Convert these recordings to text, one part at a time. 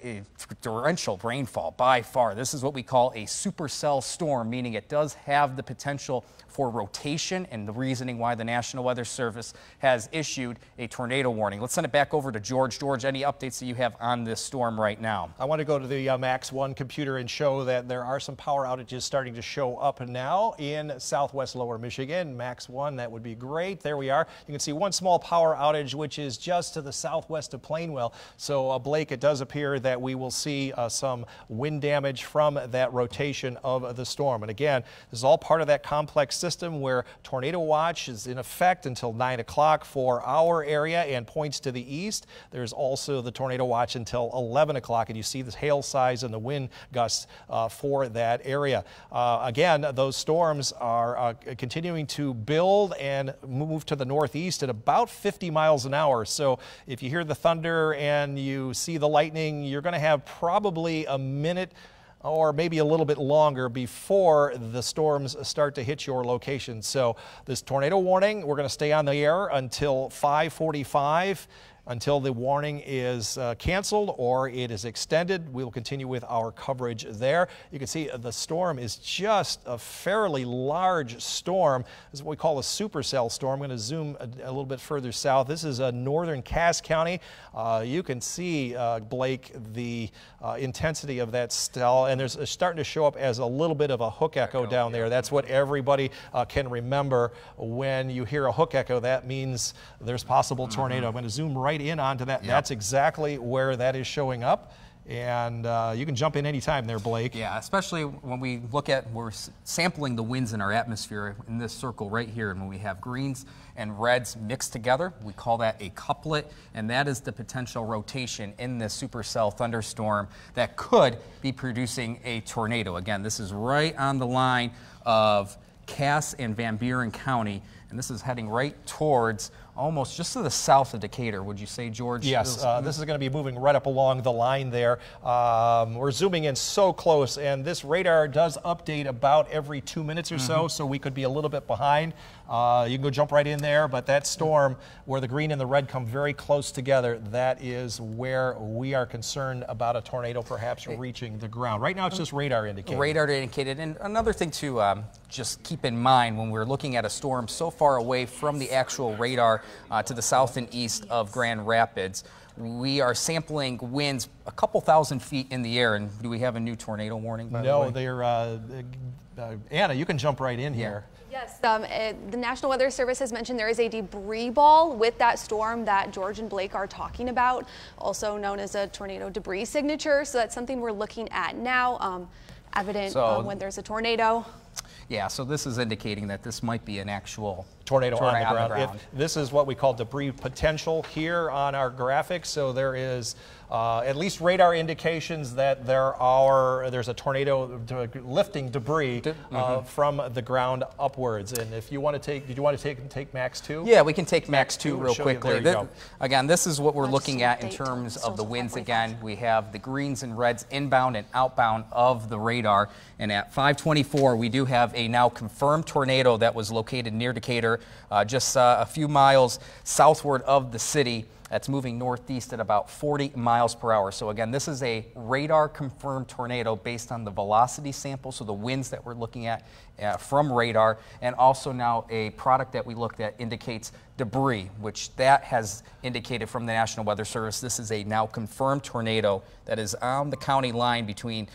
a torrential rainfall by far. This is what we call a supercell storm, meaning it does have the potential for rotation, and the reasoning why the National Weather Service has issued a tornado warning. Let's send it back over to George. George, any updates that you have on this storm right now? I want to go to the Max 1 computer and show that there are some power outages starting to show up now in southwest lower Michigan. Max 1, that would be great. There we are. You can see one small power outage, which is just to the southwest of Plainwell. So Blake, it does appear that we will see some wind damage from that rotation of the storm. And again, this is all part of that complex system where tornado watch is in effect until 9 o'clock for our area and points to the east. There's also the tornado watch until 11 o'clock, and you see the hail size and the wind gusts for that area. Again, those storms are continuing to build and move to the northeast at about 50 miles an hour. So if you hear the thunder and you see the lightning, you're going to have probably a minute or maybe a little bit longer before the storms start to hit your location. So this tornado warning, we're going to stay on the air until 5:45. Until the warning is canceled or it is extended. We'll continue with our coverage there. You can see the storm is just a fairly large storm. This is what we call a supercell storm. I'm going to zoom a little bit further south. This is northern Cass County. You can see, Blake, the intensity of that cell, and there's starting to show up as a little bit of a hook echo down there. That's what everybody can remember when you hear a hook echo. That means there's possible tornado. I'm going to zoom right in onto that. Yep. That's exactly where that is showing up. And you can jump in anytime there, Blake. Yeah, especially when we look at, we're sampling the winds in our atmosphere in this circle right here. And when we have greens and reds mixed together, we call that a couplet. And that is the potential rotation in this supercell thunderstorm that could be producing a tornado. Again, this is right on the line of Cass and Van Buren County. And this is heading right towards almost just to the south of Decatur, would you say, George? Yes, this is going to be moving right up along the line there. We're zooming in so close, and this radar does update about every 2 minutes or so we could be a little bit behind. You can go jump right in there, but that storm where the green and the red come very close together, that is where we are concerned about a tornado perhaps reaching the ground. Right now it's just radar indicated. Radar indicated. And another thing to just keep in mind when we're looking at a storm so far away from the actual radar to the south and east of Grand Rapids, we are sampling winds a couple thousand feet in the air. And do we have a new tornado warning, by the way? No, they're, Anna, you can jump right in here. Yes, the National Weather Service has mentioned there is a debris ball with that storm that George and Blake are talking about, also known as a tornado debris signature. So that's something we're looking at now, evident when there's a tornado. Yeah, so this is indicating that this might be an actual tornado on the ground. This is what we call debris potential here on our graphics. So there is at least radar indications that there's a tornado lifting debris from the ground upwards. And if you want to take, did you want to take Max 2? Yeah, we can take Max 2 real quickly. Again, this is what we're looking at in terms of the winds. Again, we have the greens and reds inbound and outbound of the radar. And at 5:24, we do have a now confirmed tornado that was located near Decatur, just a few miles southward of the city. That's moving northeast at about 40 miles per hour. So again, this is a radar confirmed tornado based on the velocity sample, so the winds that we're looking at from radar, and also now a product that we looked at indicates debris, which that has indicated from the National Weather Service. This is a now confirmed tornado that is on the county line between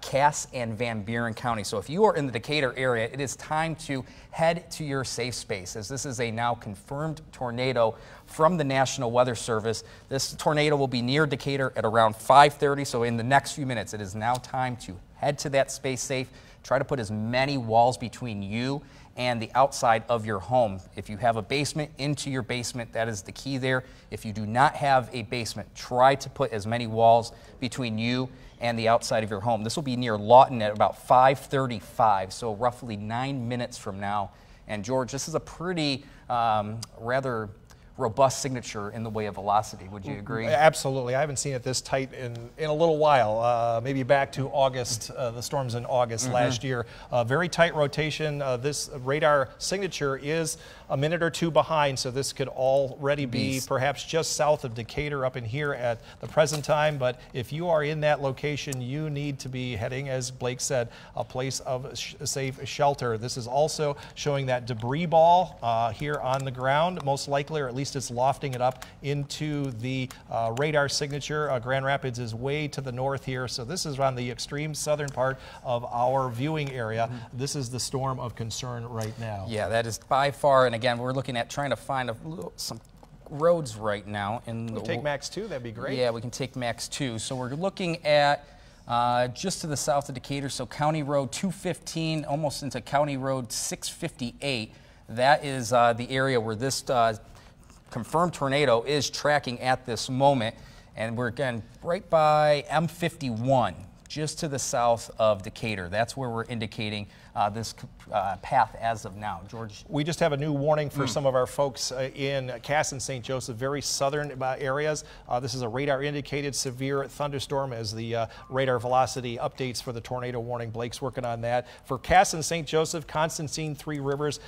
Cass and Van Buren County. So if you are in the Decatur area, it is time to head to your safe space, as this is a now confirmed tornado from the National Weather Service. This tornado will be near Decatur at around 5:30, so in the next few minutes, it is now time to head to that space safe. Try to put as many walls between you and the outside of your home. If you have a basement, into your basement, that is the key there. If you do not have a basement, try to put as many walls between you and the outside of your home. This will be near Lawton at about 5:35, so roughly 9 minutes from now. And George, this is a pretty rather robust signature in the way of velocity. Would you agree? Absolutely. I haven't seen it this tight in a little while, maybe back to August, the storms in August last year. Very tight rotation. This radar signature is a minute or two behind, so this could already be perhaps just south of Decatur up in here at the present time. But if you are in that location, you need to be heading, as Blake said, a place of safe shelter. This is also showing that debris ball here on the ground, most likely, or at least it's lofting it up into the radar signature. Grand Rapids is way to the north here, so this is on the extreme southern part of our viewing area. This is the storm of concern right now. Yeah, that is by far, and again, we're looking at trying to find some roads right now. We'll take Max 2, that'd be great. Yeah, we can take Max 2. So we're looking at just to the south of Decatur, so County Road 215, almost into County Road 658. That is the area where this confirmed tornado is tracking at this moment. And we're again right by M51, just to the south of Decatur. That's where we're indicating this path as of now. George? We just have a new warning for some of our folks in Cass and St. Joseph, very southern areas. This is a radar indicated severe thunderstorm as the radar velocity updates for the tornado warning. Blake's working on that. For Cass and St. Joseph, Constantine, Three Rivers,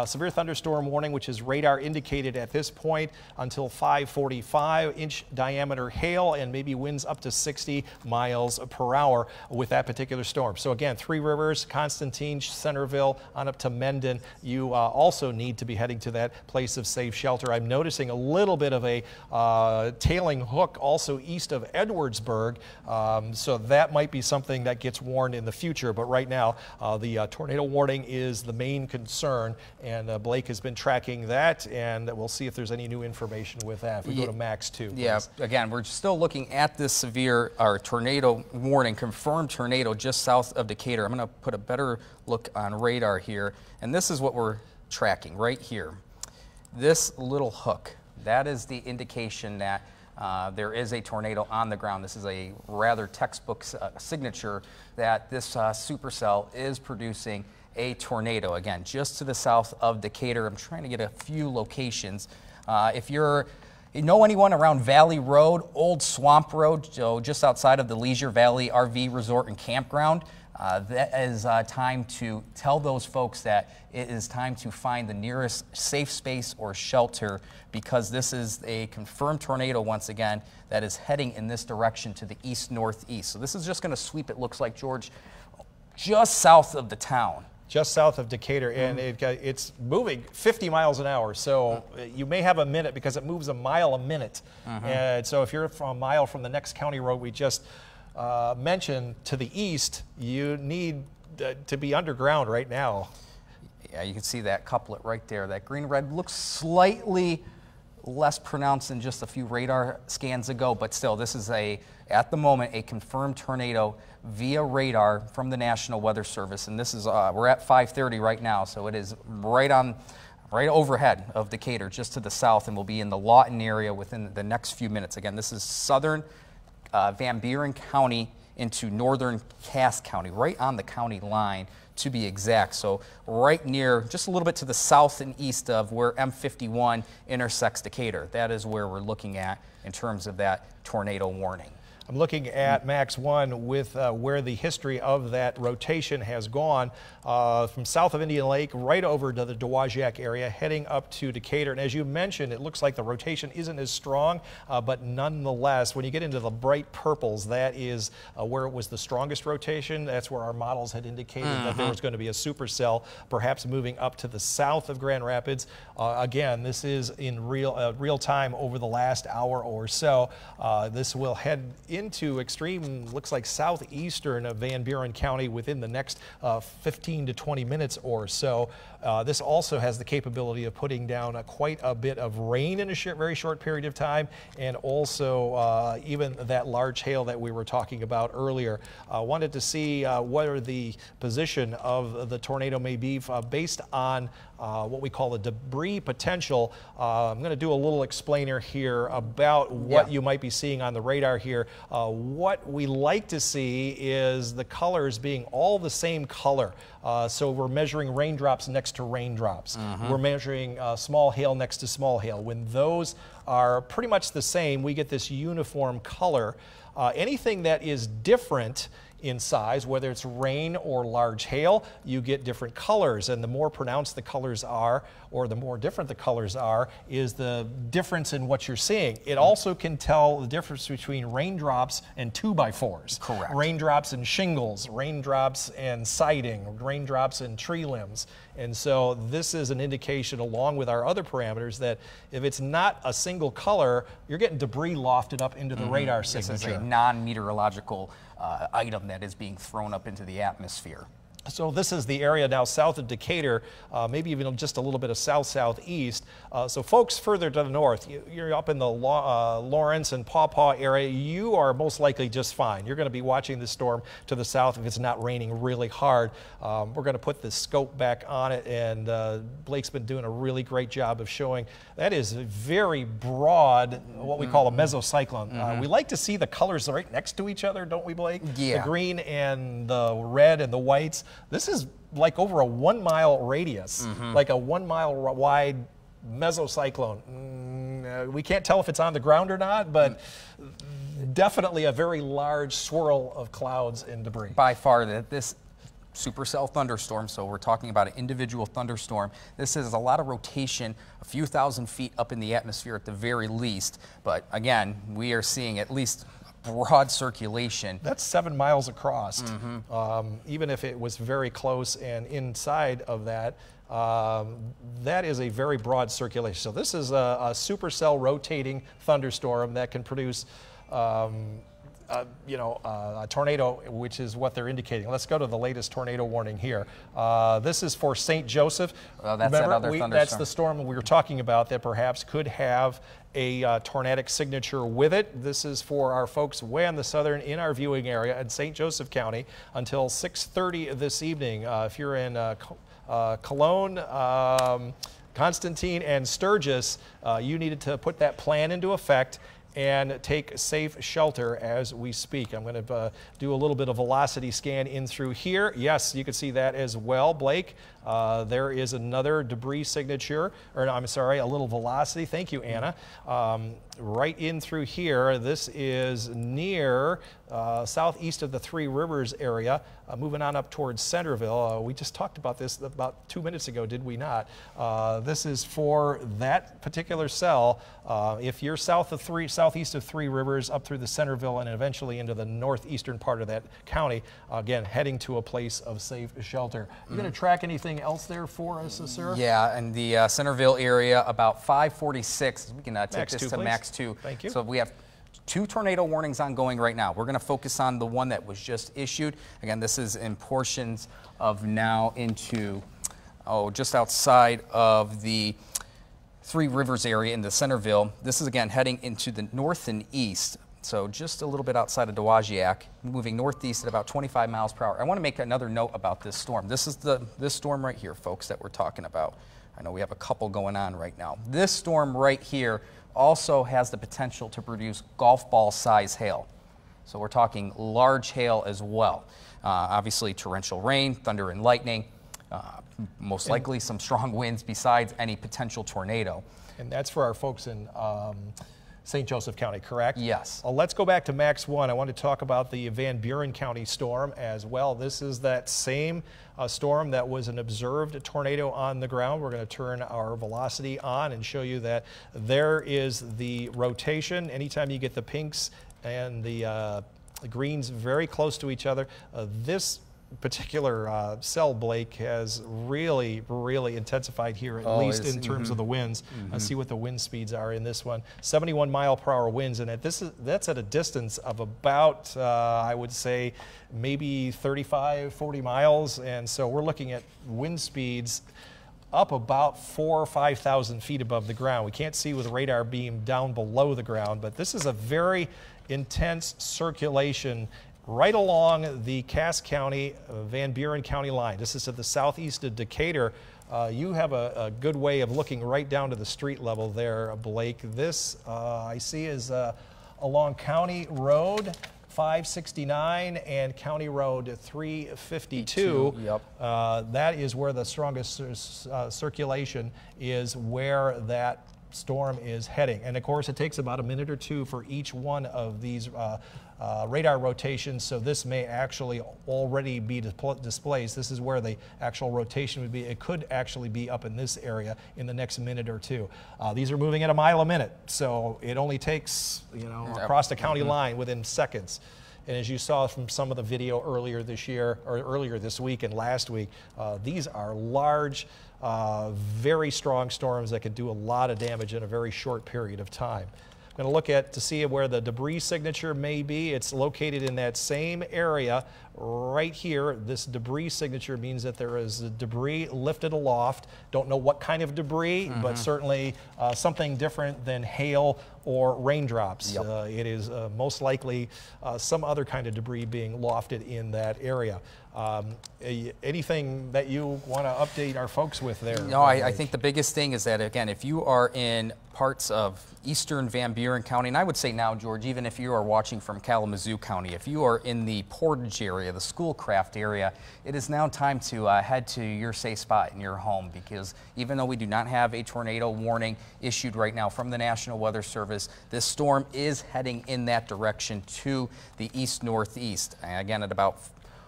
severe thunderstorm warning, which is radar indicated at this point until 5:45. Inch diameter hail and maybe winds up to 60 miles per hour with that particular storm. So again, Three Rivers, Constantine, Centerville, on up to Mendon. You also need to be heading to that place of safe shelter. I'm noticing a little bit of a tailing hook also east of Edwardsburg, so that might be something that gets warned in the future. But right now, the tornado warning is the main concern, and Blake has been tracking that, and we'll see if there's any new information with that. If we go to Max 2. Yeah, again, we're still looking at this severe tornado warning, confirmed tornado just south of Decatur. I'm going to put a better look on radar here, and this is what we're tracking right here. This little hook, that is the indication that there is a tornado on the ground. This is a rather textbook signature that this supercell is producing a tornado. Again, just to the south of Decatur. I'm trying to get a few locations. If you know anyone around Valley Road, Old Swamp Road, so just outside of the Leisure Valley RV Resort and Campground, that is time to tell those folks that it is time to find the nearest safe space or shelter, because this is a confirmed tornado once again that is heading in this direction to the east-northeast. So this is just going to sweep, it looks like, George, just south of the town. Just south of Decatur, and it's moving 50 miles an hour, so you may have a minute because it moves a mile a minute. And so if you're from a mile from the next county road we just mentioned to the east, you need to be underground right now. Yeah, you can see that couplet right there. That green-red looks slightly less pronounced than just a few radar scans ago, but still, this is at the moment, a confirmed tornado via radar from the National Weather Service, and this is we're at 5:30 right now, so it is right overhead of Decatur, just to the south, and will be in the Lawton area within the next few minutes. Again, this is southern Van Buren County into northern Cass County, right on the county line to be exact. So right near, just a little bit to the south and east of where M51 intersects Decatur. That is where we're looking at in terms of that tornado warning. I'm looking at Max 1 with where the history of that rotation has gone from south of Indian Lake right over to the Dowagiac area, heading up to Decatur. And as you mentioned, it looks like the rotation isn't as strong, but nonetheless, when you get into the bright purples, that is where it was the strongest rotation. That's where our models had indicated that there was going to be a supercell, perhaps moving up to the south of Grand Rapids. Again, this is in real time over the last hour or so. This will head into extreme, looks like southeastern of Van Buren County within the next 15 to 20 minutes or so. This also has the capability of putting down quite a bit of rain in a very short period of time, and also even that large hail that we were talking about earlier. Wanted to see where the position of the tornado may be based on what we call a debris potential. I'm going to do a little explainer here about what you might be seeing on the radar here. What we like to see is the colors being all the same color. So we're measuring raindrops next to raindrops. We're measuring small hail next to small hail. When those are pretty much the same, we get this uniform color. Anything that is different in size, whether it's rain or large hail, you get different colors, and the more pronounced the colors are, or the more different the colors are, is the difference in what you're seeing. It also can tell the difference between raindrops and 2x4s. Correct. Raindrops and shingles, raindrops and siding, raindrops and tree limbs. And so this is an indication, along with our other parameters, that if it's not a single color, you're getting debris lofted up into the radar signature. This is a non-meteorological item that is being thrown up into the atmosphere. So this is the area now south of Decatur, maybe even just a little bit of south-southeast. So folks further to the north, you're up in the Lawrence and Paw Paw area, you are most likely just fine. You're going to be watching the storm to the south if it's not raining really hard. We're going to put the scope back on it, and Blake's been doing a really great job of showing that is a very broad, what we call a mesocyclone. We like to see the colors right next to each other, don't we, Blake? Yeah. The green and the red and the whites. This is like over a 1 mile radius, like a 1 mile wide mesocyclone. We can't tell if it's on the ground or not, but definitely a very large swirl of clouds and debris. By far, this supercell thunderstorm, so we're talking about an individual thunderstorm. This is a lot of rotation, a few thousand feet up in the atmosphere at the very least. But again, we are seeing at least broad circulation. That's 7 miles across. Even if it was very close and inside of that, that is a very broad circulation. So this is a supercell rotating thunderstorm that can produce a tornado, which is what they're indicating. Let's go to the latest tornado warning here. This is for St. Joseph. That's Remember, another thunderstorm. That's the storm we were talking about that perhaps could have a tornadic signature with it. This is for our folks way on the southern in our viewing area in St. Joseph County until 6:30 this evening. If you're in Cologne, Constantine, and Sturgis, you needed to put that plan into effect and take safe shelter as we speak. I'm going to do a little bit of velocity scan in through here. Yes, you can see that as well, Blake. There is another debris signature, or no, I'm sorry, a little velocity. Thank you, Anna. Right in through here, this is near southeast of the Three Rivers area, moving on up towards Centerville. We just talked about this about 2 minutes ago, did we not? This is for that particular cell. If you're southeast of Three Rivers, up through the Centerville and eventually into the northeastern part of that county, again, heading to a place of safe shelter. You going to track anything else there for us, sir? Yeah, in the Centerville area, about 546. We can take this to max 2. Thank you. So we have 2 tornado warnings ongoing right now. We're going to focus on the one that was just issued. Again, this is in portions of now into, just outside of the Three Rivers area in the Centerville. This is again heading into the north and east. So just a little bit outside of Dowagiac, moving northeast at about 25 miles per hour. I want to make another note about this storm. This is this storm right here, folks, that we're talking about. I know we have a couple going on right now. This storm right here also has the potential to produce golf ball size hail. So we're talking large hail as well. Obviously torrential rain, thunder and lightning, most likely some strong winds besides any potential tornado. And that's for our folks in St. Joseph County, correct? Yes. Let's go back to Max 1. I want to talk about the Van Buren County storm as well. This is that same storm that was an observed tornado on the ground. We're going to turn our velocity on and show you that there is the rotation. Anytime you get the pinks and the greens very close to each other, this particular cell, Blake, has really intensified here, at least in terms of the winds. See what the wind speeds are in this one. 71 mile per hour winds, and that's at a distance of about, I would say, maybe 35, 40 miles. And so we're looking at wind speeds up about 4,000 or 5,000 feet above the ground. We can't see with a radar beam down below the ground, but this is a very intense circulation right along the Cass County, Van Buren County line. This is to the southeast of Decatur. You have a good way of looking right down to the street level there, Blake. This I see is along County Road 569 and County Road 352. Yep. That is where the strongest circulation is, where that storm is heading. And of course, it takes about a minute or two for each one of these radar rotations, so this may actually already be displaced. This is where the actual rotation would be. It could actually be up in this area in the next minute or two. These are moving at a mile a minute, so it only takes, across the county line within seconds. And as you saw from some of the video earlier this year, or earlier this week and last week, these are large, very strong storms that could do a lot of damage in a very short period of time. I'm going to look to see where the debris signature may be. It's located in that same area right here. This debris signature means that there is debris lifted aloft. Don't know what kind of debris, but certainly something different than hail or raindrops. Yep. It is most likely some other kind of debris being lofted in that area. Anything that you want to update our folks with there? No, I think the biggest thing is that, again, if you are in parts of eastern Van Buren County, and I would say now, George, even if you are watching from Kalamazoo County, if you are in the Portage area, the Schoolcraft area, it is now time to head to your safe spot in your home, because even though we do not have a tornado warning issued right now from the National Weather Service, this storm is heading in that direction to the east-northeast. Again,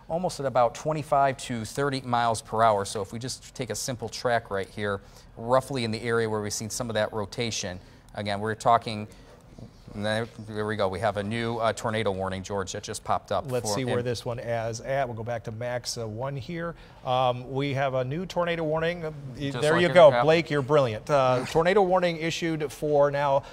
almost at about 25 to 30 miles per hour. So if we just take a simple track right here, roughly in the area where we've seen some of that rotation, again, we're talking, there we go. We have a new tornado warning, George, that just popped up. Let's see where this one is at. We'll go back to Max 1 here. We have a new tornado warning. There you go, Blake, you're brilliant. Tornado warning issued for now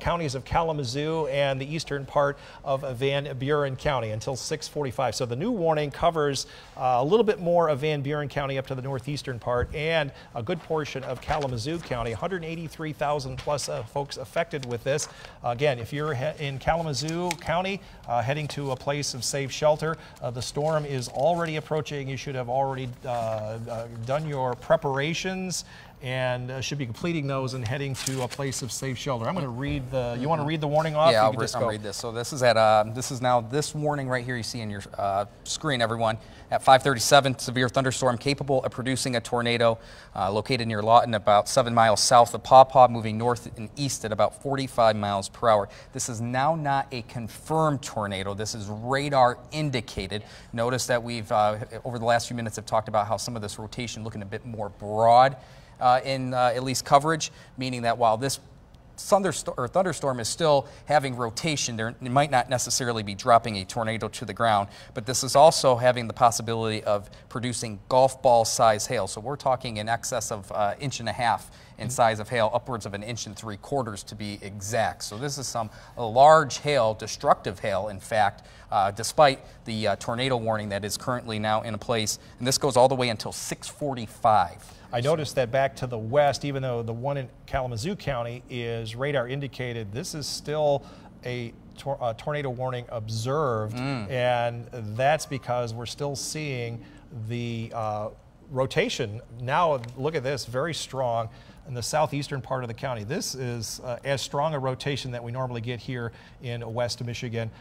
counties of Kalamazoo and the eastern part of Van Buren County until 6:45. So the new warning covers a little bit more of Van Buren County up to the northeastern part and a good portion of Kalamazoo County. 183,000 plus folks affected with this. Again, if you're in Kalamazoo County heading to a place of safe shelter, the storm is already approaching. You should have already done your preparations and should be completing those and heading to a place of safe shelter. I'm going to read the. You want to read the warning off? Yeah, I'll read this. So this is now this warning right here. You see on your screen, everyone. At 5:37, severe thunderstorm capable of producing a tornado located near Lawton, about 7 miles south of Paw Paw, moving north and east at about 45 miles per hour. This is now not a confirmed tornado. This is radar indicated. Notice that we've over the last few minutes have talked about how some of this rotation looking a bit more broad in at least coverage, meaning that while this thunderstorm is still having rotation, it might not necessarily be dropping a tornado to the ground, but this is also having the possibility of producing golf ball size hail. So we're talking in excess of 1.5 inches in size of hail, upwards of 1.75 inches to be exact. So this is some large hail, destructive hail, in fact, despite the tornado warning that is currently now in place. And this goes all the way until 6:45. I noticed that back to the west, even though the one in Kalamazoo County is radar indicated, this is still a tornado warning observed, and that's because we're still seeing the rotation. Now, look at this, very strong in the southeastern part of the county. This is as strong a rotation that we normally get here in West Michigan.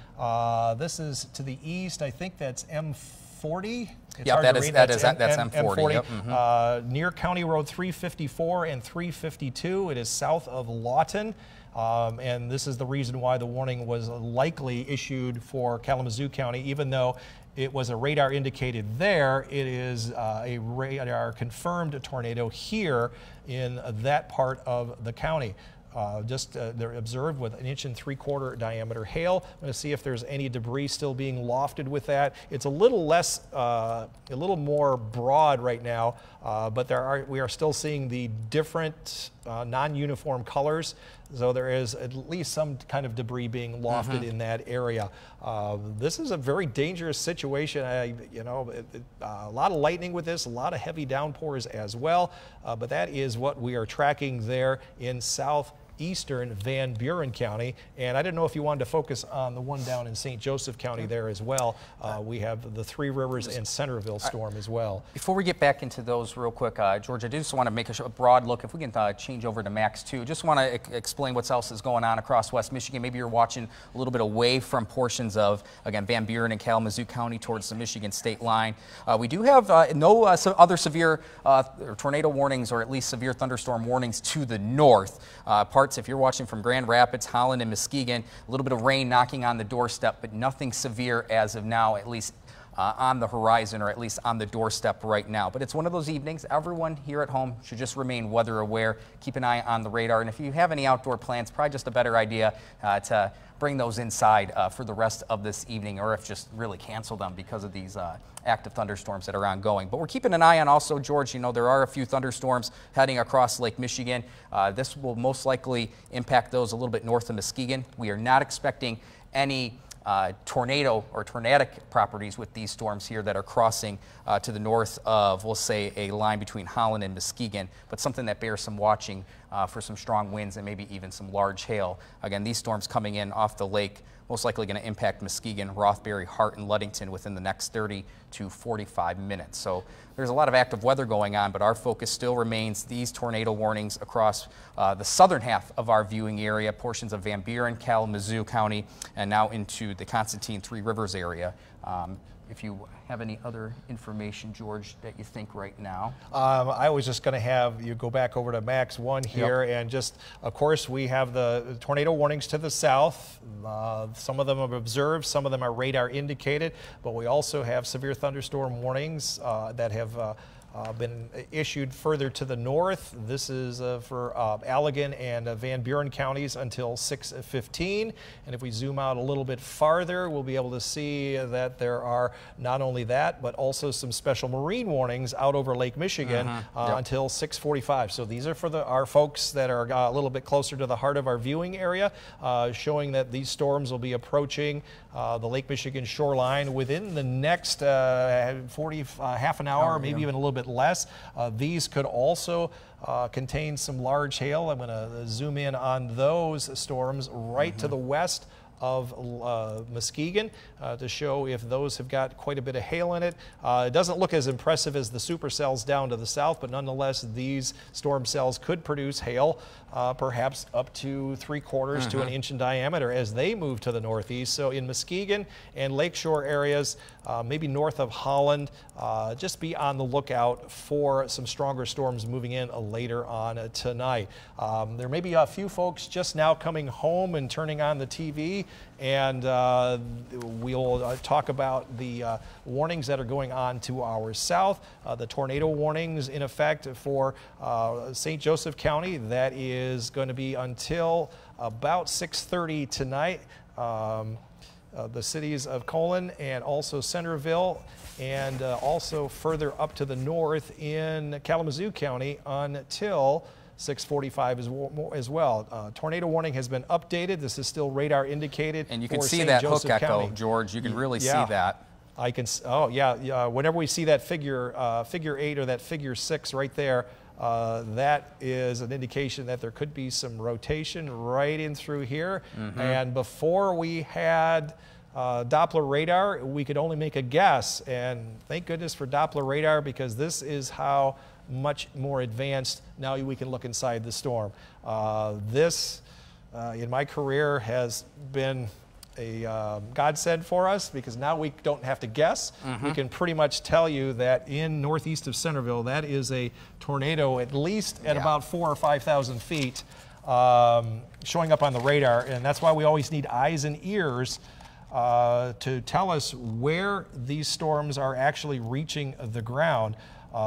This is to the east. I think that's M40. Yeah, that's M40. Yep. Near County Road 354 and 352. It is south of Lawton. And this is the reason why the warning was likely issued for Kalamazoo County, even though it was a radar indicated there. It is a radar confirmed tornado here in that part of the county. They're observed with 1.75 inch diameter hail. I'm going to see if there's any debris still being lofted with that. It's a little less, a little more broad right now, but we are still seeing the different non-uniform colors. So there is at least some kind of debris being lofted in that area. This is a very dangerous situation. A lot of lightning with this, a lot of heavy downpours as well. But that is what we are tracking there in South eastern Van Buren County. And I didn't know if you wanted to focus on the one down in St. Joseph County there as well. We have the Three Rivers and Centerville storm as well. Before we get back into those real quick, George, I just want to make a broad look. If we can change over to Max 2, just want to explain what else is going on across West Michigan. Maybe you're watching a little bit away from portions of, again, Van Buren and Kalamazoo County towards the Michigan state line. We do have no other severe tornado warnings, or at least severe thunderstorm warnings to the north. Parts, if you're watching from Grand Rapids, Holland, and Muskegon, a little bit of rain knocking on the doorstep, but nothing severe as of now, at least on the horizon, or at least on the doorstep right now. But it's one of those evenings. Everyone here at home should just remain weather aware. Keep an eye on the radar. And if you have any outdoor plans, probably just a better idea to bring those inside for the rest of this evening, or if just really cancel them because of these active thunderstorms that are ongoing. But we're keeping an eye on also, George, you know, there are a few thunderstorms heading across Lake Michigan. This will most likely impact those a little bit north of Muskegon. We are not expecting any tornado or tornadic properties with these storms here that are crossing to the north of, we'll say, a line between Holland and Muskegon, but something that bears some watching for some strong winds and maybe even some large hail. Again, these storms coming in off the lake, most likely going to impact Muskegon, Rothbury, Hart, and Ludington within the next 30 to 45 minutes. So there's a lot of active weather going on, but our focus still remains these tornado warnings across the southern half of our viewing area, portions of Van Buren, Kalamazoo County, and now into the Constantine Three Rivers area. If you have any other information, George, that you think right now? I was just going to have you go back over to Max 1 here, and just, of course, we have the tornado warnings to the south. Some of them are observed, some of them are radar indicated, but we also have severe thunderstorm warnings that have been issued further to the north. This is for Allegan and Van Buren counties until 6:15. And if we zoom out a little bit farther, we'll be able to see that there are not only that, but also some special marine warnings out over Lake Michigan until 6:45. So these are for our folks that are a little bit closer to the heart of our viewing area, showing that these storms will be approaching the Lake Michigan shoreline within the next half an hour, maybe even a little bit less. These could also contain some large hail. I'm going to zoom in on those storms right to the west of Muskegon to show if those have got quite a bit of hail in it. It doesn't look as impressive as the supercells down to the south, but nonetheless these storm cells could produce hail perhaps up to 3/4 to an inch in diameter as they move to the northeast. So in Muskegon and lakeshore areas, maybe north of Holland, just be on the lookout for some stronger storms moving in later on tonight. There may be a few folks just now coming home and turning on the TV, and we'll talk about the warnings that are going on to our south. The tornado warnings in effect for St. Joseph County, that is going to be until about 6:30 tonight. The cities of Colon and also Centerville, and also further up to the north in Kalamazoo County until 6:45 as well. Tornado warning has been updated. This is still radar indicated. And you can see that hook echo, George. You can really see that. I can. Oh yeah. Whenever we see that figure 8 or that figure 6 right there, that is an indication that there could be some rotation right in through here. And before we had Doppler radar, we could only make a guess. And thank goodness for Doppler radar, because this is how much more advanced now we can look inside the storm. This, in my career, has been a godsend for us, because now we don't have to guess. We can pretty much tell you that in northeast of Centerville, that is a tornado at least at about 4,000 or 5,000 feet showing up on the radar. And that's why we always need eyes and ears to tell us where these storms are actually reaching the ground.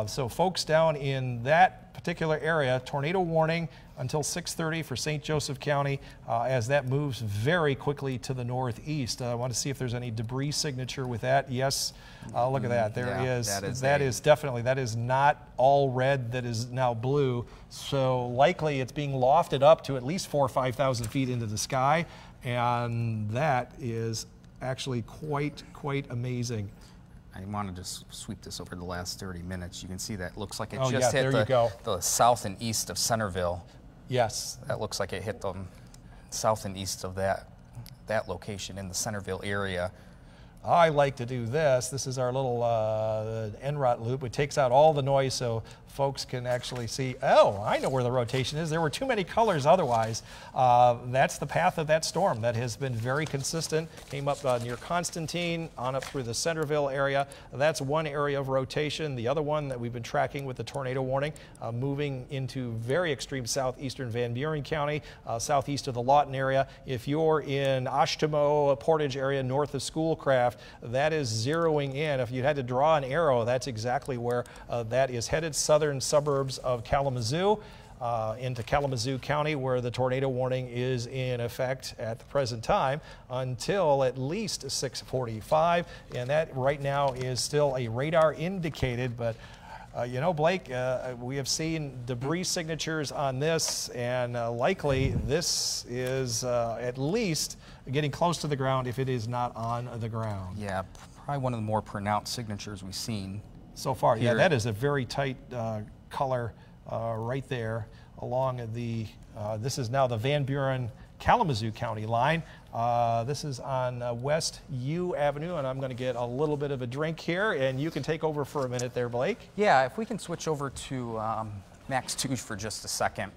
So folks down in that particular area, tornado warning until 6:30 for St. Joseph County as that moves very quickly to the northeast. I want to see if there's any debris signature with that. Yes, look at that. There is. That is definitely, that is not all red, that is now blue. So likely it's being lofted up to at least 4,000 or 5,000 feet into the sky, and that is actually quite amazing. I want to just sweep this over the last 30 minutes. You can see that looks like it just hit the south and east of Centerville. Yes. That looks like it hit them south and east of that location in the Centerville area. I like to do this. This is our little NROT loop. It takes out all the noise so folks can actually see, oh, I know where the rotation is. There were too many colors otherwise. That's the path of that storm that has been very consistent. Came up near Constantine, on up through the Centerville area. That's one area of rotation. The other one that we've been tracking with the tornado warning, moving into very extreme southeastern Van Buren County, southeast of the Lawton area. If you're in Ashtimo, Portage area, north of Schoolcraft, that is zeroing in. If you had to draw an arrow, that's exactly where that is headed, southern suburbs of Kalamazoo, into Kalamazoo County, where the tornado warning is in effect at the present time until at least 6:45, and that right now is still a radar indicated, but you know, Blake, we have seen debris signatures on this, and likely this is at least getting close to the ground if it is not on the ground. Yeah, probably one of the more pronounced signatures we've seen so far. here. Yeah, that is a very tight color right there along the, this is now the Van Buren Kalamazoo County line. This is on West U Avenue, and I'm going to get a little bit of a drink here, and you can take over for a minute there, Blake. Yeah, if we can switch over to Max 2 for just a second.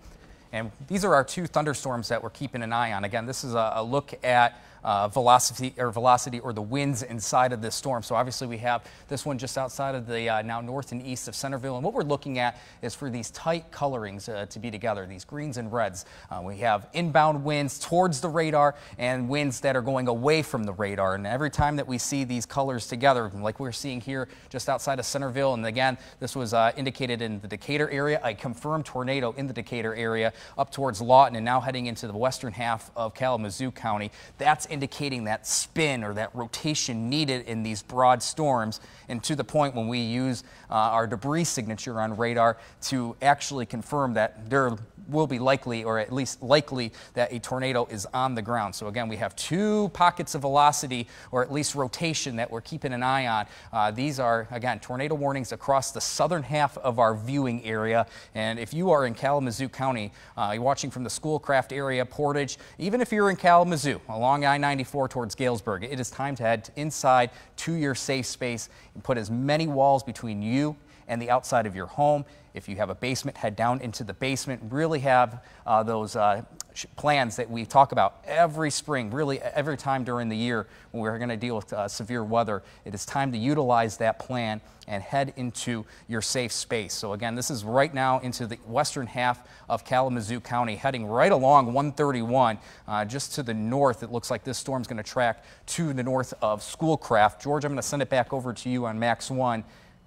And these are our two thunderstorms that we're keeping an eye on. Again, this is a look at velocity or the winds inside of this storm. So obviously we have this one just outside of the now north and east of Centerville. And what we're looking at is for these tight colorings to be together, these greens and reds. We have inbound winds towards the radar and winds that are going away from the radar. And every time that we see these colors together, like we're seeing here just outside of Centerville, and again, this was indicated in the Decatur area, a confirmed tornado in the Decatur area up towards Lawton and now heading into the western half of Kalamazoo County. That's indicating that spin or that rotation needed in these broad storms, and to the point when we use our debris signature on radar to actually confirm that there will be likely, or at least likely, that a tornado is on the ground. So again, we have two pockets of velocity, or at least rotation, that we're keeping an eye on. These are, again, tornado warnings across the southern half of our viewing area. And if you are in Kalamazoo County, you're watching from the Schoolcraft area, Portage, even if you're in Kalamazoo along I-94 towards Galesburg, it is time to head inside to your safe space and put as many walls between you and the outside of your home. If you have a basement, head down into the basement. Really have those plans that we talk about every spring, really every time during the year when we're going to deal with severe weather. It is time to utilize that plan and head into your safe space. So again, this is right now into the western half of Kalamazoo County, heading right along 131. Just to the north, it looks like this storm's going to track to the north of Schoolcraft. George, I'm going to send it back over to you on Max 1.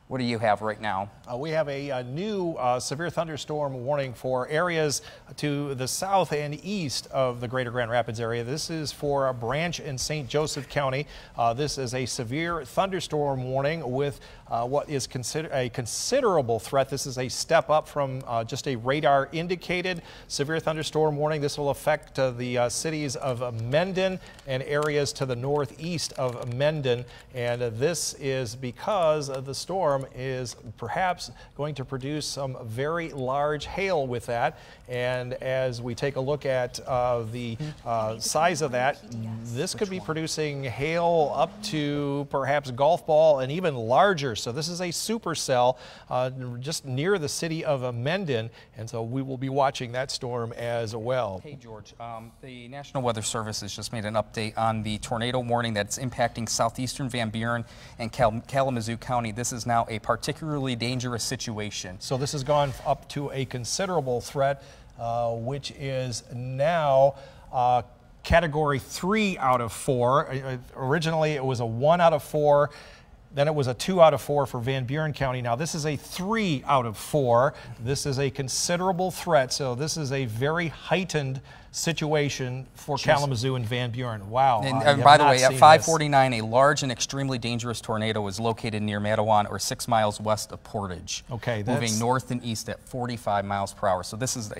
What do you have right now? We have a new severe thunderstorm warning for areas to the south and east of the greater Grand Rapids area. This is for Branch and St. Joseph County. This is a severe thunderstorm warning with what is considered a considerable threat. This is a step up from just a radar indicated severe thunderstorm warning. This will affect the cities of Mendon and areas to the northeast of Mendon. And this is because the storm is perhaps going to produce some very large hail with that. And as we take a look at the size of that, this could be producing hail up to perhaps golf ball and even larger. So this is a supercell just near the city of Mendon, and so we will be watching that storm as well. Hey George, the National Weather Service has just made an update on the tornado warning that's impacting southeastern Van Buren and Kalamazoo County. This is now a particularly dangerous situation. So this has gone up to a considerable threat, which is now Category 3 out of 4. Originally it was a 1 out of 4. Then it was a 2 out of 4 for Van Buren County. Now this is a 3 out of 4. This is a considerable threat. So this is a very heightened situation for Kalamazoo and Van Buren. Wow. And by the way, at 5:49, a large and extremely dangerous tornado was located near Matawan, or 6 miles west of Portage. Okay. Moving north and east at 45 miles per hour. So this is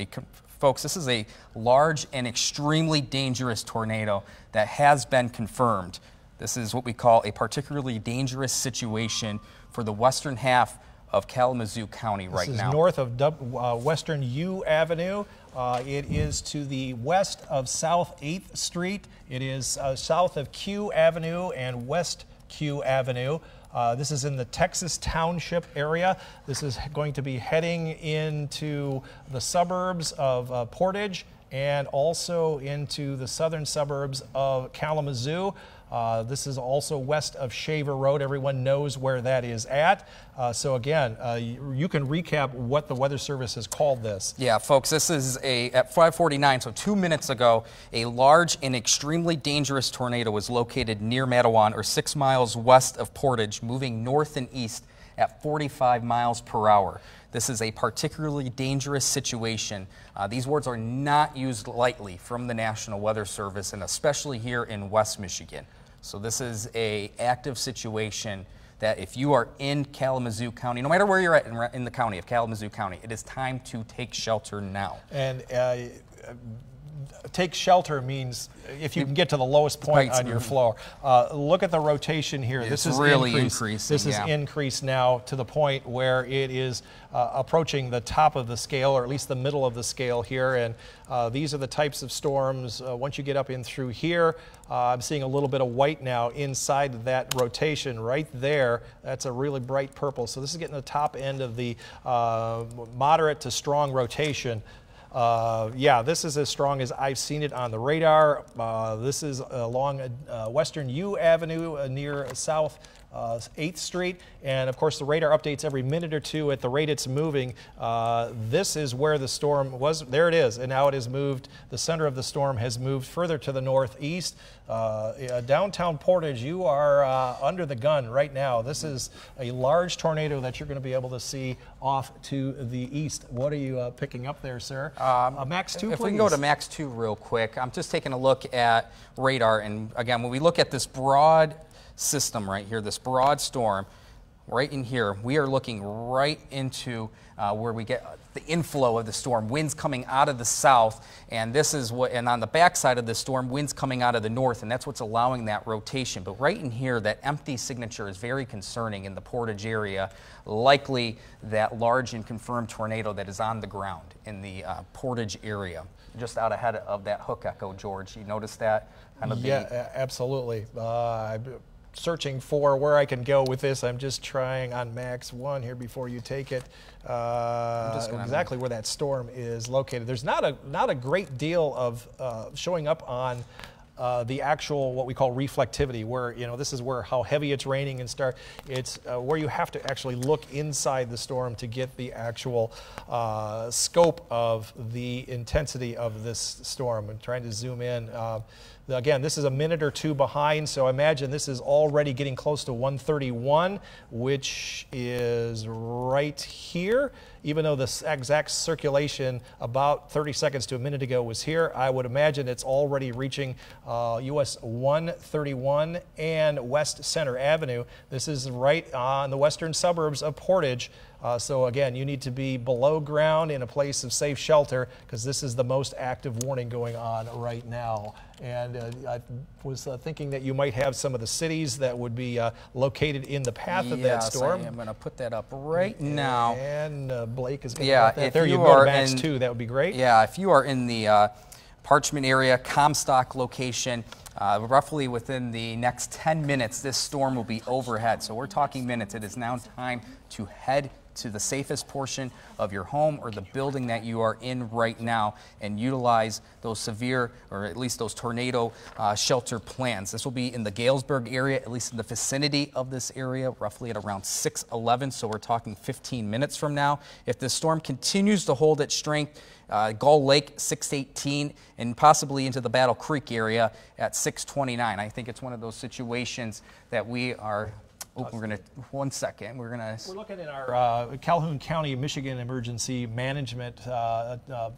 folks, this is a large and extremely dangerous tornado that has been confirmed. This is what we call a particularly dangerous situation for the western half of Kalamazoo County right now. This is north of Western U Avenue. It is to the west of South 8th Street. It is south of Q Avenue and West Q Avenue. This is in the Texas Township area. This is going to be heading into the suburbs of Portage and also into the southern suburbs of Kalamazoo. This is also west of Shaver Road. Everyone knows where that is at. So again, you can recap what the Weather Service has called this. Yeah, folks, this is at 5:49, so 2 minutes ago, a large and extremely dangerous tornado was located near Matawan, or 6 miles west of Portage, moving north and east at 45 miles per hour. This is a particularly dangerous situation. These words are not used lightly from the National Weather Service, and especially here in West Michigan. So this is an active situation that if you are in Kalamazoo County, no matter where you're at in the county of Kalamazoo County, it is time to take shelter now. And take shelter means if you can get to the lowest point on your floor. Look at the rotation here. This is really increasing. This is increased now to the point where it is approaching the top of the scale, or at least the middle of the scale here. And these are the types of storms. Once you get up in through here, I'm seeing a little bit of white now inside that rotation right there. That's a really bright purple. So this is getting the top end of the moderate to strong rotation. Yeah, this is as strong as I've seen it on the radar. This is along Western U Avenue near South 8th Street. And of course, the radar updates every minute or two at the rate it's moving. This is where the storm was. There it is. And now it has moved. The center of the storm has moved further to the northeast. Downtown Portage, you are under the gun right now. This is a large tornado that you're going to be able to see off to the east. What are you picking up there, sir? Max 2, if please. we can go to Max 2 real quick. I'm just taking a look at radar. And again, when we look at this broad system right here, this broad storm right in here, we are looking right into where we get the inflow of the storm, winds coming out of the south, and this is what, and on the backside of the storm, winds coming out of the north, and that's what's allowing that rotation. But right in here, that empty signature is very concerning in the Portage area, likely that large and confirmed tornado that is on the ground in the Portage area, just out ahead of that hook echo, George. You notice that? Yeah, absolutely. Searching for where I can go with this. I'm just trying on Max 1 here before you take it. Exactly where that storm is located. There's not a great deal of showing up on the actual what we call reflectivity, where this is where how heavy it's raining and start. It's where you have to actually look inside the storm to get the actual scope of the intensity of this storm. I'm trying to zoom in. Again, this is a minute or two behind, so imagine this is already getting close to 131, which is right here. Even though the exact circulation about 30 seconds to a minute ago was here, I would imagine it's already reaching US 131 and West Center Avenue. This is right on the western suburbs of Portage. So again, you need to be below ground in a place of safe shelter, because this is the most active warning going on right now. And I was thinking that you might have some of the cities that would be located in the path of that storm. I'm going to put that up right now. And Blake is going to get that. There you go to Max 2. That would be great. Yeah, if you are in the Parchment area, Comstock location, roughly within the next 10 minutes, this storm will be overhead. So we're talking minutes. It is now time to head to the safest portion of your home or the building that you are in right now and utilize those severe, or at least those tornado shelter plans. This will be in the Galesburg area, at least in the vicinity of this area, roughly at around 6:11. So we're talking 15 minutes from now. If the storm continues to hold its strength, Gull Lake 6:18 and possibly into the Battle Creek area at 6:29. I think it's one of those situations that we are. Oh, we're gonna, 1 second, we're looking at our Calhoun County, Michigan Emergency Management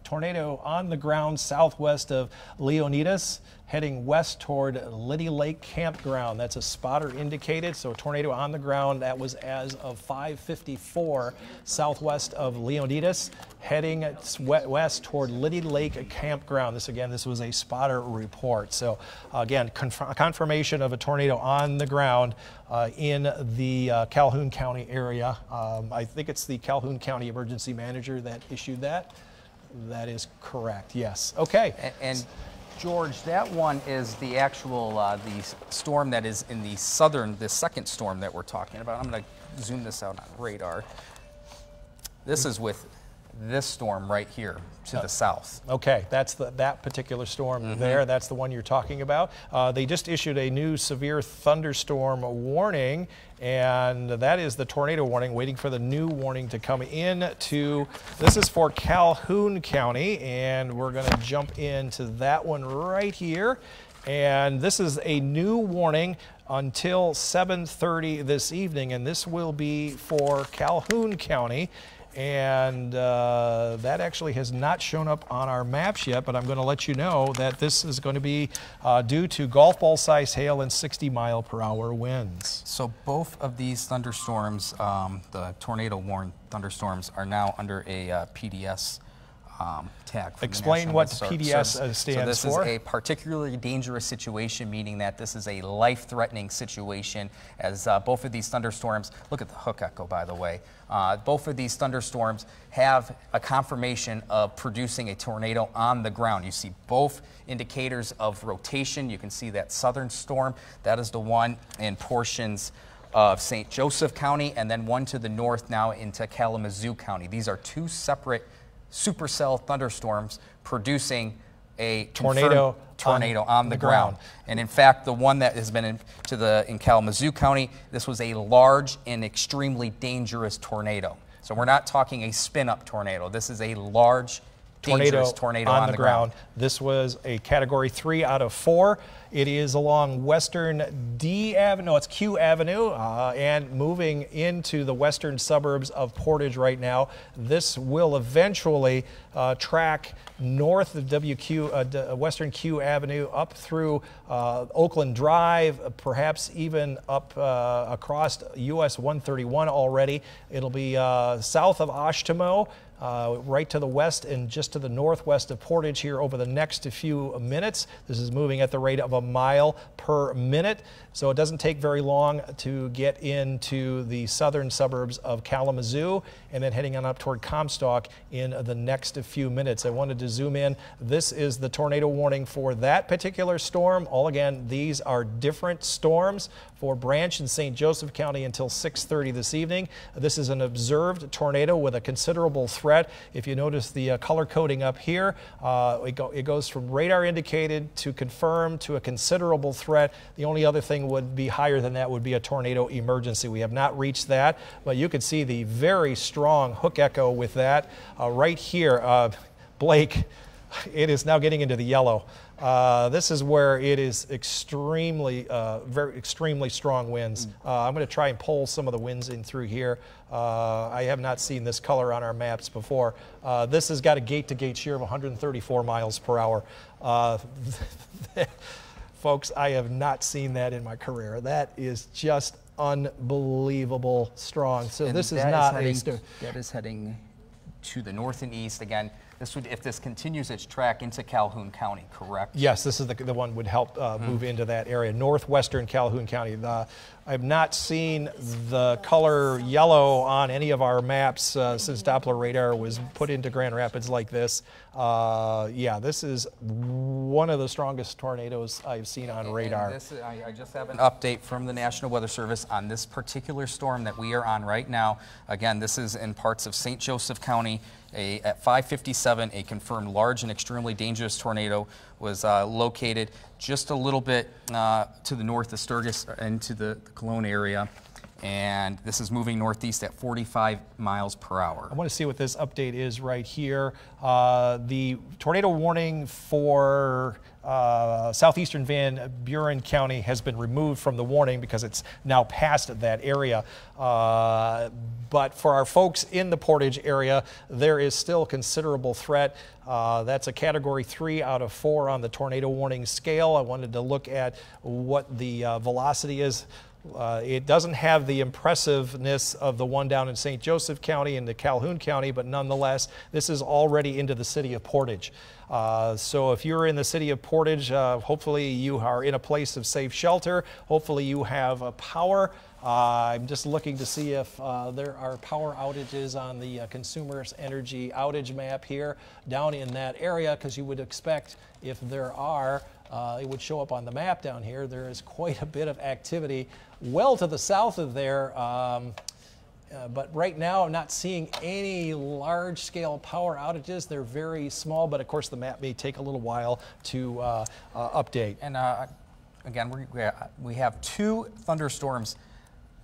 tornado on the ground southwest of Leonidas, heading west toward Liddy Lake Campground. That's a spotter indicated, so a tornado on the ground. That was as of 5:54 southwest of Leonidas, heading west toward Liddy Lake Campground. This was a spotter report. So again, confirmation of a tornado on the ground. in the Calhoun County area. I think it's the Calhoun County Emergency Manager that issued that. That is correct, yes. Okay. And George, that one is the actual, the storm that is in the southern, the second storm that we're talking about. I'm going to zoom this out on radar. This is with this storm right here to the south. Okay, that's that particular storm there. That's the one you're talking about. They just issued a new severe thunderstorm warning, and that is the tornado warning, waiting for the new warning to come in to, this is for Calhoun County, and we're going to jump into that one right here. And this is a new warning until 7:30 this evening, and this will be for Calhoun County. And that actually has not shown up on our maps yet, but I'm going to let you know that this is going to be due to golf ball size hail and 60-mile-per-hour winds. So both of these thunderstorms, the tornado warned thunderstorms, are now under a PDS tag. Explain what PDS stands for. So this is a particularly dangerous situation, meaning that this is a life-threatening situation, as both of these thunderstorms, look at the hook echo, by the way, both of these thunderstorms have a confirmation of producing a tornado on the ground. You see both indicators of rotation. You can see that southern storm, that is the one in portions of St. Joseph County, and then one to the north now into Kalamazoo County. These are two separate supercell thunderstorms producing a tornado on the ground. And in fact, the one that has been in Kalamazoo County, this was a large and extremely dangerous tornado. So we're not talking a spin-up tornado. This is a large, dangerous tornado on the ground. This was a Category 3 out of 4. It is along Western D Avenue, no, it's Q Avenue, and moving into the western suburbs of Portage right now. This will eventually track north of Western Q Avenue up through Oakland Drive, perhaps even up across US 131 already. It'll be south of Ashtimo, right to the west and just to the northwest of Portage here over the next few minutes. This is moving at the rate of a mile per minute, so it doesn't take very long to get into the southern suburbs of Kalamazoo and then heading on up toward Comstock in the next few minutes. I wanted to zoom in. This is the tornado warning for that particular storm. All again, these are different storms for Branch and St. Joseph County until 6:30 this evening. This is an observed tornado with a considerable threat. If you notice the color coding up here, it goes from radar indicated to confirmed to a considerable threat. The only other thing would be higher than that would be a tornado emergency. We have not reached that, but you can see the very strong hook echo with that right here. Blake, it is now getting into the yellow. This is where it is extremely strong winds. I'm going to try and pull some of the winds in through here. I have not seen this color on our maps before. This has got a gate-to-gate shear of 134 miles per hour. Folks, I have not seen that in my career. That is just unbelievable strong. So this is not that is heading to the north and east again. This would, if this continues its track into Calhoun County, correct? Yes, this is the one would help move into that area, northwestern I have not seen the color yellow on any of our maps since Doppler radar was put into Grand Rapids like this. Yeah, this is one of the strongest tornadoes I've seen on radar. I just have an update from the National Weather Service on this particular storm that we are on right now. Again, this is in parts of St. Joseph County. At 5:57, a confirmed large and extremely dangerous tornado was located just a little bit to the north of Sturgis into the Cologne area. And this is moving northeast at 45 miles per hour. I want to see what this update is right here. The tornado warning for southeastern Van Buren County has been removed from the warning because it's now past that area. But for our folks in the Portage area, there is still considerable threat. That's a Category 3 out of 4 on the tornado warning scale. I wanted to look at what the velocity is. It doesn't have the impressiveness of the one down in St. Joseph County and the Calhoun County, but nonetheless, this is already into the city of Portage. So if you're in the city of Portage, hopefully you are in a place of safe shelter. Hopefully you have power. I'm just looking to see if there are power outages on the Consumers Energy outage map here down in that area, because you would expect if there are, it would show up on the map down here. There is quite a bit of activity well to the south of there, but right now I'm not seeing any large-scale power outages. They're very small, but of course the map may take a little while to update. And again, we have 2 thunderstorms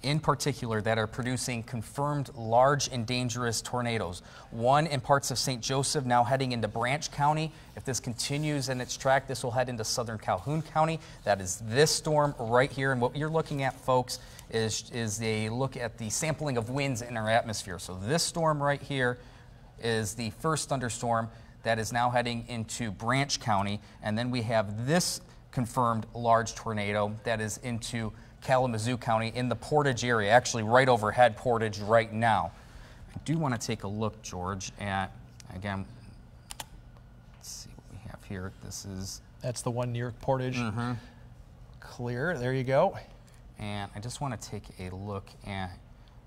in particular that are producing confirmed large and dangerous tornadoes. One in parts of St. Joseph, now heading into Branch County. If this continues in its track, this will head into southern Calhoun County. That is this storm right here. And what you're looking at, folks, is a look at the sampling of winds in our atmosphere. So this storm right here is the first thunderstorm that is now heading into Branch County. And then we have this confirmed large tornado that is into Kalamazoo County in the Portage area, actually right overhead Portage right now. I do want to take a look, George, at, again, let's see what we have here. That's the one near Portage. Mm-hmm. Clear, there you go. And I just want to take a look at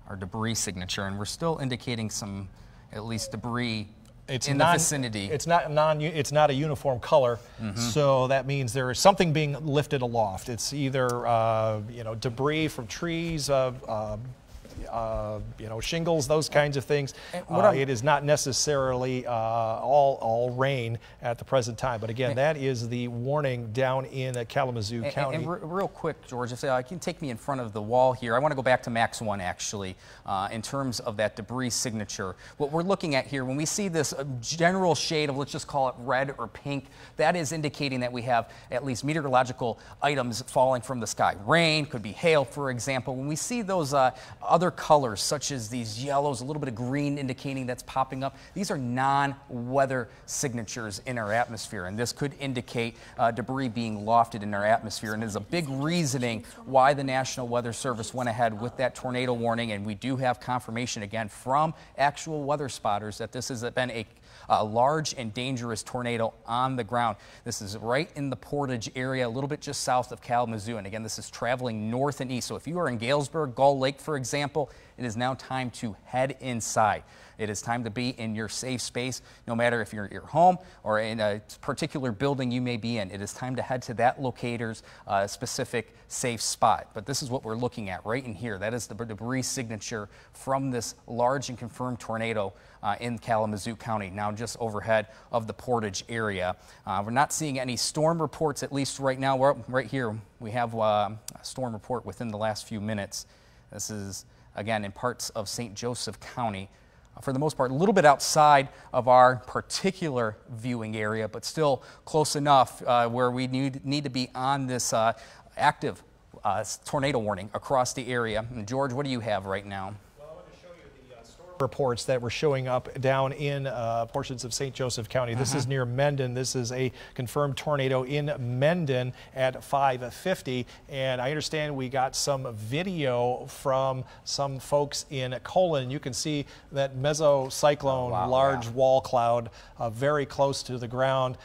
our debris signature, and we're still indicating some, at least, debris in the vicinity. It's not a uniform color, so that means there is something being lifted aloft. It's either debris from trees, shingles, those kinds of things. It is not necessarily all rain at the present time. But again, that is the warning down in Kalamazoo County. And real quick, George, if you can take me in front of the wall here, I want to go back to Max 1 actually, in terms of that debris signature. What we're looking at here, when we see this general shade of, let's just call it red or pink, that is indicating that we have at least meteorological items falling from the sky. Rain, could be hail, for example. When we see those other colors, such as these yellows, a little bit of green indicating that's popping up, these are non-weather signatures in our atmosphere, and this could indicate debris being lofted in our atmosphere, and is a big reasoning why the National Weather Service went ahead with that tornado warning. And we do have confirmation again from actual weather spotters that this has been a large and dangerous tornado on the ground. This is right in the Portage area, a little bit just south of Kalamazoo. And again, this is traveling north and east. So if you are in Galesburg, Gull Lake, for example, it is now time to head inside. It is time to be in your safe space, no matter if you're at your home or in a particular building you may be in. It is time to head to that locator's specific safe spot. But this is what we're looking at right in here. That is the debris signature from this large and confirmed tornado in Kalamazoo County, now just overhead of the Portage area. We're not seeing any storm reports, at least right now. We're right here. We have a storm report within the last few minutes. This is, again, in parts of St. Joseph County. For the most part, a little bit outside of our particular viewing area, but still close enough where we need to be on this active tornado warning across the area. And George, what do you have right now? Reports that were showing up down in portions of St. Joseph County. This is near Mendon. This is a confirmed tornado in Mendon at 5:50, and I understand we got some video from some folks in Colon. You can see that mesocyclone, large wall cloud, very close to the ground,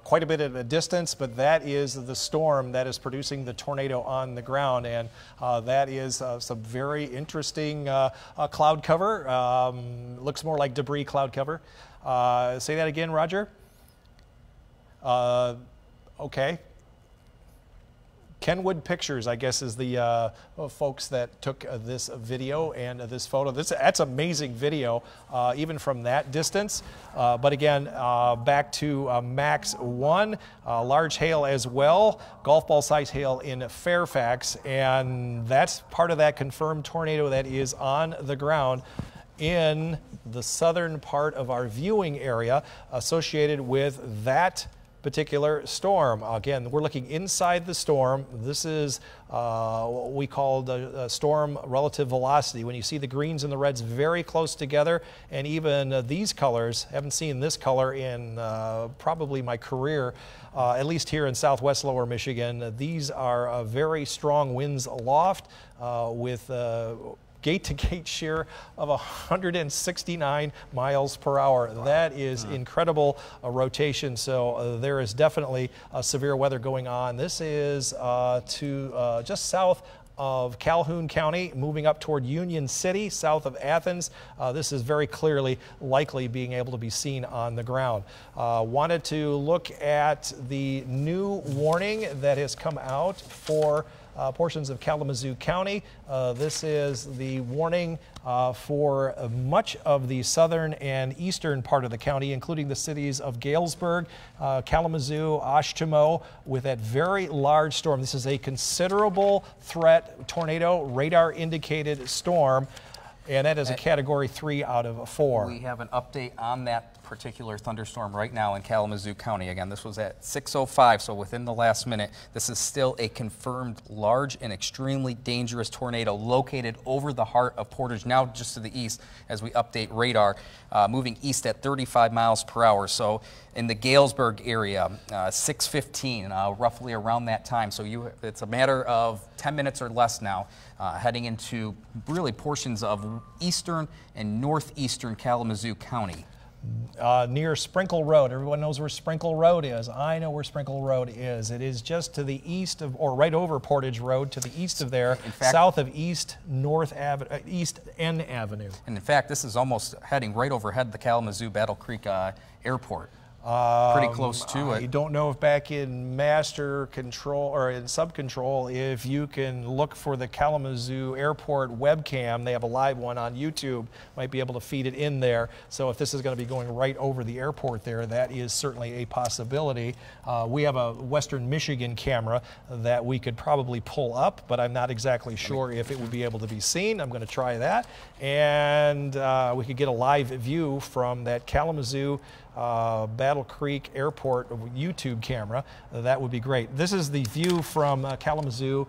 quite a bit of a distance, but that is the storm that is producing the tornado on the ground, and that is some very interesting cloud cover. Looks more like debris cloud cover. Say that again, Roger. Okay. Kenwood Pictures, I guess, is the folks that took this video and this photo. That's amazing video, even from that distance. But again, back to Max 1, large hail as well, golf ball size hail in Fairfax, and that's part of that confirmed tornado that is on the ground in the southern part of our viewing area associated with that particular storm. Again, we're looking inside the storm. This is what we call the storm relative velocity. When you see the greens and the reds very close together, and even these colors, haven't seen this color in probably my career, at least here in southwest lower Michigan. These are very strong winds aloft with gate-to-gate shear of 169 miles per hour. That is incredible rotation, so there is definitely severe weather going on. This is to just south of Calhoun County, moving up toward Union City, south of Athens. This is very clearly likely being able to be seen on the ground. Wanted to look at the new warning that has come out for portions of Kalamazoo County. This is the warning for much of the southern and eastern part of the county, including the cities of Galesburg, Kalamazoo, Oshtemo, with that very large storm. This is a considerable threat, tornado, radar indicated storm, and that is a Category 3 out of 4. We have an update on that particular thunderstorm right now in Kalamazoo County. Again, this was at 6:05, so within the last minute. This is still a confirmed large and extremely dangerous tornado located over the heart of Portage, now just to the east as we update radar, moving east at 35 miles per hour. So in the Galesburg area, 6:15, roughly around that time. So it's a matter of 10 minutes or less now, heading into really portions of eastern and northeastern Kalamazoo County. Near Sprinkle Road. Everyone knows where Sprinkle Road is. I know where Sprinkle Road is. It is just to the east of, or right over Portage Road, to the east of there, in fact, south of East N Avenue. And in fact, this is almost heading right overhead the Kalamazoo Battle Creek Airport. Pretty close to it. I don't know if back in master control or in sub-control, if you can look for the Kalamazoo Airport webcam. They have a live one on YouTube. Might be able to feed it in there. So if this is going to be going right over the airport there, that is certainly a possibility. We have a Western Michigan camera that we could probably pull up, but I'm not exactly sure if it would be able to be seen. I'm going to try that. And we could get a live view from that Kalamazoo Battle Creek Airport YouTube camera. That would be great. This is the view from Kalamazoo.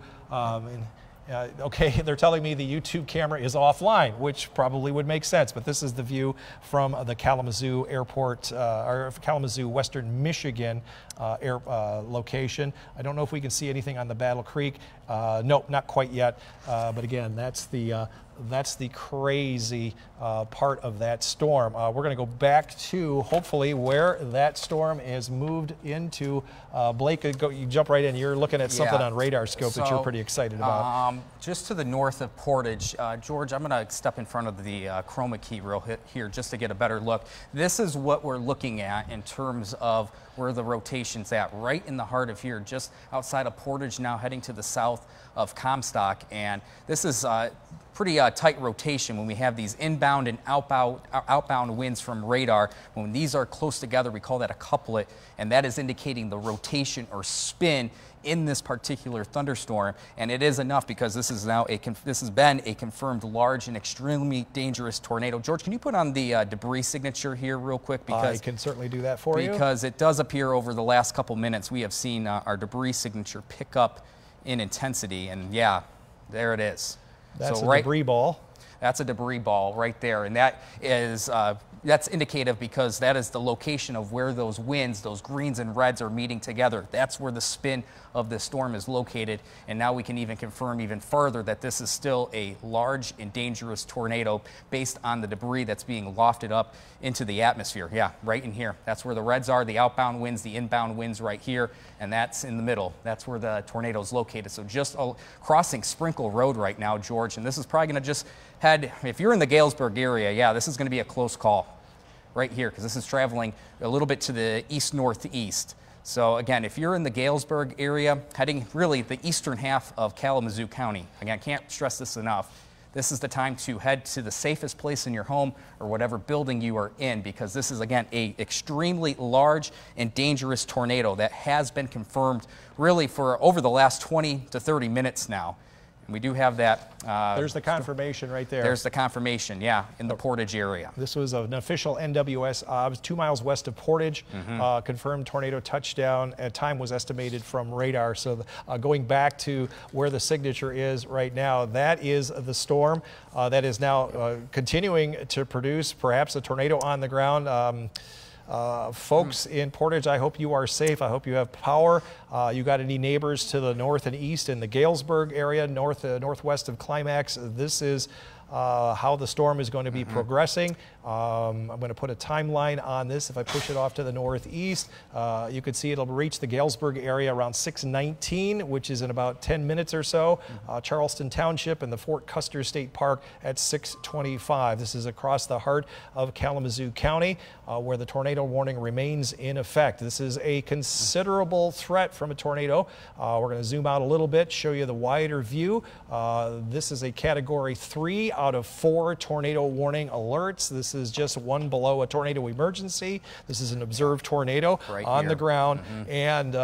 Okay, they're telling me the YouTube camera is offline, which probably would make sense, but this is the view from the Kalamazoo Airport, or Kalamazoo, Western Michigan location. I don't know if we can see anything on the Battle Creek. Nope, not quite yet, but again, that's the crazy part of that storm. We're going to go back to hopefully where that storm is moved into. Blake, you jump right in. You're looking at something on radar scope that you're pretty excited about. Just to the north of Portage, George, I'm going to step in front of the chroma key here just to get a better look. This is what we're looking at in terms of where the rotation's at, right in the heart of here, just outside of Portage, now heading to the south of Comstock. And this is pretty tight rotation when we have these inbound and outbound winds from radar. When these are close together, we call that a couplet, and that is indicating the rotation or spin in this particular thunderstorm. And it is enough because this is now this has been a confirmed large and extremely dangerous tornado. George, can you put on the debris signature here real quick? Because I can certainly do that for you. Because it does appear over the last couple minutes we have seen our debris signature pick up in intensity, and yeah, there it is. That's a debris ball. That's a debris ball right there, and that is that's indicative because that is the location of where those winds, those greens and reds, are meeting together. That's where the spin of the storm is located, and now we can even confirm even further that this is still a large and dangerous tornado based on the debris that's being lofted up into the atmosphere. Yeah, right in here. That's where the reds are, the outbound winds, the inbound winds right here, and that's in the middle. That's where the tornado is located. So just crossing Sprinkle Road right now, George, and this is probably going to just head, if you're in the Galesburg area, yeah, this is going to be a close call right here because this is traveling a little bit to the east-northeast. So again, if you're in the Galesburg area, heading really the eastern half of Kalamazoo County, again, can't stress this enough, this is the time to head to the safest place in your home or whatever building you are in, because this is, again, a extremely large and dangerous tornado that has been confirmed really for over the last 20 to 30 minutes now. And we do have that. There's the confirmation right there. There's the confirmation, yeah, in the Portage area. This was an official NWS OBS 2 miles west of Portage. Confirmed tornado touchdown. Time was estimated from radar. So going back to where the signature is right now, that is the storm that is now continuing to produce perhaps a tornado on the ground. Folks in Portage, I hope you are safe. I hope you have power. You got any neighbors to the north and east in the Galesburg area, northwest of Climax? This is how the storm is going to be progressing. I'm going to put a timeline on this. If I push it off to the northeast, you can see it'll reach the Galesburg area around 6:19, which is in about 10 minutes or so. Charleston Township and the Fort Custer State Park at 6:25. This is across the heart of Kalamazoo County, where the tornado warning remains in effect. This is a considerable threat from a tornado. We're going to zoom out a little bit, show you the wider view. This is a Category 3 out of 4 tornado warning alerts. This is just one below a tornado emergency. This is an observed tornado on the ground, and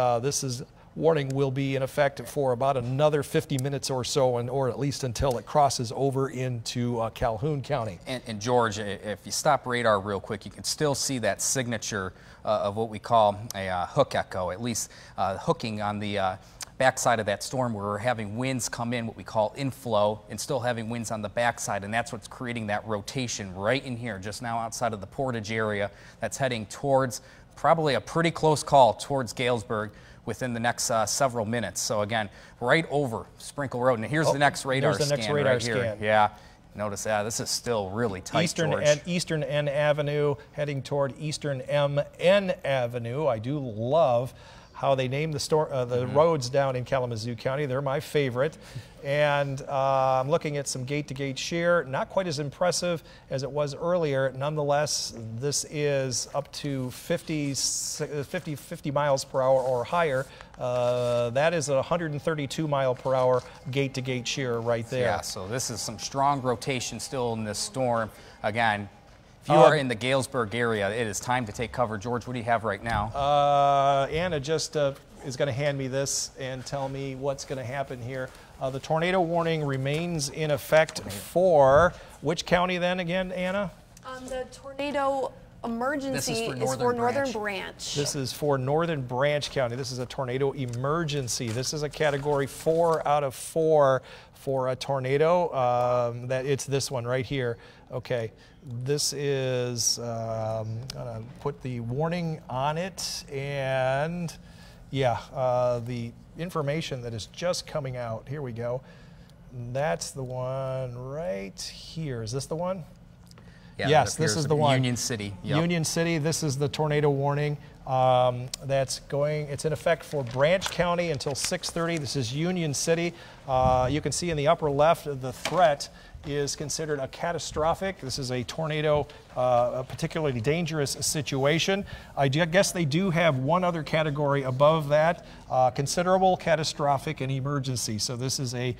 warning will be in effect for about another 50 minutes or so, or at least until it crosses over into Calhoun County. And George, if you stop radar real quick, you can still see that signature of what we call a hook echo, at least hooking on the backside of that storm, where we're having winds come in, what we call inflow, and still having winds on the backside, and that's what's creating that rotation right in here, just now outside of the Portage area, that's heading towards probably a pretty close call towards Galesburg within the next several minutes. So again, right over Sprinkle Road, and here's the next radar scan. Next radar right scan. Here. Yeah. Notice that this is still really tight, George. Eastern N Avenue heading toward Eastern MN Avenue. I do love how they name the roads down in Kalamazoo County. They're my favorite. And I'm looking at some gate-to-gate shear. Not quite as impressive as it was earlier. Nonetheless, this is up to 50 miles per hour or higher. That is a 132 mile per hour gate-to-gate shear right there. Yeah, so this is some strong rotation still in this storm. Again, if you are in the Galesburg area, it is time to take cover. George, what do you have right now? Anna just is going to hand me this and tell me what's going to happen here. The tornado warning remains in effect for which county then again, Anna? The tornado emergency is for Northern Branch. This is for Northern Branch County. This is a tornado emergency. This is a Category 4 out of 4 for a tornado. It's this one right here. Okay, this is, I'm gonna put the warning on it, and yeah, the information that is just coming out. Here we go. That's the one right here. Is this the one? Yeah, yes, this is the one. Union City. Yep. Union City, this is the tornado warning. It's in effect for Branch County until 6:30. This is Union City. You can see in the upper left, the threat is considered a catastrophic. This is a tornado, a particularly dangerous situation. I guess they do have one other category above that, considerable, catastrophic, and emergency. So this is a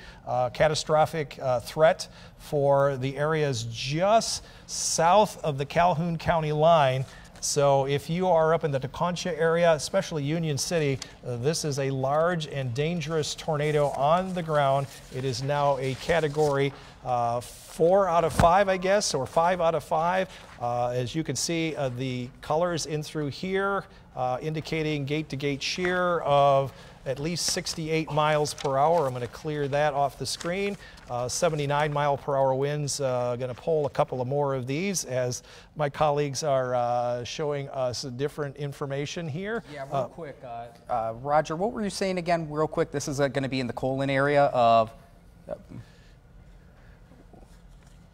catastrophic threat for the areas just south of the Calhoun County line. So if you are up in the Teconcha area, especially Union City, this is a large and dangerous tornado on the ground. It is now a Category 4 out of 5, I guess, or 5 out of 5. As you can see, the colors in through here indicating gate-to-gate shear of at least 68 miles per hour. I'm going to clear that off the screen. 79 mile per hour winds. Going to pull a couple of more of these as my colleagues are showing us different information here. Yeah, real quick. Roger, what were you saying again, real quick? This is going to be in the Colon area of...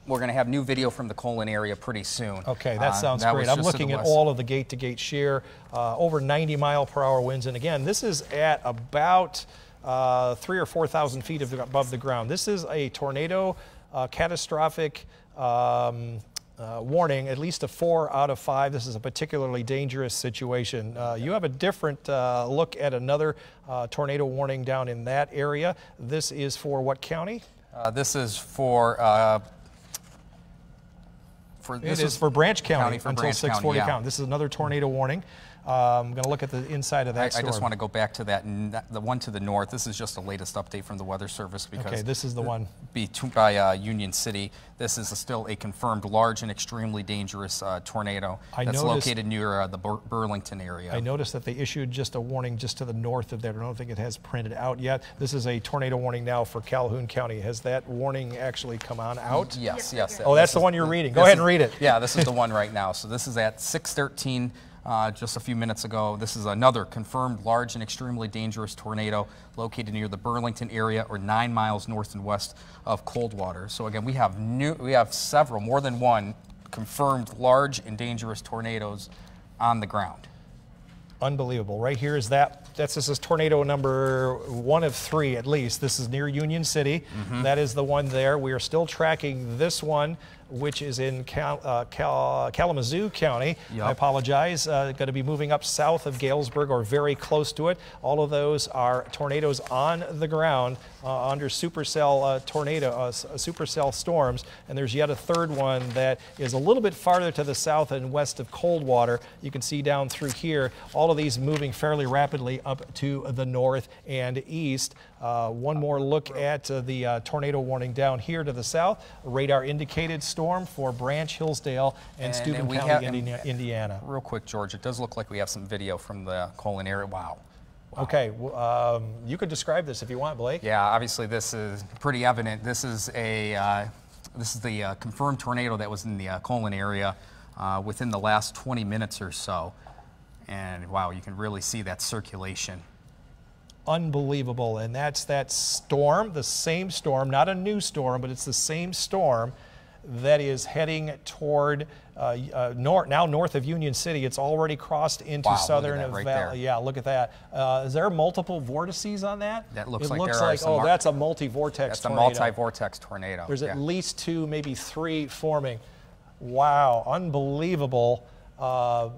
We're going to have new video from the Colon area pretty soon. Okay, that sounds great. I'm looking at all of the gate-to-gate shear, over 90 mile per hour winds. And again, this is at about 3,000 or 4,000 feet above the ground. This is a tornado catastrophic warning, at least a 4 out of 5. This is a particularly dangerous situation. You have a different look at another tornado warning down in that area. This is for what county? This is for... This is for Branch County until 6:40 count. This is another tornado warning. I'm going to look at the inside of that storm. I just want to go back to that, the one to the north. This is just the latest update from the Weather Service because okay, this is the one by Union City. This is still a confirmed large and extremely dangerous tornado that's located near the Burlington area. I noticed that they issued just a warning just to the north of there. I don't think it has printed out yet. This is a tornado warning now for Calhoun County. Has that warning actually come on out? Yes. Oh, that's the one you're reading. Go ahead and read it. Yeah, this is the one right now. So this is at 6:13. Just a few minutes ago. This is another confirmed large and extremely dangerous tornado located near the Burlington area or 9 miles north and west of Coldwater. So again, we have several, more than one, confirmed large and dangerous tornadoes on the ground. Unbelievable. Right here is this is tornado number 1 of 3 at least. This is near Union City. That is the one there. We are still tracking this one, which is in Kalamazoo County. Yep. I apologize. Going to be moving up south of Galesburg or very close to it. All of those are tornadoes on the ground under supercell supercell storms. And there's yet a third one that is a little bit farther to the south and west of Coldwater. You can see down through here, all of these moving fairly rapidly up to the north and east. One more look at the tornado warning down here to the south. Radar indicated storm for Branch, Hillsdale, and Steuben County, Indiana. Real quick, George, it does look like we have some video from the Colon area. Wow. Okay, you could describe this if you want, Blake. Yeah, obviously this is pretty evident. This is the confirmed tornado that was in the Colon area within the last 20 minutes or so. And wow, you can really see that circulation. Unbelievable. And that's that storm, the same storm, not a new storm, but it's the same storm that is heading toward now north of Union City. It's already crossed into southern Valley. Yeah, look at that. Is there multiple vortices on that? That looks like there are some. Oh, that's a multi-vortex tornado. That's a multi-vortex tornado. There's at least 2, maybe 3 forming. Wow, unbelievable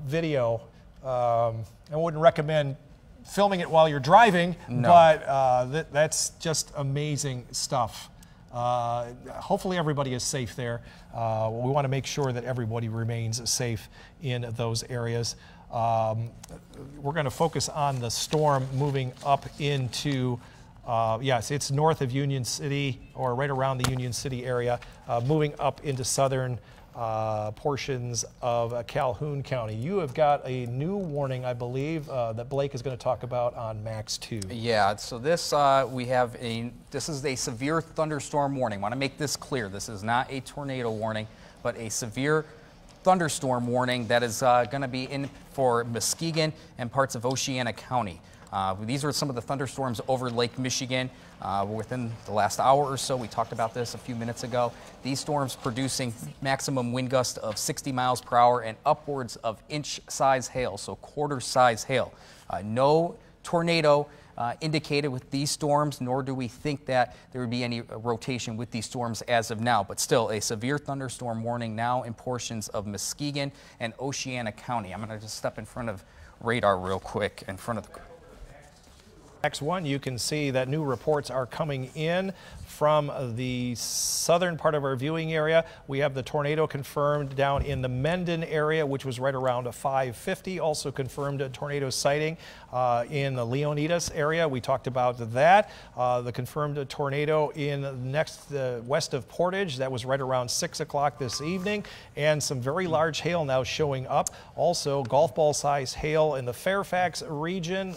video. I wouldn't recommend filming it while you're driving, but that's just amazing stuff. Hopefully everybody is safe there. We want to make sure that everybody remains safe in those areas. We're going to focus on the storm moving up into, yes, it's north of Union City or right around the Union City area, moving up into southern portions of Calhoun County. You have got a new warning, I believe, that Blake is going to talk about on Max 2. Yeah, so this this is a severe thunderstorm warning. I want to make this clear. This is not a tornado warning, but a severe thunderstorm warning that is going to be in for Muskegon and parts of Oceana County. These are some of the thunderstorms over Lake Michigan within the last hour or so. We talked about this a few minutes ago. These storms producing maximum wind gusts of 60 miles per hour and upwards of inch-size hail, so quarter-size hail. No tornado indicated with these storms, nor do we think that there would be any rotation with these storms as of now, but still a severe thunderstorm warning now in portions of Muskegon and Oceana County. I'm going to just step in front of radar real quick in front of the Next one, you can see that new reports are coming in from the southern part of our viewing area. We have the tornado confirmed down in the Mendon area, which was right around 5:50. Also confirmed a tornado sighting in the Leonidas area. We talked about that. The confirmed tornado in west of Portage. That was right around 6 o'clock this evening. And some very large hail now showing up. Also golf ball size hail in the Fairfax region,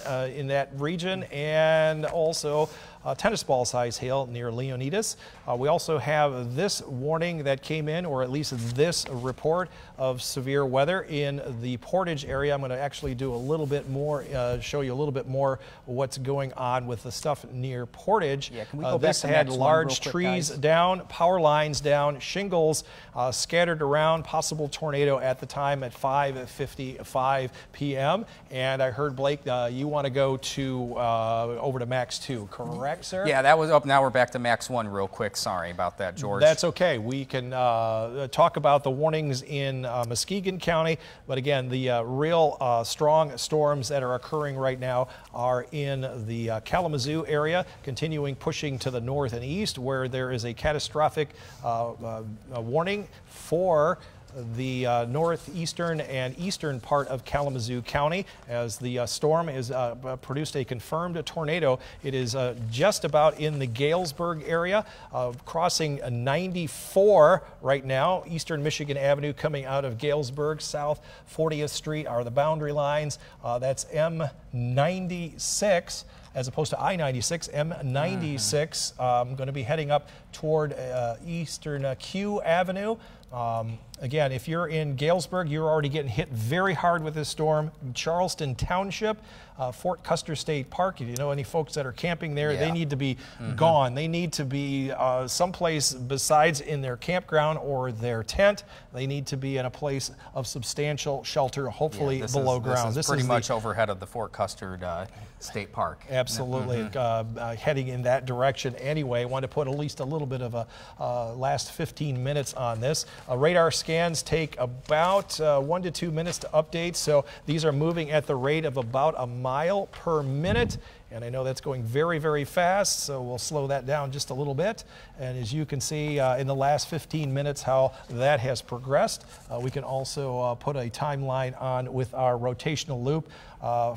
and also tennis ball size hail near Leonidas. We also have this warning that came in, or at least this report of severe weather in the Portage area. I'm going to actually do a little bit more, show you a little bit more what's going on with the stuff near Portage. Yeah, can we go this back to had next large quick, trees guys? Down, power lines down, shingles scattered around, possible tornado at the time at 5:55 p.m. And I heard, Blake, you want to go to over to Max 2, correct, sir? Yeah, that was up. Now we're back to Max 1 real quick. Sorry about that, George. That's okay. We can talk about the warnings in Muskegon County, but again, the real strong storms that are occurring right now are in the Kalamazoo area, continuing pushing to the north and east, where there is a catastrophic warning for the northeastern and eastern part of Kalamazoo County as the storm has produced a confirmed tornado. It is just about in the Galesburg area, crossing 94 right now. Eastern Michigan Avenue coming out of Galesburg, South 40th Street are the boundary lines. That's M96. As opposed to I-96, M96, going to be heading up toward Eastern Q Avenue. Again, if you're in Galesburg, you're already getting hit very hard with this storm. Charleston Township, Fort Custer State Park, if you know any folks that are camping there, they need to be gone. They need to be someplace besides in their campground or their tent. They need to be in a place of substantial shelter, hopefully below ground. This is pretty much overhead of the Fort Custer State Park. Absolutely, heading in that direction anyway. Want to put at least a little bit of a last 15 minutes on this. Radar scans take about 1 to 2 minutes to update, so these are moving at the rate of about a mile per minute. And I know that's going very, very fast, so we'll slow that down just a little bit. And as you can see in the last 15 minutes how that has progressed. We can also put a timeline on with our rotational loop.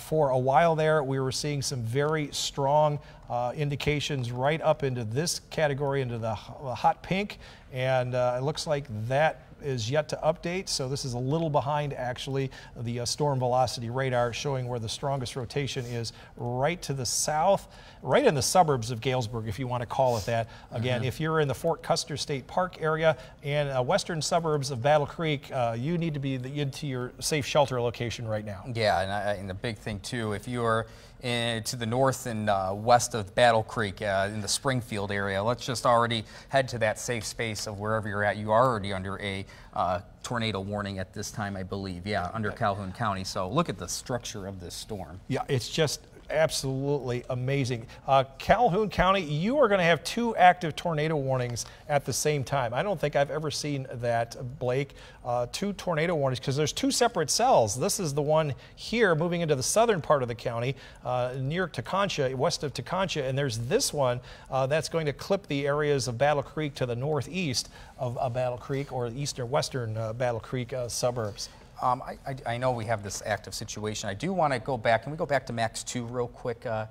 For a while there, we were seeing some very strong indications right up into this category, into the hot pink. And it looks like that is yet to update, so this is a little behind actually the storm velocity radar, showing where the strongest rotation is right to the south, right in the suburbs of Galesburg, if you want to call it that. Again, if you're in the Fort Custer State Park area and western suburbs of Battle Creek, you need to be into your safe shelter location right now. Yeah, and the big thing too, if you are to the north and west of Battle Creek in the Springfield area, let's just already head to that safe space of wherever you're at. You are already under a tornado warning at this time, I believe. Yeah, under Calhoun County. So look at the structure of this storm. Yeah, it's just absolutely amazing. Calhoun County, you are going to have 2 active tornado warnings at the same time. I don't think I've ever seen that, Blake. 2 tornado warnings, because there's 2 separate cells. This is the one here moving into the southern part of the county, near Tecontia, west of Tecontia, and there's this one that's going to clip the areas of Battle Creek to the northeast of Battle Creek, or eastern western Battle Creek suburbs. I know we have this active situation. I do want to go back. Can we go back to Max 2 real quick to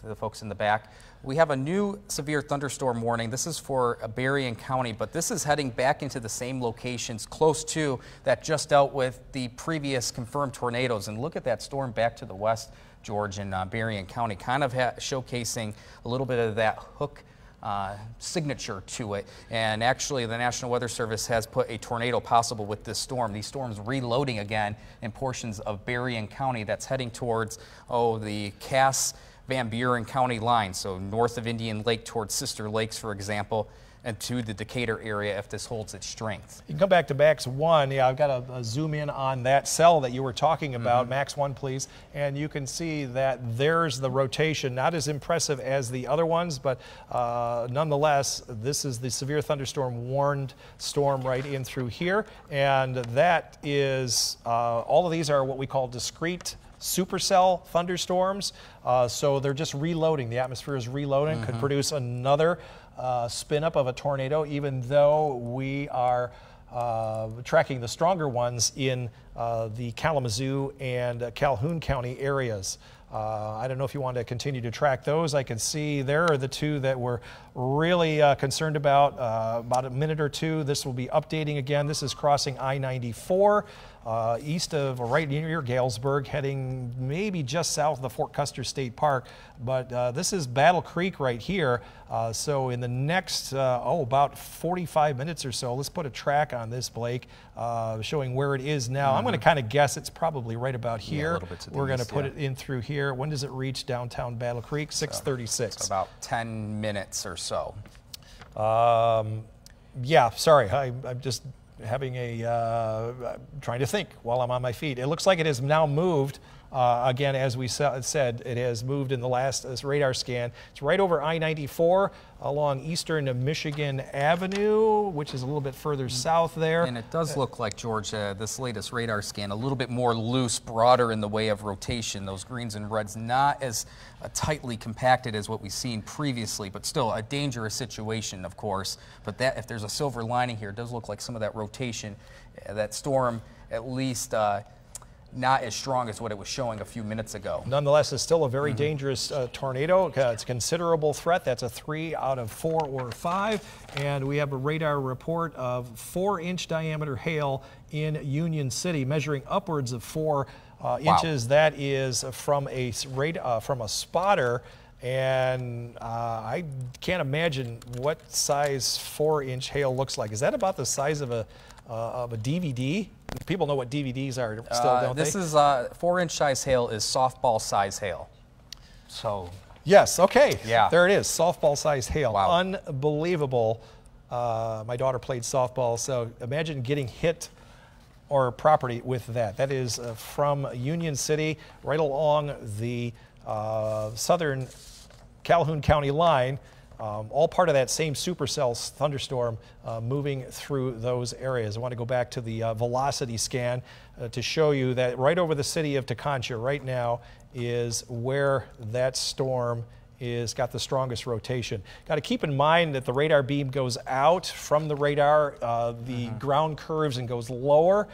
the folks in the back? We have a new severe thunderstorm warning. This is for Berrien County, but this is heading back into the same locations close to that just dealt with the previous confirmed tornadoes. And look at that storm back to the west, George, in Berrien County, kind of showcasing a little bit of that hook signature to it. And actually the National Weather Service has put a tornado possible with this storm. These storms reloading again in portions of Berrien County that's heading towards the Cass Van Buren County line, so north of Indian Lake towards Sister Lakes, for example, and to the Decatur area if this holds its strength. You can come back to Max 1. Yeah, I've got to zoom in on that cell that you were talking about. Max 1, please. And you can see that there's the rotation. Not as impressive as the other ones, but nonetheless, this is the severe thunderstorm warned storm right in through here. And that is, all of these are what we call discrete supercell thunderstorms. So they're just reloading. The atmosphere is reloading. Could produce another spin up of a tornado, even though we are tracking the stronger ones in the Kalamazoo and Calhoun County areas. I don't know if you want to continue to track those. I can see there are the 2 that we're really concerned about. About a minute or 2, this will be updating again. This is crossing I-94 east of, or right near Galesburg, heading maybe just south of the Fort Custer State Park. But this is Battle Creek right here. So in the next, about 45 minutes or so, let's put a track on this, Blake, showing where it is now. I'm going to kind of guess it's probably right about here. We're going to put it in through here. When does it reach downtown Battle Creek? 6:36. So about 10 minutes or so. Yeah, sorry, I'm just having a, trying to think while I'm on my feet. It looks like it has now moved Again, as we said, it has moved in the last radar scan. It's right over I-94 along eastern Michigan Avenue, which is a little bit further south there. And it does look like, George, this latest radar scan, a little bit more loose, broader in the way of rotation. Those greens and reds not as tightly compacted as what we've seen previously, but still a dangerous situation, of course. But that, if there's a silver lining here, it does look like some of that rotation, that storm, at least not as strong as what it was showing a few minutes ago. Nonetheless, it's still a very dangerous tornado. It's a considerable threat. That's a 3 out of 4 or 5. And we have a radar report of 4-inch diameter hail in Union City, measuring upwards of 4 inches. That is from a spotter. And I can't imagine what size 4-inch hail looks like. Is that about the size of a DVD? People know what DVDs are still, don't they? This is 4-inch size hail is softball size hail. So yes, okay. Yeah. There it is, softball size hail. Wow. Unbelievable. My daughter played softball, so imagine getting hit or property with that. That is from Union City, right along the southern Calhoun County line. All part of that same supercell thunderstorm moving through those areas. I want to go back to the velocity scan to show you that right over the city of Teconcha right now is where that storm is got the strongest rotation. Got to keep in mind that the radar beam goes out from the radar, the ground curves and goes lower.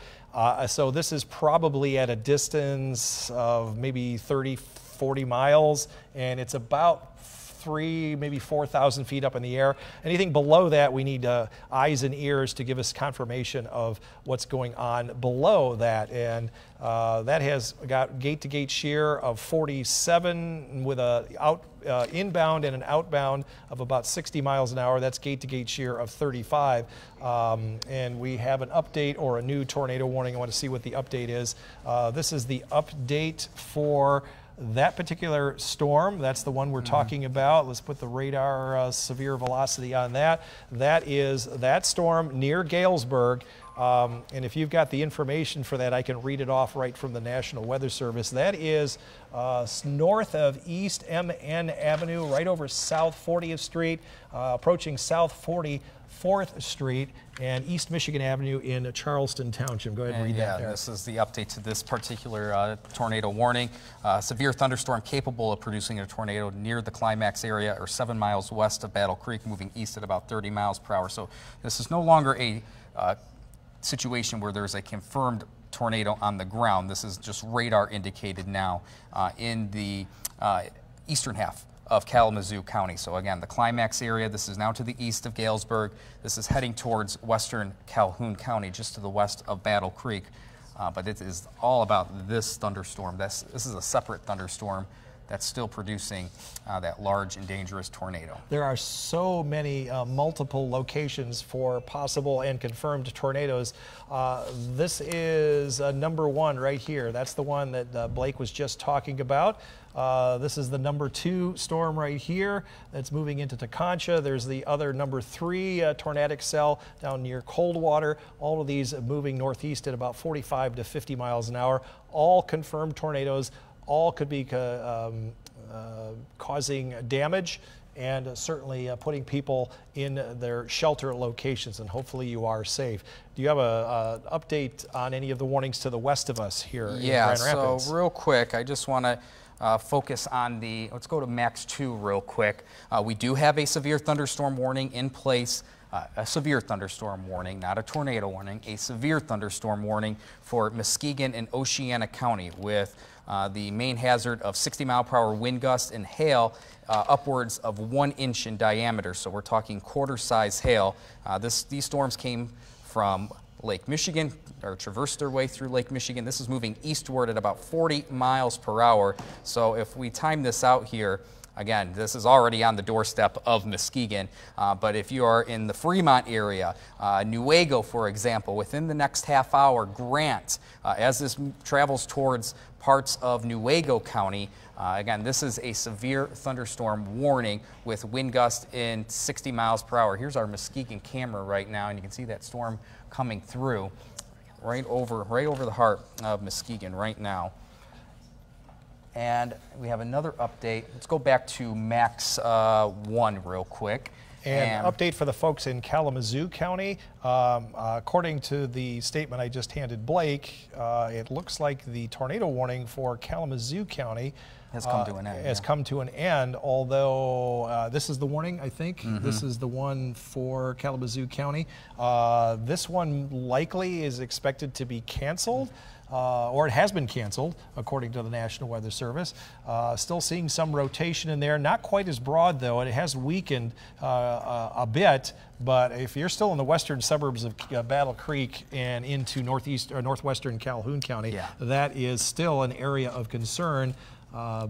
So this is probably at a distance of maybe 30, 40 miles, and it's about 3,000, maybe 4,000 feet up in the air. Anything below that, we need eyes and ears to give us confirmation of what's going on below that. And that has got gate-to-gate shear of 47 with a inbound and an outbound of about 60 miles an hour. That's gate-to-gate shear of 35. And we have an update or a new tornado warning. I want to see what the update is. This is the update for that particular storm. That's the one we're talking about. Let's put the radar severe velocity on that. That is that storm near Galesburg. And if you've got the information for that, I can read it off right from the National Weather Service. That is north of East MN Avenue, right over South 40th Street, approaching South 44th Street and East Michigan Avenue in Charleston Township. Go ahead and read that there. This is the update to this particular tornado warning. Severe thunderstorm capable of producing a tornado near the climax area or 7 miles west of Battle Creek, moving east at about 30 miles per hour. So this is no longer a situation where there's a confirmed tornado on the ground. This is just radar indicated now in the eastern half of Kalamazoo County. So again, the climax area, this is now to the east of Galesburg. This is heading towards western Calhoun County, just to the west of Battle Creek. But it is all about this thunderstorm. This is a separate thunderstorm that's still producing that large and dangerous tornado. There are so many multiple locations for possible and confirmed tornadoes. This is number 1 right here. That's the one that Blake was just talking about. This is the number 2 storm right here that's moving into Teconcha. There's the other number 3 tornadic cell down near Coldwater. All of these moving northeast at about 45 to 50 miles an hour. All confirmed tornadoes. All could be causing damage and certainly putting people in their shelter locations, and hopefully you are safe. Do you have an update on any of the warnings to the west of us here in Grand Rapids? So real quick, I just want to focus on let's go to Max 2 real quick. We do have a severe thunderstorm warning in place. A severe thunderstorm warning, not a tornado warning, a severe thunderstorm warning for Muskegon and Oceana County with the main hazard of 60-mile-per-hour wind gusts and hail upwards of 1 inch in diameter. So we're talking quarter-size hail. These storms came from Lake Michigan, or traversed their way through Lake Michigan. This is moving eastward at about 40 miles per hour. So if we time this out here, again, this is already on the doorstep of Muskegon, but if you are in the Fremont area, Newaygo, for example, within the next half hour, Grant, as this travels towards parts of Newaygo County, again, this is a severe thunderstorm warning with wind gusts in 60 miles per hour. Here's our Muskegon camera right now, and you can see that storm coming through right over the heart of Muskegon right now. And we have another update. Let's go back to Max 1 real quick. And update for the folks in Kalamazoo County. According to the statement I just handed Blake, it looks like the tornado warning for Kalamazoo County has come to an end. Has come to an end, although this is the warning, I think. This is the one for Kalamazoo County. This one likely is expected to be canceled. Or it has been canceled, according to the National Weather Service. Still seeing some rotation in there, not quite as broad though, and it has weakened a bit. But if you're still in the western suburbs of Battle Creek and into northeast or northwestern Calhoun County, that is still an area of concern.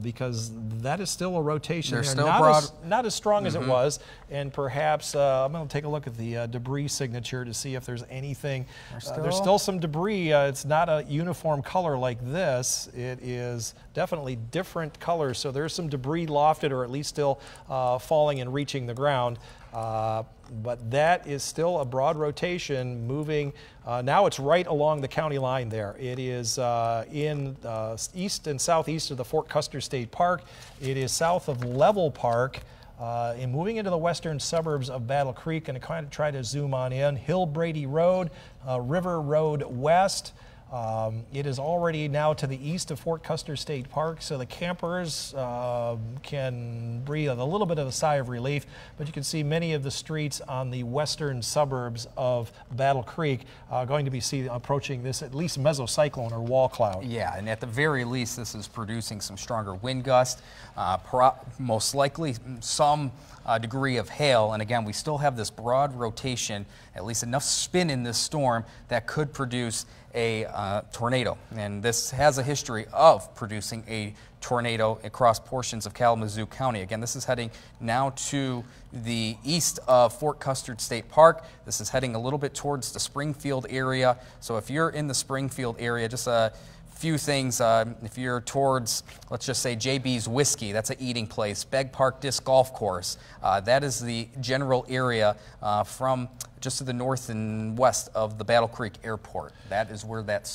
Because that is still a rotation. They're there. still not as strong as it was, and perhaps I'm going to take a look at the debris signature to see if there's anything. There's still some debris. It's not a uniform color like this. It is definitely different colors, so there's some debris lofted or at least still falling and reaching the ground. But that is still a broad rotation moving. Now it's right along the county line there. It is in east and southeast of the Fort Custer State Park. It is south of Level Park and moving into the western suburbs of Battle Creek. And to kind of try to zoom on in, Hill Brady Road, River Road West. It is already now to the east of Fort Custer State Park, so the campers can breathe a little bit of a sigh of relief, but you can see many of the streets on the western suburbs of Battle Creek going to be approaching this at least mesocyclone or wall cloud. Yeah, and at the very least this is producing some stronger wind gusts, most likely some degree of hail, and again we still have this broad rotation, at least enough spin in this storm that could produce a tornado, and this has a history of producing a tornado across portions of Kalamazoo County. Again, this is heading now to the east of Fort Custer State Park. This is heading a little bit towards the Springfield area, so if you're in the Springfield area, just a few things. If you're towards, let's just say JB's Whiskey, that's an eating place. Begg Park Disc Golf Course, that is the general area from just to the north and west of the Battle Creek Airport. That is where that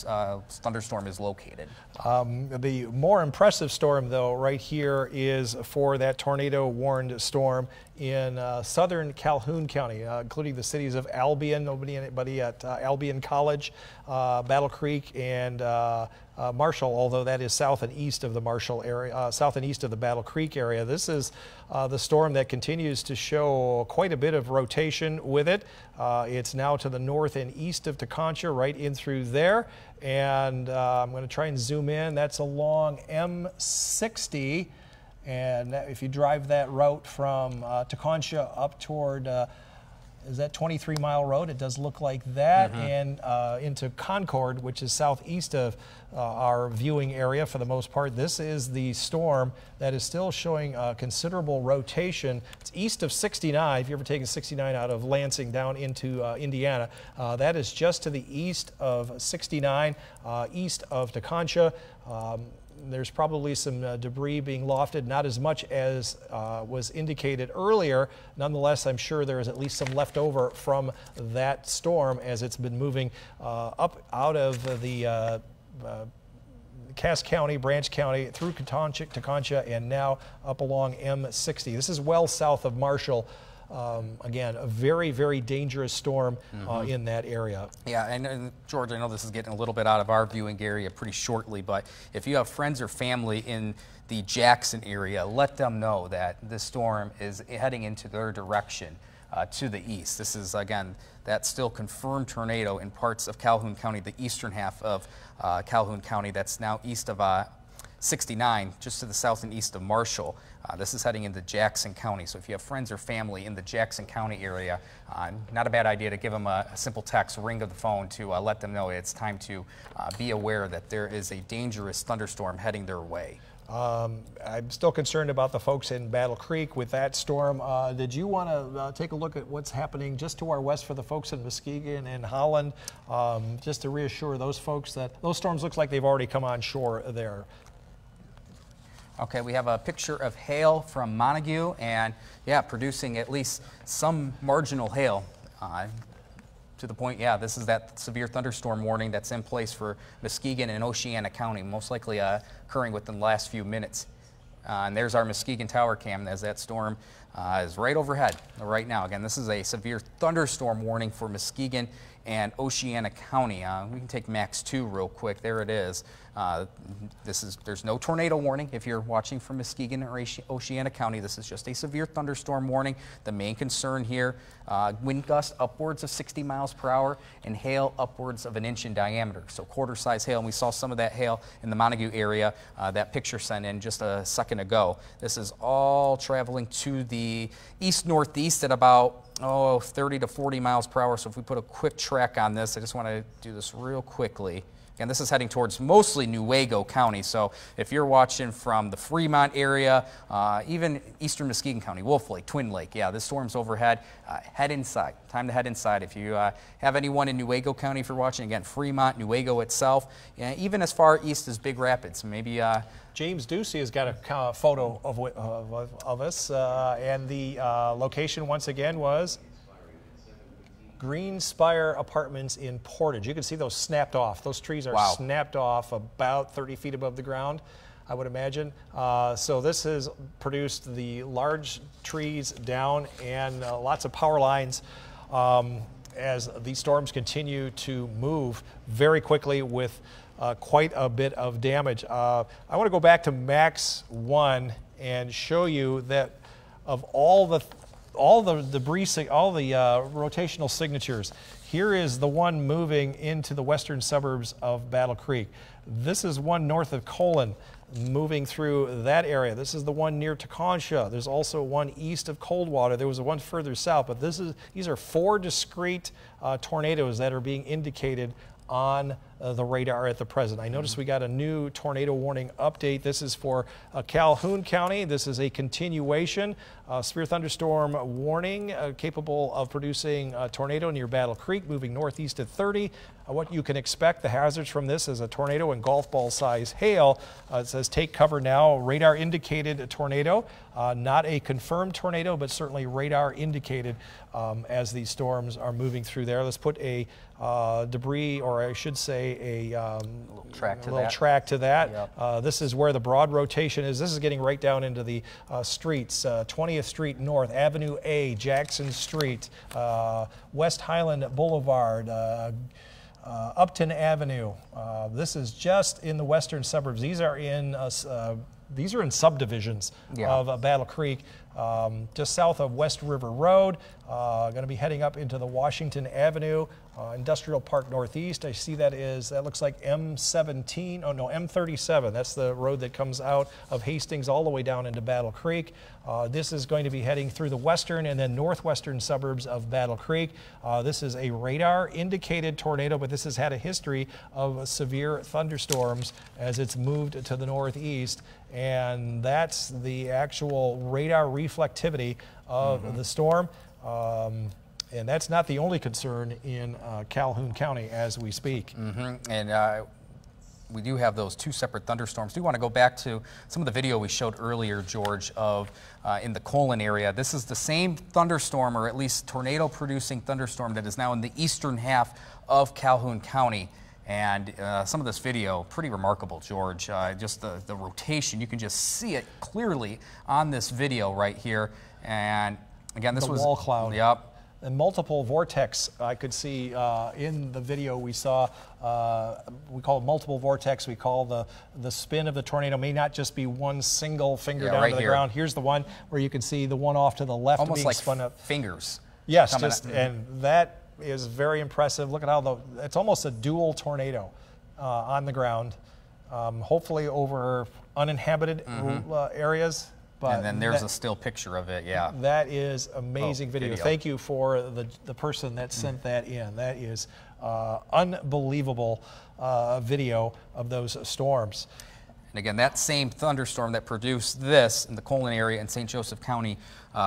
thunderstorm is located. The more impressive storm, though, right here is for that tornado-warned storm in southern Calhoun County, including the cities of Albion, anybody at Albion College, Battle Creek, and Marshall, although that is south and east of the Marshall area, south and east of the Battle Creek area. This is the storm that continues to show quite a bit of rotation with it. It's now to the north and east of Teconcha, right in through there. And I'm going to try and zoom in. That's along M60. And if you drive that route from Teconcha up toward, is that 23 Mile Road? It does look like that. And into Concord, which is southeast of our viewing area for the most part. This is the storm that is still showing considerable rotation. It's east of 69. If you've ever taken 69 out of Lansing down into Indiana, that is just to the east of 69, east of Teconcha. There's probably some debris being lofted, not as much as was indicated earlier. Nonetheless, I'm sure there is at least some left over from that storm as it's been moving up out of the Cass County, Branch County, through Teconcha, and now up along M60. This is well south of Marshall. Again, a very, very dangerous storm in that area. Yeah, and George, I know this is getting a little bit out of our viewing area pretty shortly, but if you have friends or family in the Jackson area, let them know that this storm is heading into their direction to the east. This is, again, that still confirmed tornado in parts of Calhoun County, the eastern half of Calhoun County, that's now east of 69, just to the south and east of Marshall. This is heading into Jackson County, so if you have friends or family in the Jackson County area, not a bad idea to give them a simple text, ring of the phone to let them know it's time to be aware that there is a dangerous thunderstorm heading their way. I'm still concerned about the folks in Battle Creek with that storm. Did you want to take a look at what's happening just to our west for the folks in Muskegon and Holland, just to reassure those folks that those storms looks like they've already come on shore there? Okay, we have a picture of hail from Montague, and yeah, producing at least some marginal hail. to the point, yeah, this is that severe thunderstorm warning that's in place for Muskegon and Oceana County, most likely occurring within the last few minutes. And there's our Muskegon tower cam as that storm is right overhead right now. Again, this is a severe thunderstorm warning for Muskegon and Oceana County. We can take Max 2 real quick. There it is. There's no tornado warning if you're watching from Muskegon or Oceana County. This is just a severe thunderstorm warning. The main concern here, wind gusts upwards of 60 miles per hour and hail upwards of 1 inch in diameter. So quarter-size hail, and we saw some of that hail in the Montague area. That picture sent in just a second ago. This is all traveling to the east-northeast at about 30 to 40 miles per hour. So if we put a quick track on this, I just want to do this real quickly. Again, this is heading towards mostly Newaygo County. So if you're watching from the Fremont area, even eastern Muskegon County, Wolf Lake, Twin Lake, yeah, this storm's overhead. Head inside. Time to head inside. If you have anyone in Newaygo County, if you're watching, again, Fremont, Newaygo itself, even as far east as Big Rapids, maybe. James Ducey has got a photo of us, and the location once again was Greenspire Apartments in Portage. You can see those snapped off. Those trees are snapped off about 30 feet above the ground, I would imagine. So this has produced the large trees down and lots of power lines as these storms continue to move very quickly with quite a bit of damage. I want to go back to Max 1 and show you that of all the debris, all the rotational signatures, here is the one moving into the western suburbs of Battle Creek. This is one north of Colon moving through that area. This is the one near Tekonsha. There's also one east of Coldwater. There was one further south, but these are 4 discrete tornadoes that are being indicated on the radar at the present. I noticed we got a new tornado warning update. This is for Calhoun County. This is a continuation. Severe thunderstorm warning capable of producing a tornado near Battle Creek, moving northeast at 30. What you can expect, the hazards from this is a tornado and golf ball size hail. It says take cover now. Radar indicated a tornado. Not a confirmed tornado, but certainly radar indicated as these storms are moving through there. Let's put a debris, or I should say a little track to that. Yep. This is where the broad rotation is. This is getting right down into the streets. 20th Street North, Avenue A, Jackson Street, West Highland Boulevard, Upton Avenue. This is just in the western suburbs. These are in subdivisions of Battle Creek, just south of West River Road. Going to be heading up into the Washington Avenue Industrial Park Northeast. I see that looks like M17. Oh no, M37. That's the road that comes out of Hastings all the way down into Battle Creek. This is going to be heading through the western and then northwestern suburbs of Battle Creek. This is a radar indicated tornado, but this has had a history of severe thunderstorms as it's moved to the northeast, and that's the actual radar reflectivity of the storm. And that's not the only concern in Calhoun County as we speak. And we do have those 2 separate thunderstorms. I do want to go back to some of the video we showed earlier, George, of in the Colon area. This is the same thunderstorm, or at least tornado-producing thunderstorm, that is now in the eastern half of Calhoun County. And some of this video, pretty remarkable, George. Just the rotation, you can just see it clearly on this video right here. And again, this was wall cloud. Yep. And multiple vortex I could see in the video we saw. We call it multiple vortex. We call the spin of the tornado may not just be one single finger down to the ground. Here's the one where you can see the one off to the left almost being like spun up. Fingers. Yes, and that is very impressive. Look at how it's almost a dual tornado on the ground, hopefully over uninhabited areas. But and then there's a still picture of it, That is amazing video. Thank you for the person that sent that in. That is unbelievable video of those storms. And again, that same thunderstorm that produced this in the Colon area in St. Joseph County,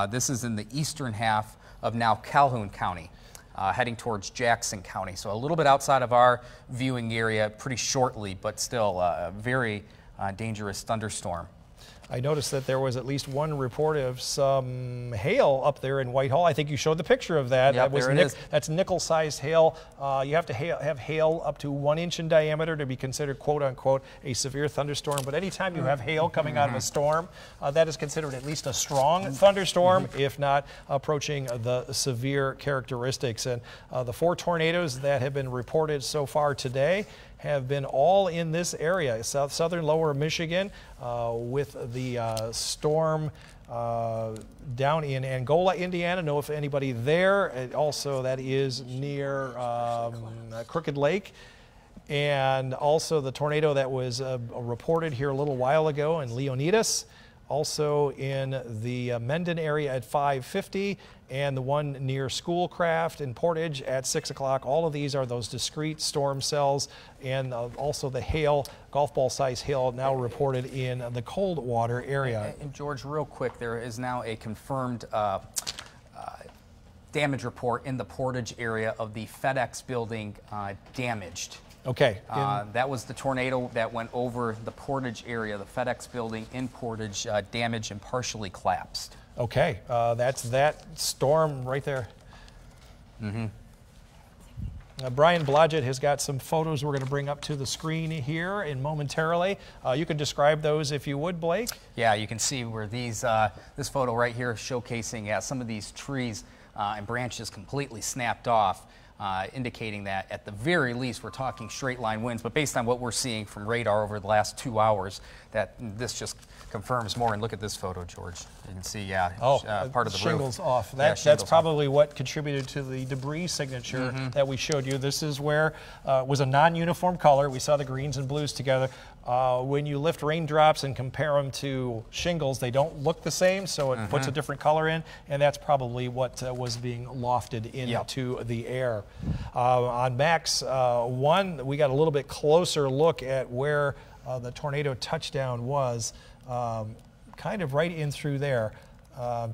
this is in the eastern half of now Calhoun County, heading towards Jackson County. So a little bit outside of our viewing area pretty shortly, but still a very dangerous thunderstorm. I noticed that there was at least one report of some hail up there in Whitehall. I think you showed the picture of that. Yep, there it is. That's nickel-sized hail. You have to have hail up to 1 inch in diameter to be considered, quote-unquote, a severe thunderstorm. But anytime you have hail coming out of a storm, that is considered at least a strong thunderstorm, if not approaching the severe characteristics. And the 4 tornadoes that have been reported so far today have been all in this area, southern lower Michigan, with the storm down in Angola, Indiana. Know if anybody there. Also, that is near Crooked Lake. And also the tornado that was reported here a little while ago in Leonidas. Also in the Mendon area at 5:50, and the one near Schoolcraft in Portage at 6 o'clock. All of these are those discrete storm cells, and also the hail, golf ball size hail, now reported in the Coldwater area. And George, real quick, there is now a confirmed damage report in the Portage area of the FedEx building damaged. Okay. That was the tornado that went over the Portage area. The FedEx building in Portage damaged and partially collapsed. Okay, that's that storm right there. Brian Blodgett has got some photos we're going to bring up to the screen here in momentarily. You can describe those if you would, Blake. Yeah, you can see where these this photo right here is showcasing some of these trees and branches completely snapped off. Indicating that at the very least we're talking straight line winds, but based on what we're seeing from radar over the last 2 hours, that this just confirms more. And look at this photo, George. You can see, part of the shingles roof. Off. That's probably what contributed to the debris signature that we showed you. This is where it was a non-uniform color. We saw the greens and blues together. When you lift raindrops and compare them to shingles, they don't look the same, so it puts a different color in, and that's probably what was being lofted into the air. On Max 1, we got a little bit closer look at where the tornado touchdown was, kind of right in through there.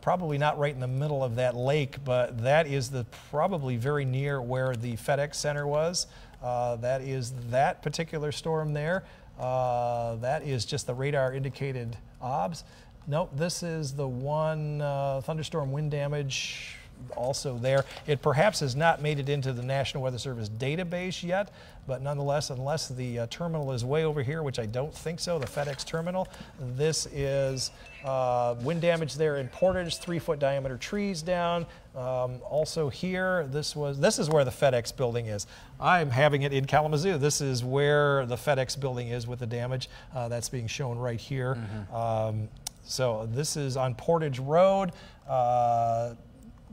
Probably not right in the middle of that lake, but that is probably very near where the FedEx Center was. That is that particular storm there. That is just the radar indicated OBS. Nope, this is the one thunderstorm wind damage also there. It perhaps has not made it into the National Weather Service database yet, but nonetheless, unless the terminal is way over here, which I don't think so, the FedEx terminal, this is wind damage there in Portage, 3-foot diameter trees down. Also here, this is where the FedEx building is. I'm having it in Kalamazoo. This is where the FedEx building is with the damage. That's being shown right here. So this is on Portage Road,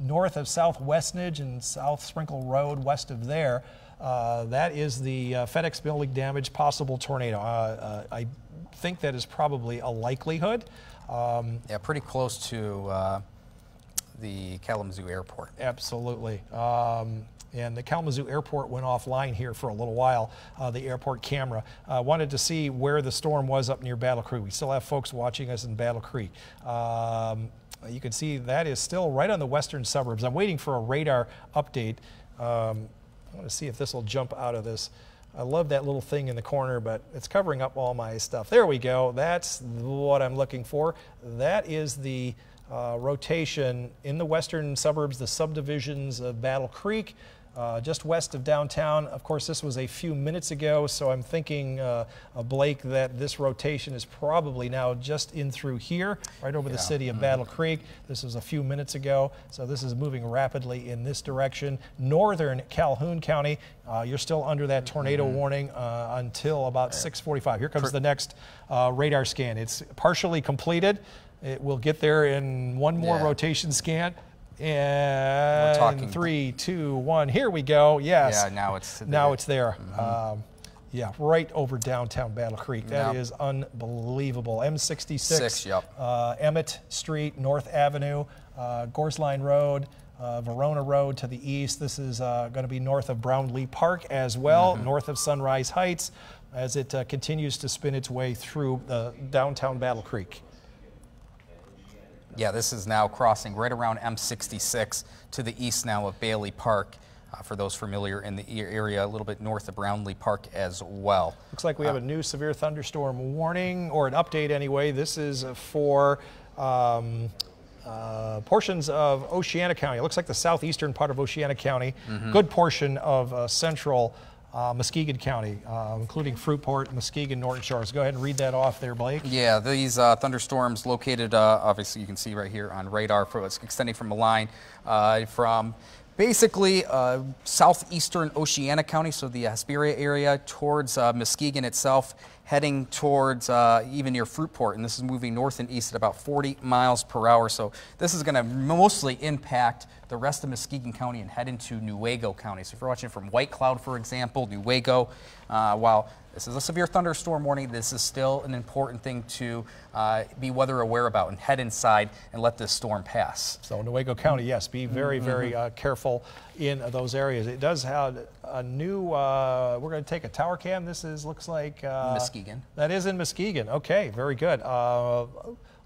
north of South Westnedge and South Sprinkle Road, west of there. That is the FedEx building damage, possible tornado. I think that is probably a likelihood. Yeah, pretty close to the Kalamazoo Airport. Absolutely. And the Kalamazoo Airport went offline here for a little while, the airport camera. Wanted to see where the storm was up near Battle Creek. We still have folks watching us in Battle Creek. You can see that is still right on the western suburbs. I'm waiting for a radar update. I want to see if this will jump out of this. I love that little thing in the corner, but it's covering up all my stuff. There we go. That's what I'm looking for. That is the rotation in the western suburbs, the subdivisions of Battle Creek. Just west of downtown. Of course, this was a few minutes ago, so I'm thinking, Blake, that this rotation is probably now just in through here, right over the city of Battle Creek. This was a few minutes ago, so this is moving rapidly in this direction. Northern Calhoun County, you're still under that tornado warning until about 6:45. Here comes the next radar scan. It's partially completed. It will get there in one more rotation scan. And 3, 2, 1. Here we go. Yes. Yeah. Now it's there. Yeah, right over downtown Battle Creek. That is unbelievable. M66. Emmett Street, North Avenue, Gorsline Road, Verona Road to the east. This is going to be north of Brownlee Park as well, north of Sunrise Heights, as it continues to spin its way through downtown Battle Creek. Yeah, this is now crossing right around M66 to the east now of Bailey Park. for those familiar in the area, a little bit north of Brownlee Park as well. Looks like we have a new severe thunderstorm warning, or an update anyway. This is for portions of Oceana County. It looks like the southeastern part of Oceana County, good portion of central Muskegon County, including Fruitport, Muskegon, Norton Shores. Go ahead and read that off there, Blake. Yeah, these thunderstorms located, obviously you can see right here on radar, for it's extending from a line from basically southeastern Oceana County, so the Hesperia area, towards Muskegon itself, heading towards even near Fruitport, and this is moving north and east at about 40 miles per hour. So this is going to mostly impact the rest of Muskegon County and head into Newaygo County. So if you're watching from White Cloud, for example, Newaygo, while this is a severe thunderstorm warning, this is still an important thing to be weather aware about and head inside and let this storm pass. So Newaygo County, yes, be very, very careful in those areas. It does have a new, we're going to take a tower cam. This is, looks like Muskegon. That is in Muskegon. Okay, very good.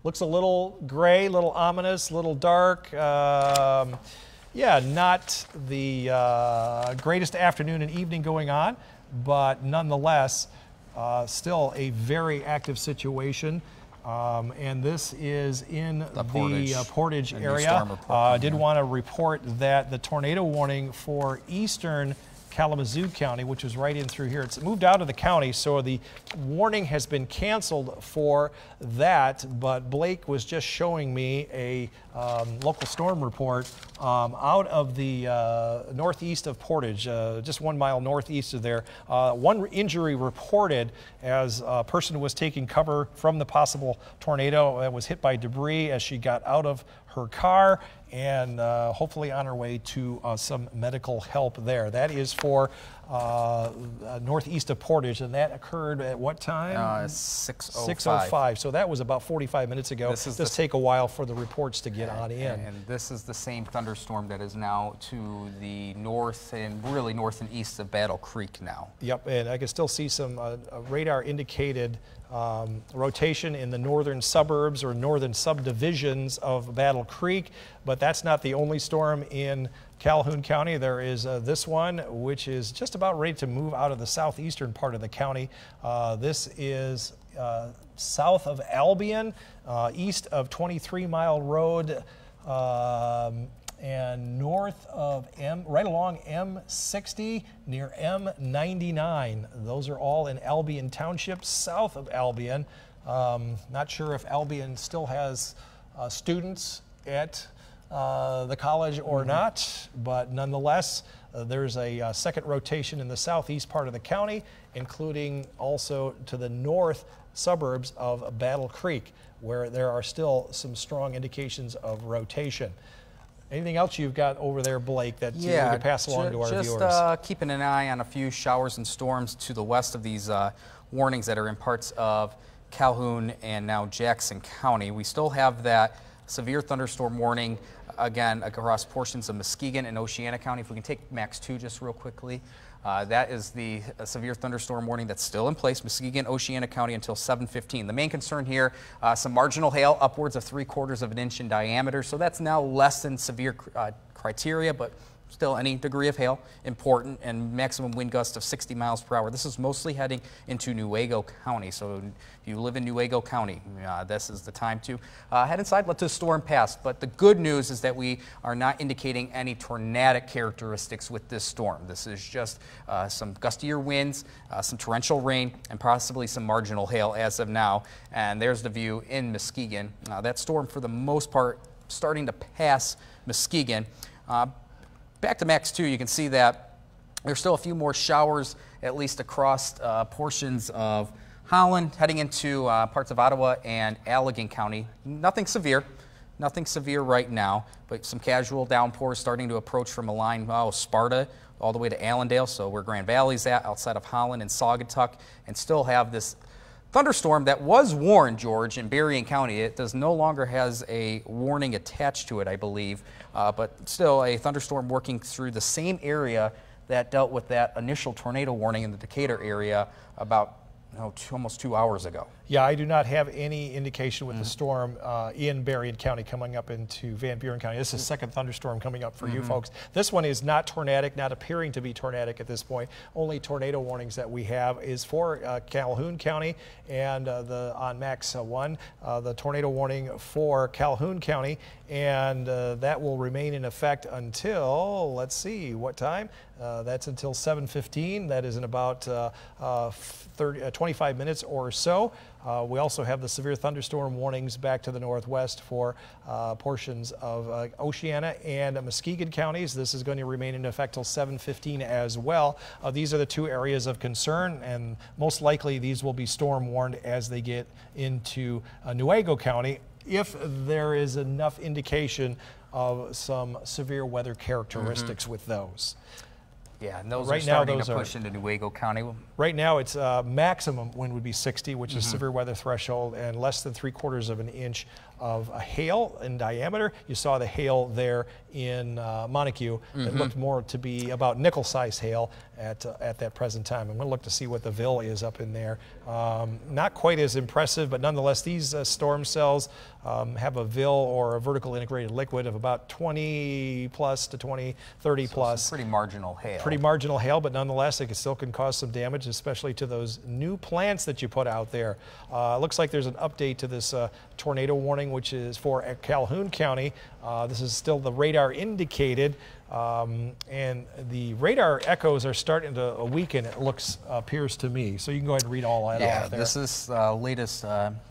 Looks a little gray, a little ominous, a little dark. Yeah, not the greatest afternoon and evening going on, but nonetheless, still a very active situation. And this is in the Portage area. I did want to report that the tornado warning for eastern Kalamazoo County, which is right in through here, it's moved out of the county, so the warning has been canceled for that. But Blake was just showing me a local storm report out of the northeast of Portage, just 1 mile northeast of there. One injury reported as a person was taking cover from the possible tornado that was hit by debris as she got out of her car, and hopefully on her way to some medical help there. That is for northeast of Portage, and that occurred at what time? 6:05. 6:05. So that was about 45 minutes ago. This does take a while for the reports to get on in. And this is the same thunderstorm that is now to the north and really north and east of Battle Creek now. Yep, and I can still see some radar indicated rotation in the northern suburbs or northern subdivisions of Battle Creek, but that's not the only storm in Calhoun County. There is this one, which is just about ready to move out of the southeastern part of the county. This is south of Albion, east of 23 Mile Road, and north of right along M60 near M99. Those are all in Albion Township, south of Albion. Not sure if Albion still has students at the college or not, but nonetheless, there's a second rotation in the southeast part of the county, including also to the north suburbs of Battle Creek, where there are still some strong indications of rotation. Anything else you've got over there, Blake, that you could pass along to our viewers? Just keeping an eye on a few showers and storms to the west of these warnings that are in parts of Calhoun and now Jackson County. We still have that severe thunderstorm warning, again, across portions of Muskegon and Oceana County. If we can take Max 2 just real quickly. That is the severe thunderstorm warning that's still in place, Muskegon, Oceana County, until 7:15. The main concern here, some marginal hail, upwards of 3/4 of an inch in diameter. So that's now less than severe criteria, but still any degree of hail important, and maximum wind gusts of 60 miles per hour. This is mostly heading into Newaygo County. So if you live in Newaygo County, this is the time to head inside, let this storm pass. But the good news is that we are not indicating any tornadic characteristics with this storm. This is just some gustier winds, some torrential rain, and possibly some marginal hail as of now. And there's the view in Muskegon. That storm, for the most part, starting to pass Muskegon. Back to Max 2, you can see that there's still a few more showers, at least across portions of Holland, heading into parts of Ottawa and Allegan County. Nothing severe right now, but some casual downpours starting to approach from a line, Sparta, all the way to Allendale, so where Grand Valley's at, outside of Holland and Saugatuck, and still have this thunderstorm that was warned, George, in Berrien County. It no longer has a warning attached to it, I believe, but still a thunderstorm working through the same area that dealt with that initial tornado warning in the Decatur area about almost 2 hours ago. Yeah, I do not have any indication with the storm in Berrien County coming up into Van Buren County. This is the second thunderstorm coming up for you folks. This one is not tornadic, not appearing to be tornadic at this point. Only tornado warnings that we have is for Calhoun County and on Max 1, the tornado warning for Calhoun County, and that will remain in effect until, let's see, what time? That's until 7:15. That is in about 25 minutes or so. We also have the severe thunderstorm warnings back to the northwest for portions of Oceana and Muskegon counties. This is going to remain in effect till 7:15 as well. These are the two areas of concern, and most likely these will be storm warned as they get into Newaygo County, if there is enough indication of some severe weather characteristics with those. Yeah, and those are starting to push into Newaygo County. Right now, it's maximum wind would be 60, which is severe weather threshold, and less than 3/4 of an inch of hail in diameter. You saw the hail there in Montague. It looked more to be about nickel-sized hail at that present time. I'm going to look to see what the VIL is up in there. Not quite as impressive, but nonetheless, these storm cells have a VIL, or a vertical integrated liquid, of about 20 plus to 20, 30 plus. Pretty marginal hail. Pretty marginal hail, but nonetheless, it still can cause some damage, especially to those new plants that you put out there. Looks like there's an update to this tornado warning, which is for Calhoun County. This is still the radar indicated, and the radar echoes are starting to weaken, it appears to me. So you can go ahead and read all that off there. This is latest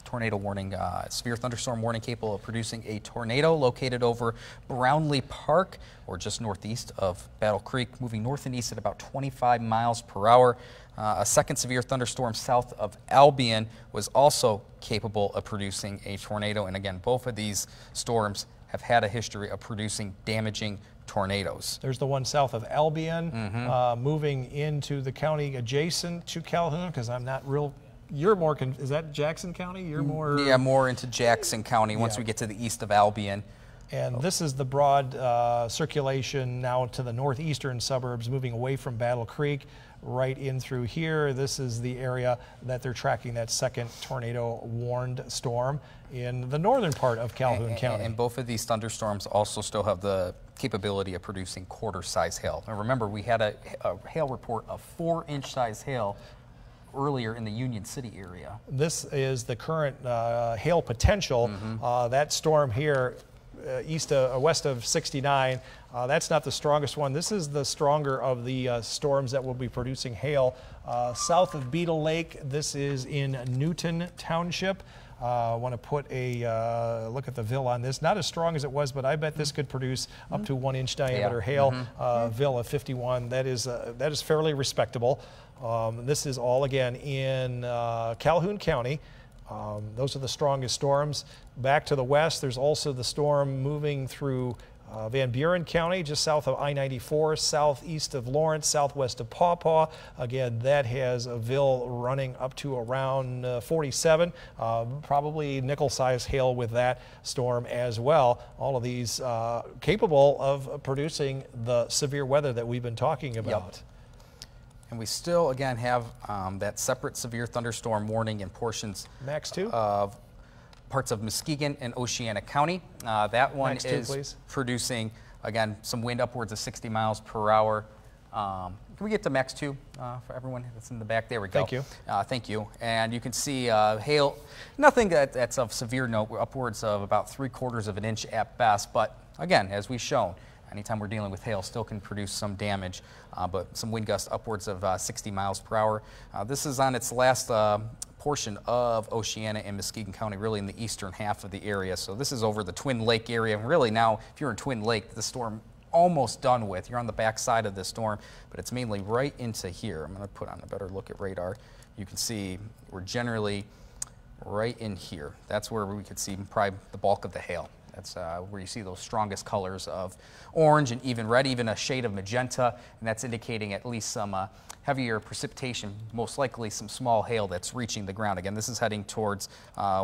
tornado warning. Severe thunderstorm warning capable of producing a tornado located over Brownlee Park, or just northeast of Battle Creek, moving north and east at about 25 miles per hour. A second severe thunderstorm south of Albion was also capable of producing a tornado, and again, both of these storms have had a history of producing damaging tornadoes. There's the one south of Albion, moving into the county adjacent to Calhoun, because I'm not real. You're more, is that Jackson County? You're more... Yeah, more into Jackson County once we get to the east of Albion. And this is the broad circulation now to the northeastern suburbs, moving away from Battle Creek, right in through here. This is the area that they're tracking that second tornado warned storm in the northern part of Calhoun County. And both of these thunderstorms also still have the capability of producing quarter-size hail. And remember, we had a hail report of 4-inch size hail earlier in the Union City area. This is the current hail potential. That storm here, west of 69, that's not the strongest one. This is the stronger of the storms that will be producing hail. South of Beetle Lake, this is in Newton Township. I want to put a look at the VIL on this. Not as strong as it was, but I bet this could produce up to 1-inch diameter hail. VIL of 51. That is fairly respectable. This is all again in Calhoun County. Those are the strongest storms. Back to the west, there's also the storm moving through Van Buren County, just south of I-94, southeast of Lawrence, southwest of Paw Paw. Again, that has a VIL running up to around 47. Probably nickel-sized hail with that storm as well. All of these capable of producing the severe weather that we've been talking about. And we still, again, have that separate severe thunderstorm warning in portions Max 2 of parts of Muskegon and Oceana County. That one Max 2, is please. producing, again, some wind upwards of 60 miles per hour. Can we get to Max 2 for everyone that's in the back? There we go. Thank you. Thank you. And you can see hail, nothing that's of severe note. We're upwards of about 3/4 of an inch at best. But again, as we've shown, anytime we're dealing with hail, still can produce some damage, but some wind gusts upwards of 60 miles per hour. This is on its last portion of Oceana and Muskegon County, really in the eastern half of the area. So this is over the Twin Lake area. And really now, if you're in Twin Lake, the storm almost done with. You're on the back side of the storm, but it's mainly right into here. I'm going to put on a better look at radar. You can see we're generally right in here. That's where we could see probably the bulk of the hail. That's where you see those strongest colors of orange and even red, even a shade of magenta, and that's indicating at least some heavier precipitation, most likely some small hail that's reaching the ground. Again, this is heading towards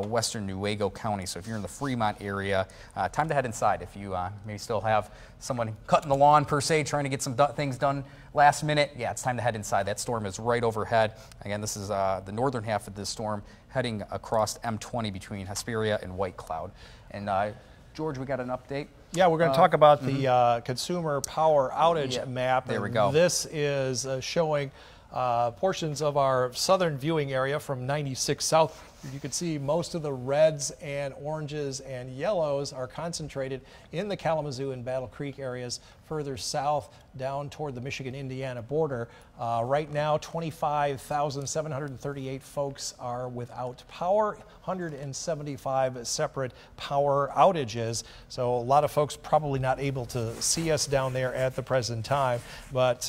western Newaygo County, so if you're in the Fremont area, time to head inside if you maybe still have someone cutting the lawn per se, trying to get some things done last minute, yeah, it's time to head inside. That storm is right overhead. Again, this is the northern half of this storm heading across M20 between Hesperia and White Cloud. And George, we got an update. Yeah, we're going to talk about the consumer power outage map. There we go. This is showing portions of our southern viewing area from 96 south. You can see most of the reds and oranges and yellows are concentrated in the Kalamazoo and Battle Creek areas further south down toward the Michigan-Indiana border. Right now, 25,738 folks are without power, 175 separate power outages. So a lot of folks probably not able to see us down there at the present time, but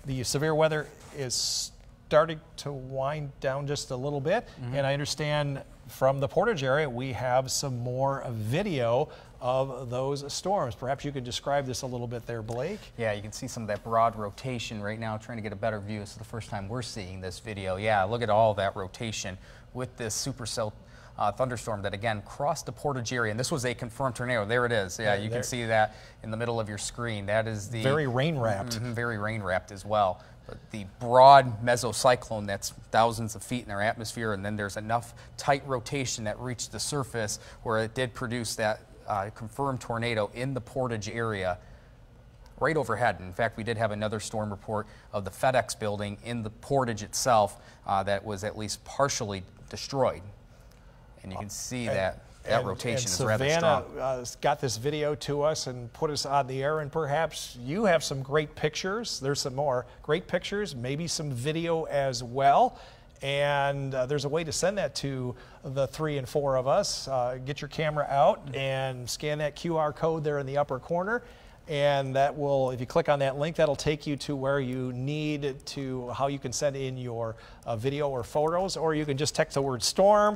the severe weather is starting to wind down just a little bit. And I understand from the Portage area, we have some more video of those storms. Perhaps you could describe this a little bit there, Blake. Yeah, you can see some of that broad rotation right now, trying to get a better view. This is the first time we're seeing this video. Yeah, look at all that rotation with this supercell thunderstorm that again crossed the Portage area, and this was a confirmed tornado. There it is. Yeah, you can see that in the middle of your screen. That is the very rain wrapped. Very rain wrapped as well. But the broad mesocyclone that's thousands of feet in our atmosphere, and then there's enough tight rotation that reached the surface where it did produce that confirmed tornado in the Portage area right overhead. In fact, we did have another storm report of the FedEx building in the Portage itself that was at least partially destroyed. And you can see that rotation is rather strong. Savannah got this video to us and put us on the air, and perhaps you have some great pictures. There's some more great pictures, maybe some video as well. And there's a way to send that to the 3 and 4 of us. Get your camera out and scan that QR code there in the upper corner. And that will, if you click on that link, that'll take you to where you need to, how you can send in your video or photos, or you can just text the word storm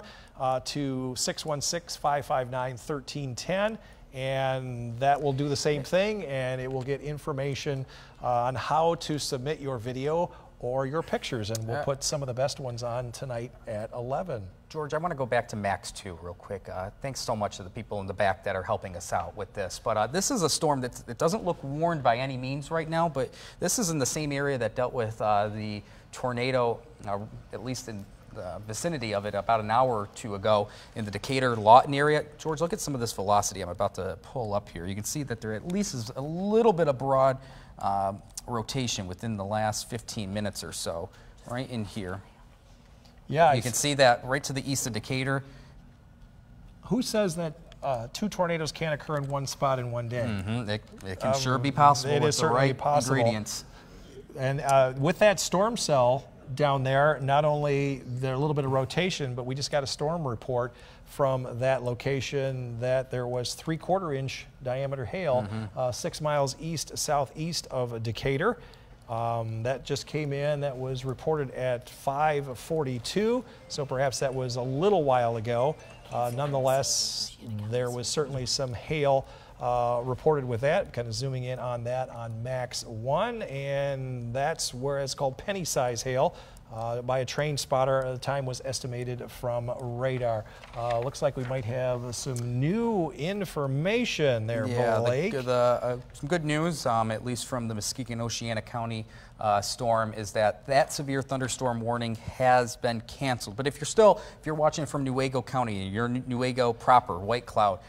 to 616-559-1310, and that will do the same thing, and it will get information on how to submit your video or your pictures, and we'll put some of the best ones on tonight at 11. George, I want to go back to Max 2 real quick. Thanks so much to the people in the back that are helping us out with this. But this is a storm that doesn't look warned by any means right now, but this is in the same area that dealt with the tornado, at least in the vicinity of it, about an hour or two ago in the Decatur-Lawton area. George, look at some of this velocity I'm about to pull up here. You can see that there at least is a little bit of broad rotation within the last 15 minutes or so, right in here. Yeah, you can see that right to the east of Decatur. Who says that 2 tornadoes can't occur in one spot in one day? It can sure be possible with the right ingredients. And with that storm cell down there, not only there a little bit of rotation, but we just got a storm report from that location that there was 3/4 inch diameter hail 6 miles southeast of Decatur. That just came in. That was reported at 5:42, so perhaps that was a little while ago. Nonetheless, there was certainly some hail reported with that. Kind of zooming in on that on Max 1, and that's where it's called penny size hail. By a train spotter. The time was estimated from radar. Looks like we might have some new information there, Blake. Some good news, at least from the Muskegon, Oceana County storm, is that severe thunderstorm warning has been canceled. But if you're watching from Newaygo County, you're Newaygo proper, White Cloud,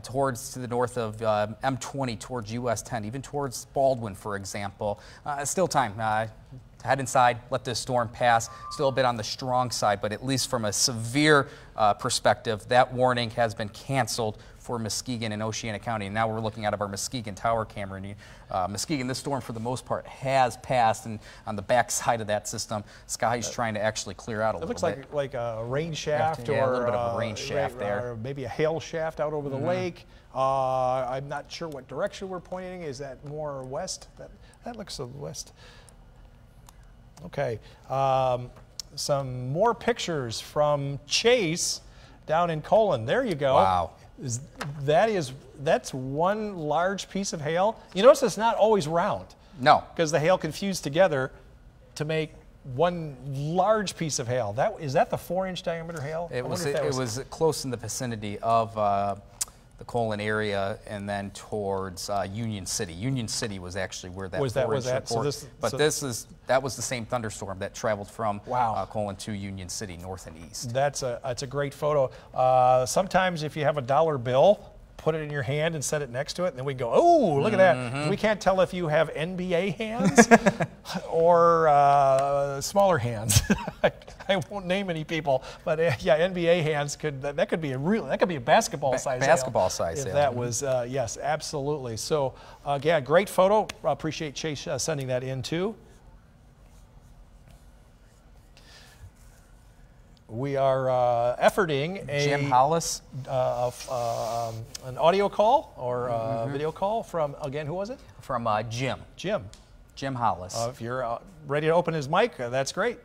towards to the north of M20, towards US 10, even towards Baldwin, for example, still time. Head inside, let this storm pass. Still a bit on the strong side, but at least from a severe perspective, that warning has been canceled for Muskegon and Oceana County. And now we're looking out of our Muskegon tower camera. And Muskegon, this storm for the most part has passed, and on the back side of that system, sky's trying to actually clear out a little bit. It looks like a rain shaft, or a little bit of a rain shaft there. Or maybe a hail shaft out over the lake. I'm not sure what direction we're pointing. Is that more west? That looks to the west. Okay, some more pictures from Chase down in Colon. There you go. Wow. That's one large piece of hail. You notice it's not always round. No. Because the hail can fuse together to make one large piece of hail. Is that the 4-inch diameter hail? It was close in the vicinity of the Colon area and then towards Union City. Union City was actually where that was at. So that was the same thunderstorm that traveled from Colon to Union City, north and east. That's a great photo. Sometimes if you have a dollar bill, put it in your hand and set it next to it, and then we go, oh, look at that. We can't tell if you have NBA hands or smaller hands. I won't name any people, but yeah, NBA hands could be a basketball size. Basketball size. If that was yes, absolutely. So yeah, great photo. Appreciate Chase sending that in too. We are efforting Jim Hollis, an audio call or a video call from, again, who was it? From Jim. Jim Hollis. If you're ready to open his mic, that's great.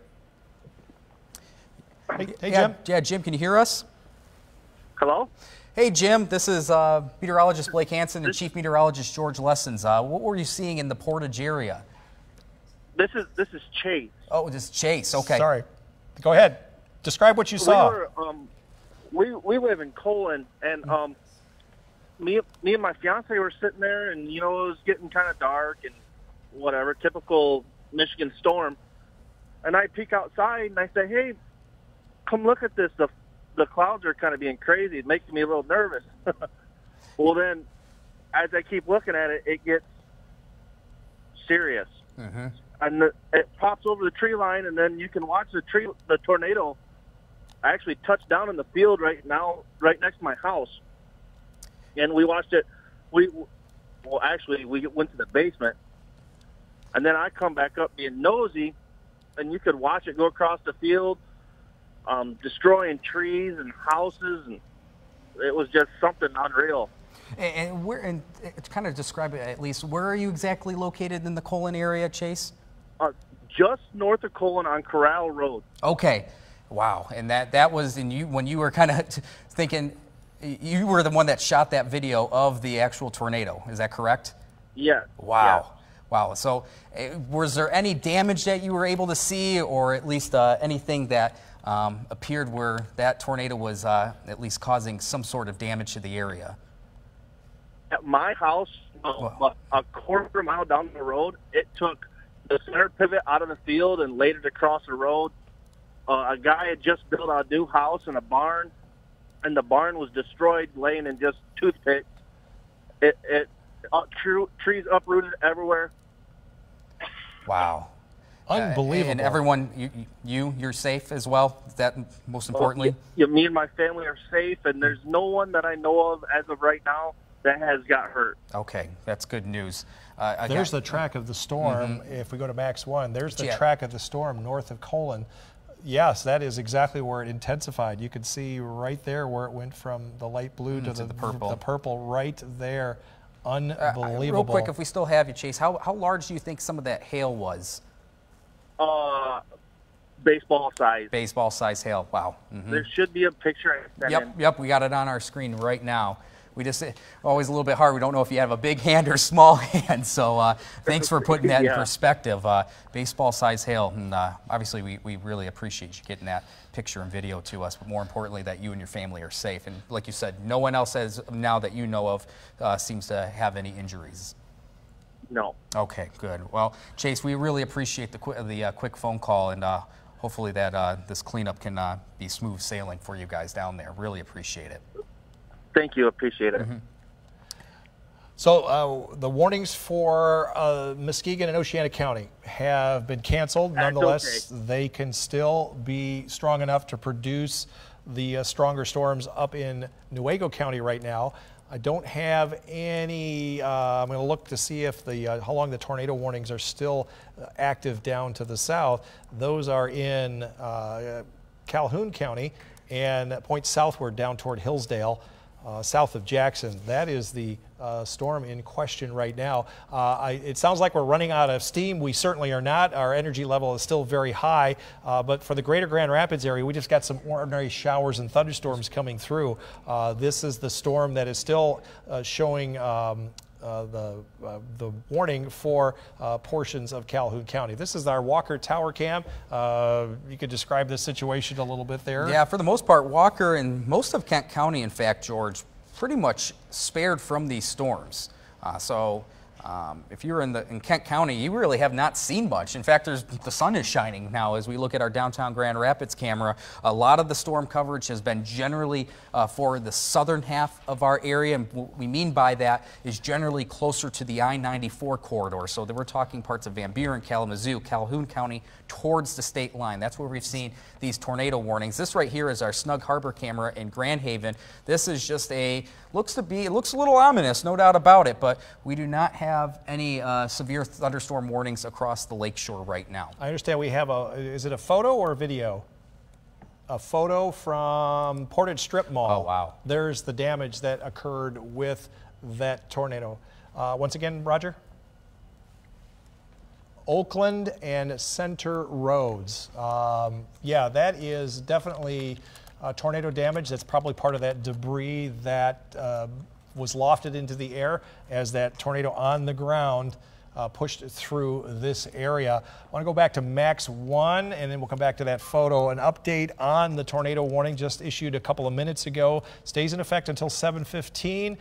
Hey, Jim. Yeah, Jim, can you hear us? Hello? Hey, Jim, this is meteorologist Blake Hansen and Chief Meteorologist George Lessons. What were you seeing in the Portage area? This is Chase. Oh, this is Chase, okay. Sorry. Go ahead. Describe what you saw. We live in Colon, and me and my fiance were sitting there, and it was getting kind of dark and whatever, typical Michigan storm. And I peek outside and I say, "Hey, come look at this. The clouds are kind of being crazy. It makes me a little nervous." Well, then, as I keep looking at it, it gets serious, and it pops over the tree line, and then you can watch the tornado. I actually touched down in the field right next to my house, and we watched it. We went to the basement, and then I come back up being nosy, and you could watch it go across the field, destroying trees and houses, and it was just something unreal. And to kind of describe it, at least, where are you exactly located in the Colon area, Chase? Just north of Colon on Corral Road. Okay. Wow, and that was when you were kind of thinking, you were the one that shot that video of the actual tornado. Is that correct? Yeah. Wow. Yeah. Wow. So, was there any damage that you were able to see, or at least anything that appeared where that tornado was at least causing some sort of damage to the area? At my house, a quarter mile down the road, it took the center pivot out of the field and laid it across the road. A guy had just built a new house and a barn, and the barn was destroyed, laying in just toothpicks. Trees uprooted everywhere. Wow. Unbelievable. And everyone, you're safe as well? Is that most importantly? Me and my family are safe, and there's no one that I know of as of right now that has got hurt. Okay, that's good news. There's the track of the storm. If we go to Max 1, there's the track of the storm north of Colon. Yes, that is exactly where it intensified. You can see right there where it went from the light blue to the purple right there. Unbelievable. Real quick, if we still have you, Chase, how large do you think some of that hail was? Baseball size. Baseball size hail, wow. There should be a picture. Yep, we got it on our screen right now. We just, always a little bit hard. We don't know if you have a big hand or small hand, so thanks for putting that in perspective. Baseball size hail, and obviously we really appreciate you getting that picture and video to us, but more importantly that you and your family are safe. And like you said, no one else as now that you know of seems to have any injuries. No. Okay, good. Well, Chase, we really appreciate the quick phone call, and hopefully that this cleanup can be smooth sailing for you guys down there. Really appreciate it. Thank you. Appreciate it. So the warnings for Muskegon and Oceana County have been canceled. Nonetheless, they can still be strong enough to produce the stronger storms up in Newaygo County right now. I don't have any, I'm going to look to see if how long the tornado warnings are still active down to the south. Those are in Calhoun County and points southward down toward Hillsdale. South of Jackson. That is the storm in question right now. It sounds like we're running out of steam. We certainly are not. Our energy level is still very high, but for the greater Grand Rapids area, we just got some ordinary showers and thunderstorms coming through. This is the storm that is still showing the warning for portions of Calhoun County. This is our Walker Tower Cam. You could describe this situation a little bit there. Yeah, for the most part, Walker and most of Kent County, in fact, George, pretty much spared from these storms. If you're in Kent County, you really have not seen much. In fact, the sun is shining now as we look at our downtown Grand Rapids camera. A lot of the storm coverage has been generally for the southern half of our area, and what we mean by that is generally closer to the I-94 corridor. So we're talking parts of Van Buren, Kalamazoo, Calhoun County, towards the state line. That's where we've seen these tornado warnings. This right here is our Snug Harbor camera in Grand Haven. This is just it looks a little ominous, no doubt about it, but we do not have any severe thunderstorm warnings across the lakeshore right now. I understand we have is it a photo or a video? A photo from Portage Strip Mall. Oh, wow. There's the damage that occurred with that tornado. Once again, Roger? Oakland and Center Roads. Yeah, that is definitely tornado damage. That's probably part of that debris that was lofted into the air as that tornado on the ground pushed through this area. I want to go back to Max 1, and then we'll come back to that photo. An update on the tornado warning just issued a couple of minutes ago. Stays in effect until 7:15.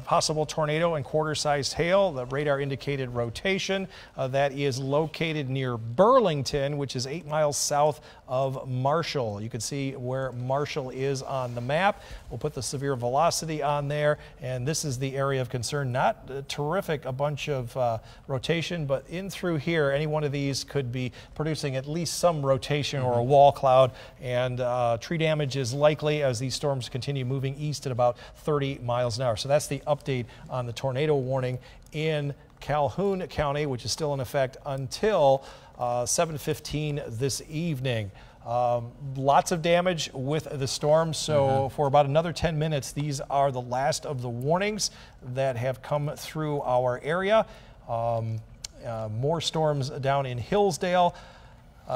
Possible tornado and quarter-sized hail. The radar indicated rotation. That is located near Burlington, which is 8 miles south of Marshall. You can see where Marshall is on the map. We'll put the severe velocity on there, and this is the area of concern. Not terrific, a bunch of rotation, but in through here, any one of these could be producing at least some rotation or a wall cloud, and tree damage is likely as these storms continue moving east at about 30 miles an hour. So that's the update on the tornado warning in Calhoun County, which is still in effect until 7:15 this evening. Lots of damage with the storm, so for about another 10 minutes, these are the last of the warnings that have come through our area. More storms down in Hillsdale.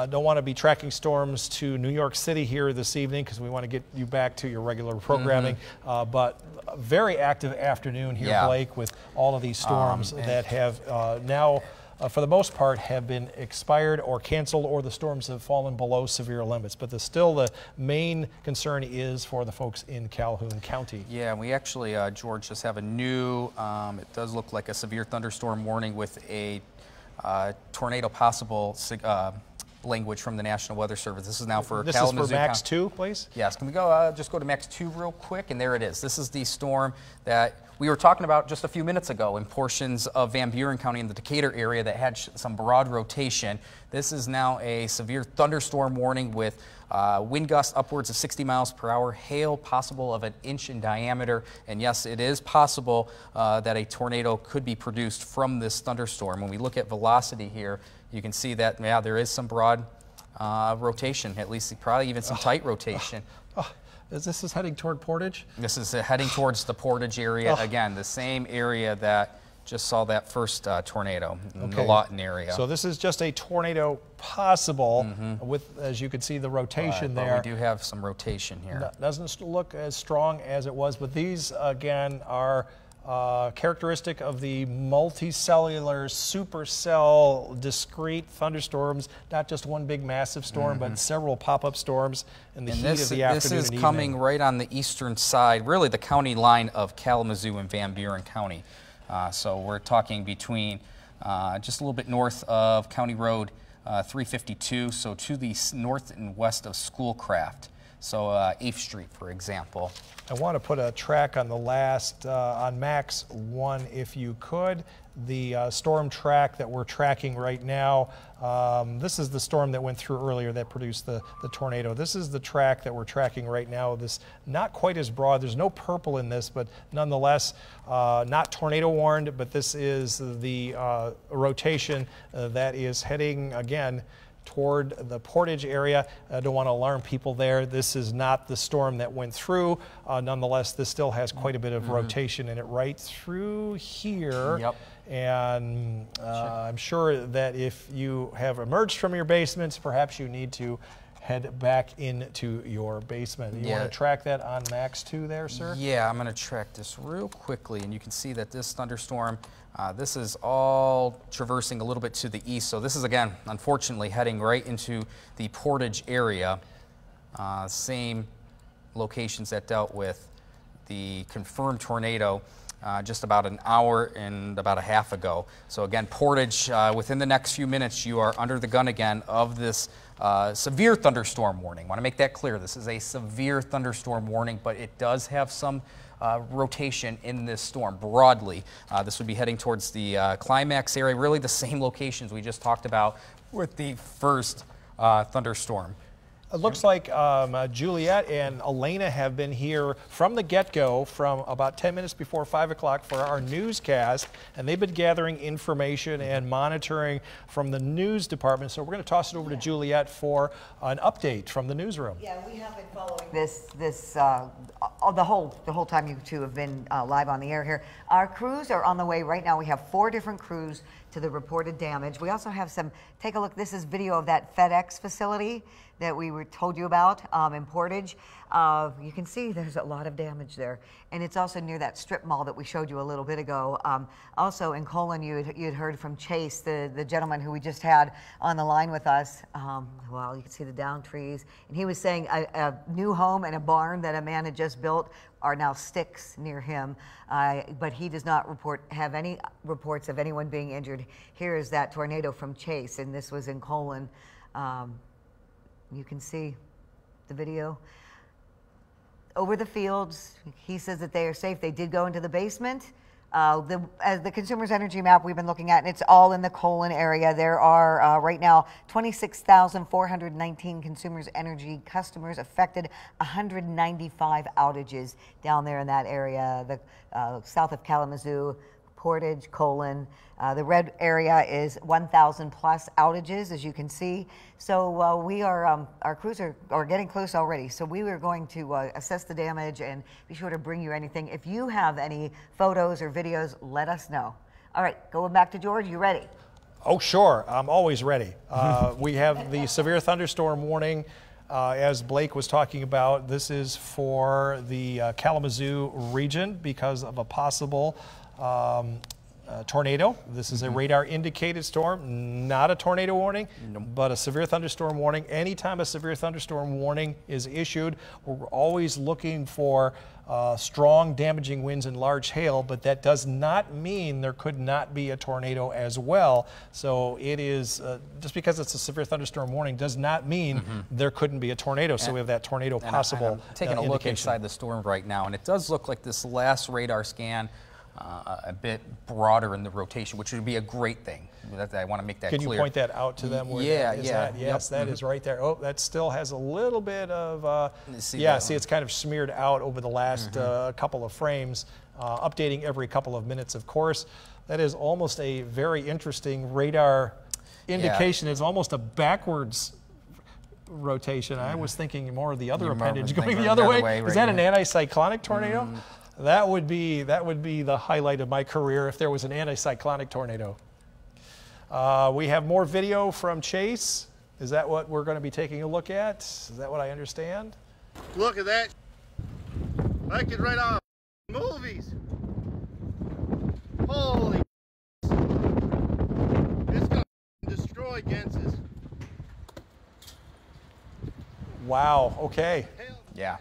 Don't want to be tracking storms to New York City here this evening because we want to get you back to your regular programming. But a very active afternoon here, Blake, with all of these storms that have now, for the most part, have been expired or canceled, or the storms have fallen below severe limits. But still the main concern is for the folks in Calhoun County. Yeah, we actually, George, just have a new, it does look like a severe thunderstorm warning with a tornado possible language from the National Weather Service. This is now for Kalamazoo. This is for Max 2, please? Yes. Can we go just go to Max 2 real quick? And there it is. This is the storm that we were talking about just a few minutes ago in portions of Van Buren County in the Decatur area that had some broad rotation. This is now a severe thunderstorm warning with wind gusts upwards of 60 miles per hour, hail possible of 1 inch in diameter, and yes, it is possible that a tornado could be produced from this thunderstorm. When we look at velocity here, you can see that, yeah, there is some broad rotation, at least probably even some tight rotation. This is heading toward Portage? This is heading towards the Portage area. Again, the same area that just saw that first tornado in the Lawton area. So this is just a tornado possible with, as you can see, the rotation there. But we do have some rotation here. Doesn't look as strong as it was, but these, again, are characteristic of the multicellular supercell discrete thunderstorms, not just one big massive storm, but several pop-up storms in the heat of the afternoon. This is coming right on the eastern side, really the county line of Kalamazoo and Van Buren County. So we're talking between just a little bit north of County Road 352, so to the north and west of Schoolcraft. So 8th Street, for example. I want to put a track on the last, on Max 1, if you could. The storm track that we're tracking right now, this is the storm that went through earlier that produced the tornado. This is the track that we're tracking right now. This not quite as broad. There's no purple in this, but nonetheless, not tornado warned, but this is the rotation that is heading, again, toward the Portage area. I don't want to alarm people there. This is not the storm that went through. Nonetheless, this still has quite a bit of rotation in it right through here. Yep. And I'm sure that if you have emerged from your basements, perhaps you need to head back into your basement. You want to track that on Max 2 there, sir? Yeah, I'm going to track this real quickly, and you can see that this thunderstorm, this is all traversing a little bit to the east. So this is, again, unfortunately, heading right into the Portage area. Same locations that dealt with the confirmed tornado just about an hour and about a half ago. So again, Portage, within the next few minutes, you are under the gun again of this severe thunderstorm warning. I want to make that clear. This is a severe thunderstorm warning, but it does have some rotation in this storm broadly. This would be heading towards the climax area, really the same locations we just talked about with the first thunderstorm. It looks like Juliet and Elena have been here from the get-go, from about 10 minutes before 5 o'clock for our newscast, and they've been gathering information and monitoring from the news department. So we're going to toss it over to Juliet for an update from the newsroom. Yeah, we have been following this the whole time you two have been live on the air here. Our crews are on the way right now. We have 4 different crews to the reported damage. We also have some, take a look, this is video of that FedEx facility that we told you about in Portage. You can see there's a lot of damage there. And it's also near that strip mall that we showed you a little bit ago. Also in Colon, you had heard from Chase, the gentleman who we just had on the line with us. Well, you can see the downed trees. And he was saying a new home and a barn that a man had just built are now sticks near him. But he does not have any reports of anyone being injured. Here is that tornado from Chase, and this was in Colon. You can see the video. Over the fields, he says that they are safe. They did go into the basement. As the Consumers Energy map we've been looking at, and it's all in the Colon area. There are right now 26,419 Consumers Energy customers affected, 195 outages down there in that area, the south of Kalamazoo, Portage, Colon. The red area is 1,000 plus outages, as you can see. So we are, our crews are getting close already. So we were going to assess the damage and be sure to bring you anything. If you have any photos or videos, let us know. All right, going back to George, you ready? Oh, sure. I'm always ready. We have the severe thunderstorm warning. As Blake was talking about, this is for the Kalamazoo region because of a possible tornado. This is a radar indicated storm, not a tornado warning, but a severe thunderstorm warning. Anytime a severe thunderstorm warning is issued, we're always looking for strong damaging winds and large hail, but that does not mean there could not be a tornado as well. So it is, just because it's a severe thunderstorm warning does not mean there couldn't be a tornado. So we have that tornado possible I'm taking a look inside the storm right now, and it does look like this last radar scan a bit broader in the rotation, which would be a great thing. I want to make that clear. Can you point that out to them? Where yeah, that is yeah. at? Yes, that is right there. Oh, that still has a little bit of, see, it's kind of smeared out over the last couple of frames, updating every couple of minutes, of course. That is almost a very interesting radar indication. It's almost a backwards rotation. I was thinking more of the other appendage going the other way. Is that an anticyclonic tornado? That would be the highlight of my career if there was an anticyclonic tornado. We have more video from Chase. Is that what we're going to be taking a look at? Is that what I understand? Look at that. I could write on movies. Holy. It's going to destroy Gensis. Wow. Okay. Yeah.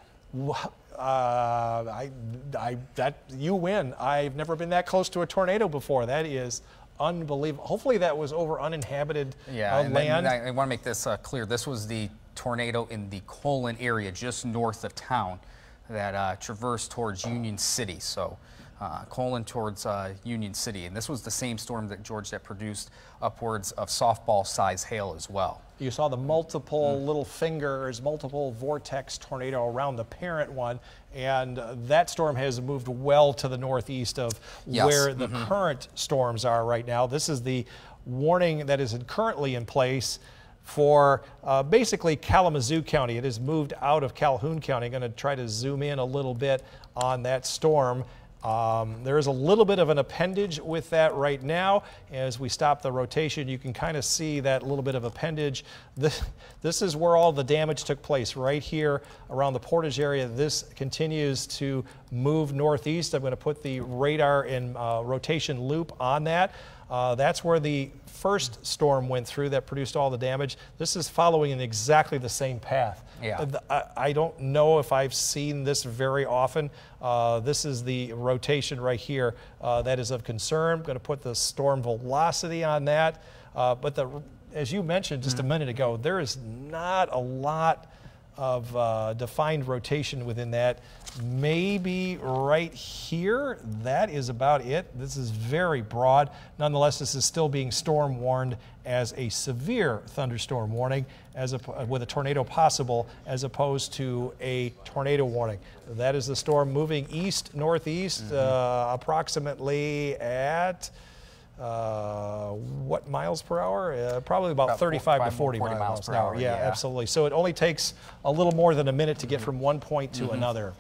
You win. I've never been that close to a tornado before. That is unbelievable. Hopefully that was over uninhabited land. I want to make this clear. This was the tornado in the Colon area, just north of town, that traversed towards Union City. So Colon towards Union City. And this was the same storm that that produced upwards of softball-size hail as well. You saw the multiple little fingers, multiple vortex tornado around the parent one, and that storm has moved well to the northeast of where the current storms are right now. This is the warning that is currently in place for basically Kalamazoo County. It has moved out of Calhoun County. I'm going to try to zoom in a little bit on that storm. There is a little bit of an appendage with that right now. As we stop the rotation, you can kind of see that little bit of appendage. This is where all the damage took place, right here around the Portage area. This continues to move northeast. I'm going to put the radar in rotation loop on that. That's where the first storm went through that produced all the damage. This is following in exactly the same path. Yeah. I don't know if I've seen this very often. This is the rotation right here that is of concern. I'm going to put the storm velocity on that. But as you mentioned just a minute ago, there is not a lot of defined rotation within that. Maybe right here, that is about it. This is very broad. Nonetheless, this is still being storm warned as a severe thunderstorm warning with a tornado possible as opposed to a tornado warning. That is the storm moving east, northeast, approximately at what miles per hour? Probably about 35 to 40 miles per hour. Yeah, absolutely. So it only takes a little more than a minute to get from one point to another.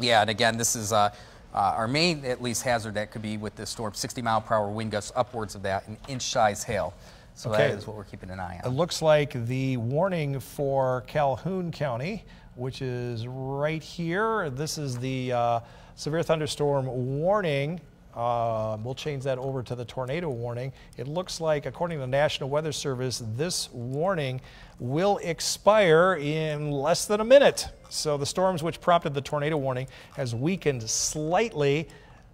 Yeah, and again, this is our main, at least, hazard that could be with this storm, 60-mile-per-hour wind gusts upwards of that, and inch-size hail. So that is what we're keeping an eye on. It looks like the warning for Calhoun County, which is right here. This is the severe thunderstorm warning. We'll change that over to the tornado warning. It looks like, according to the National Weather Service, this warning will expire in less than a minute. So the storms which prompted the tornado warning has weakened slightly,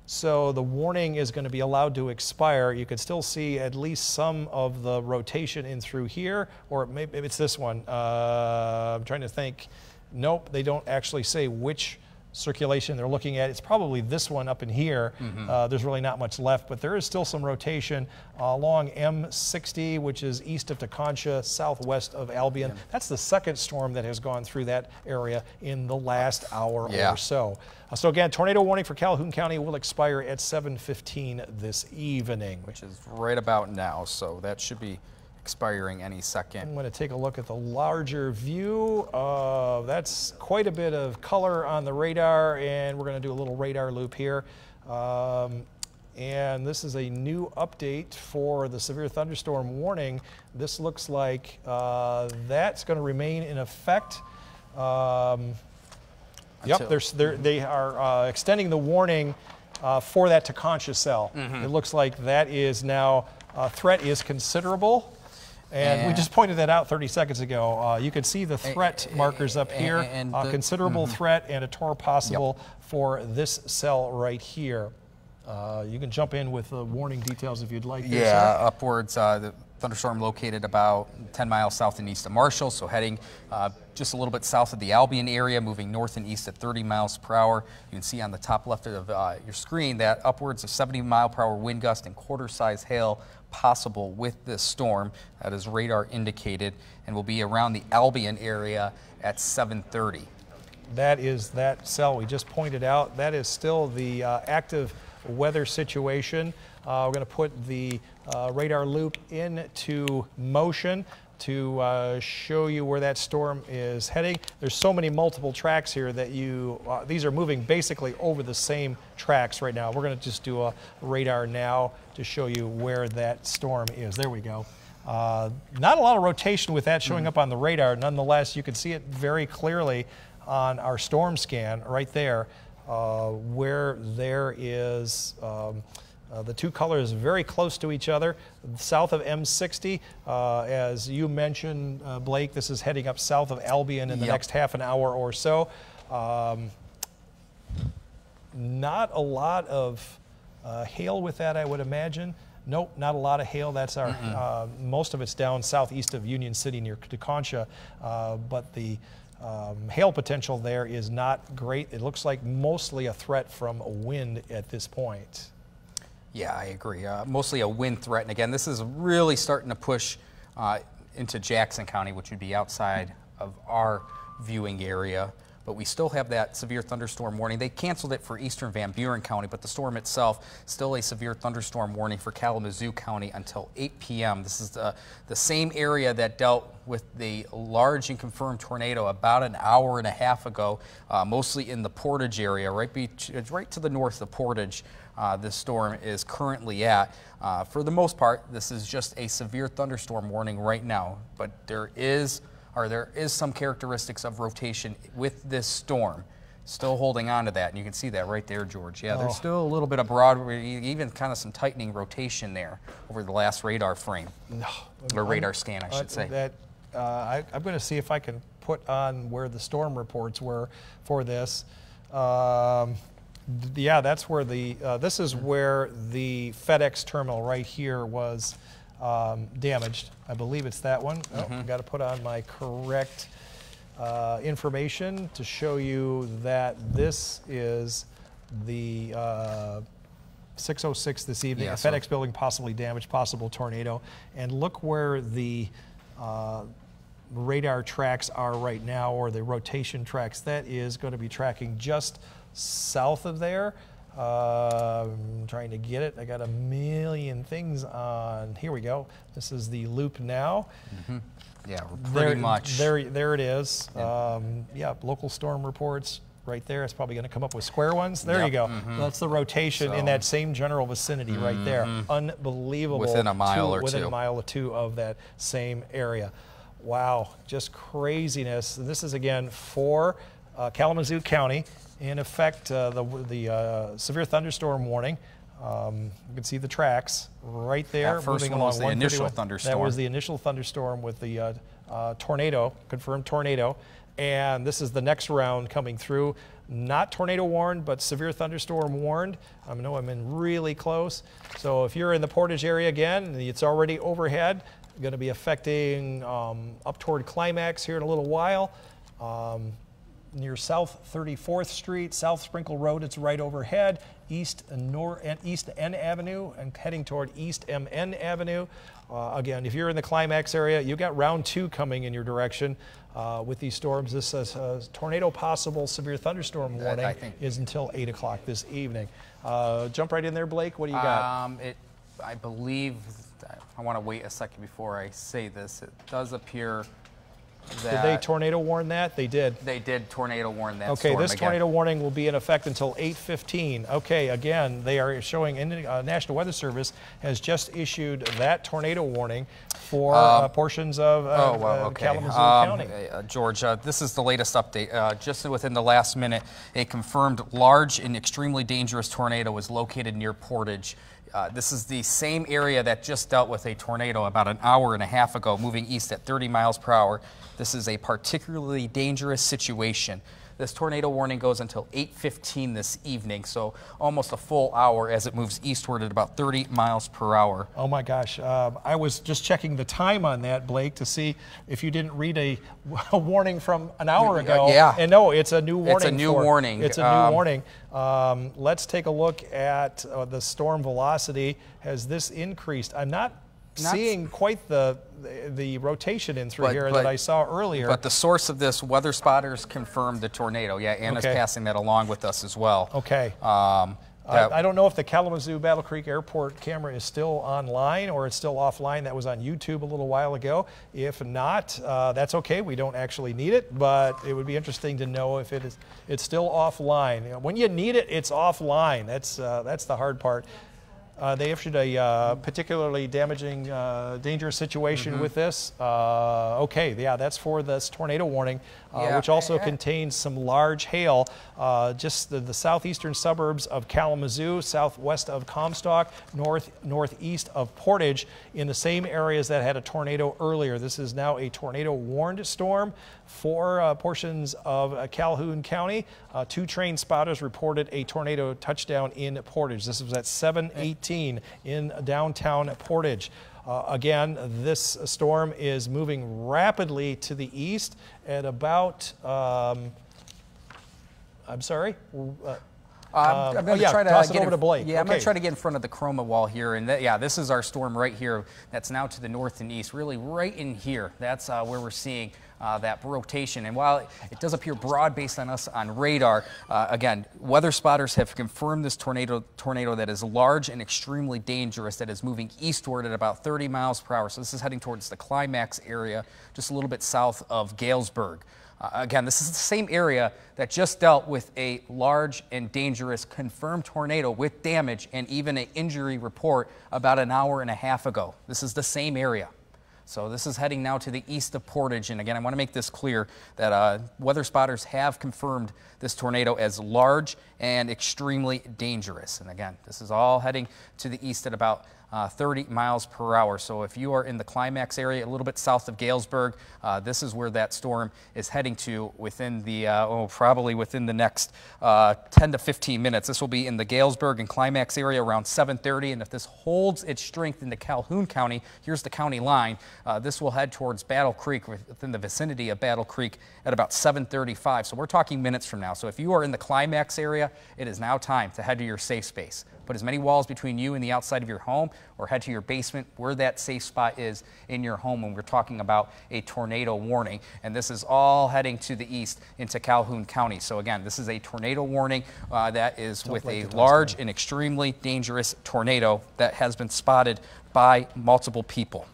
so the warning is going to be allowed to expire. You can still see at least some of the rotation in through here, or maybe it's this one. I'm trying to think. Nope, they don't actually say which circulation they're looking at. It's probably this one up in here. There's really not much left, but there is still some rotation along M60, which is east of Tecontia, southwest of Albion. That's the second storm that has gone through that area in the last hour or so. So again, tornado warning for Calhoun County will expire at 7:15 this evening. Which is right about now, so that should be expiring any second. I'm going to take a look at the larger view. That's quite a bit of color on the radar, and we're going to do a little radar loop here. And this is a new update for the severe thunderstorm warning. This looks like that's going to remain in effect. Yep, they are extending the warning for that Tecontia cell. It looks like that is now, threat is considerable. And we just pointed that out 30 seconds ago. You can see the threat markers up here, considerable threat and a torr possible for this cell right here. You can jump in with the warning details if you'd like. Yeah, upwards. The thunderstorm located about 10 miles south and east of Marshall, so heading just a little bit south of the Albion area, moving north and east at 30 miles per hour. You can see on the top left of your screen that upwards of 70-mile-per-hour wind gust and quarter-size hail possible with this storm. That is radar indicated, and will be around the Albion area at 7:30. That is that cell we just pointed out. That is still the active weather situation. We're going to put the radar loop into motion to show you where that storm is heading. There's so many multiple tracks here that these are moving basically over the same tracks right now. We're going to just do a radar now to show you where that storm is. There we go. Not a lot of rotation with that showing up on the radar. Nonetheless, you can see it very clearly on our storm scan right there, where there is the two colors very close to each other. South of M60, as you mentioned, Blake, this is heading up south of Albion in the next half an hour or so. Not a lot of hail with that, I would imagine. Nope, not a lot of hail. That's our most of it's down southeast of Union City near Tecontia, but the hail potential there is not great. It looks like mostly a threat from wind at this point. Yeah, I agree. Mostly a wind threat. And again, this is really starting to push into Jackson County, which would be outside of our viewing area. But we still have that severe thunderstorm warning. They canceled it for eastern Van Buren County, but the storm itself, still a severe thunderstorm warning for Kalamazoo County until 8 p.m. This is the same area that dealt with the large and confirmed tornado about an hour and a half ago, mostly in the Portage area, right to the north of Portage. This storm is currently at. For the most part, this is just a severe thunderstorm warning right now, but there is some characteristics of rotation with this storm. Still holding on to that, and you can see that right there, George. Yeah, there's still a little bit of broad, even kind of some tightening rotation there over the last radar frame, or radar scan, I should say. I'm going to see if I can put on where the storm reports were for this. Yeah, that's where this is where the FedEx terminal right here was damaged. I believe it's that one. I've got to put on my correct information to show you that this is the 6:06 this evening. Yeah, a FedEx building possibly damaged, possible tornado. And look where the radar tracks are right now, or the rotation tracks. That is going to be tracking just south of there. I'm trying to get it. I got a million things on. Here we go. This is the loop now. Yeah, pretty much. There it is. Yeah, local storm reports right there. It's probably going to come up with square ones. There you go. That's the rotation in that same general vicinity right there. Unbelievable. Within a mile or two. Within a mile or two of that same area. Wow, just craziness. And this is again for Kalamazoo County. In effect, the severe thunderstorm warning. You can see the tracks right there. That first one was the initial thunderstorm. That was the initial thunderstorm with the tornado, confirmed tornado. And this is the next round coming through. Not tornado warned, but severe thunderstorm warned. I know I'm in really close. So if you're in the Portage area again, it's already overhead. Going to be affecting up toward Climax here in a little while. Near South 34th Street, South Sprinkle Road, it's right overhead. East N Avenue and heading toward East MN Avenue. Again, if you're in the Climax area, you've got round 2 coming in your direction with these storms. This says tornado possible severe thunderstorm warning is until 8 o'clock this evening. Jump right in there, Blake. What do you got? I believe, I want to wait a second before I say this. It does appear that... Did they tornado warn that? They did. They did tornado warn that Okay, storm this again. tornado warning will be in effect until 8:15. Okay, again, they are showing, National Weather Service has just issued that tornado warning for portions of Kalamazoo County. George, this is the latest update. Just within the last minute, a confirmed large and extremely dangerous tornado was located near Portage. This is the same area that just dealt with a tornado about an hour and a half ago, moving east at 30 miles per hour. This is a particularly dangerous situation. This tornado warning goes until 8:15 this evening, so almost a full hour as it moves eastward at about 30 miles per hour. Oh my gosh. I was just checking the time on that, Blake, to see if you didn't read a warning from an hour ago. Yeah. And no, it's a new warning. It's a new warning. It's a new warning. Let's take a look at the storm velocity. Has this increased? I'm not seeing quite the rotation in through here that I saw earlier. But the source of this, weather spotters confirmed the tornado. Yeah, Anna's passing that along with us as well. Okay. I don't know if the Kalamazoo Battle Creek Airport camera is still online or it's still offline. That was on YouTube a little while ago. If not, that's okay. We don't actually need it, but it would be interesting to know if it's still offline. You know, when you need it, it's offline. That's the hard part. They issued a particularly damaging, dangerous situation with this. Okay, yeah, that's for this tornado warning, which also contains some large hail. Just the southeastern suburbs of Kalamazoo, southwest of Comstock, northeast of Portage, in the same areas that had a tornado earlier. This is now a tornado-warned storm for portions of Calhoun County. 2 trained spotters reported a tornado touchdown in Portage. This was at 7:18 in downtown Portage. Again, this storm is moving rapidly to the east at about, I'm sorry? I'm going to try to toss it over to Blake. Yeah, I'm going to try to get in front of the chroma wall here. And this is our storm right here that's now to the north and east, really right in here. That's where we're seeing that rotation. And while it does appear broad based on us on radar, again, weather spotters have confirmed this tornado that is large and extremely dangerous, that is moving eastward at about 30 miles per hour. So this is heading towards the Climax area, just a little bit south of Galesburg. Again, this is the same area that just dealt with a large and dangerous confirmed tornado with damage and even an injury report about an hour and a half ago. This is the same area. So this is heading now to the east of Portage, and again, I want to make this clear that weather spotters have confirmed this tornado as large and extremely dangerous. And again, this is all heading to the east at about 30 miles per hour. So if you are in the climax area, a little bit south of Galesburg, this is where that storm is heading to within the, probably within the next 10 to 15 minutes. This will be in the Galesburg and climax area around 7:30, and if this holds its strength into Calhoun County, here's the county line, this will head towards Battle Creek, within the vicinity of Battle Creek at about 7:35. So we're talking minutes from now. So if you are in the climax area, it is now time to head to your safe space. Put as many walls between you and the outside of your home, or head to your basement where that safe spot is in your home when we're talking about a tornado warning. And this is all heading to the east into Calhoun County. So again, this is a tornado warning that is with a large and extremely dangerous tornado that has been spotted by multiple people.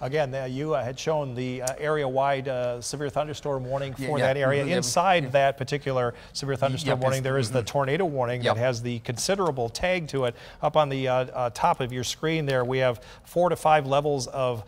Again, you had shown the area-wide severe thunderstorm warning for that area. Inside that particular severe thunderstorm warning, there is the tornado warning that has the considerable tag to it. Up on the top of your screen there, we have 4 to 5 levels of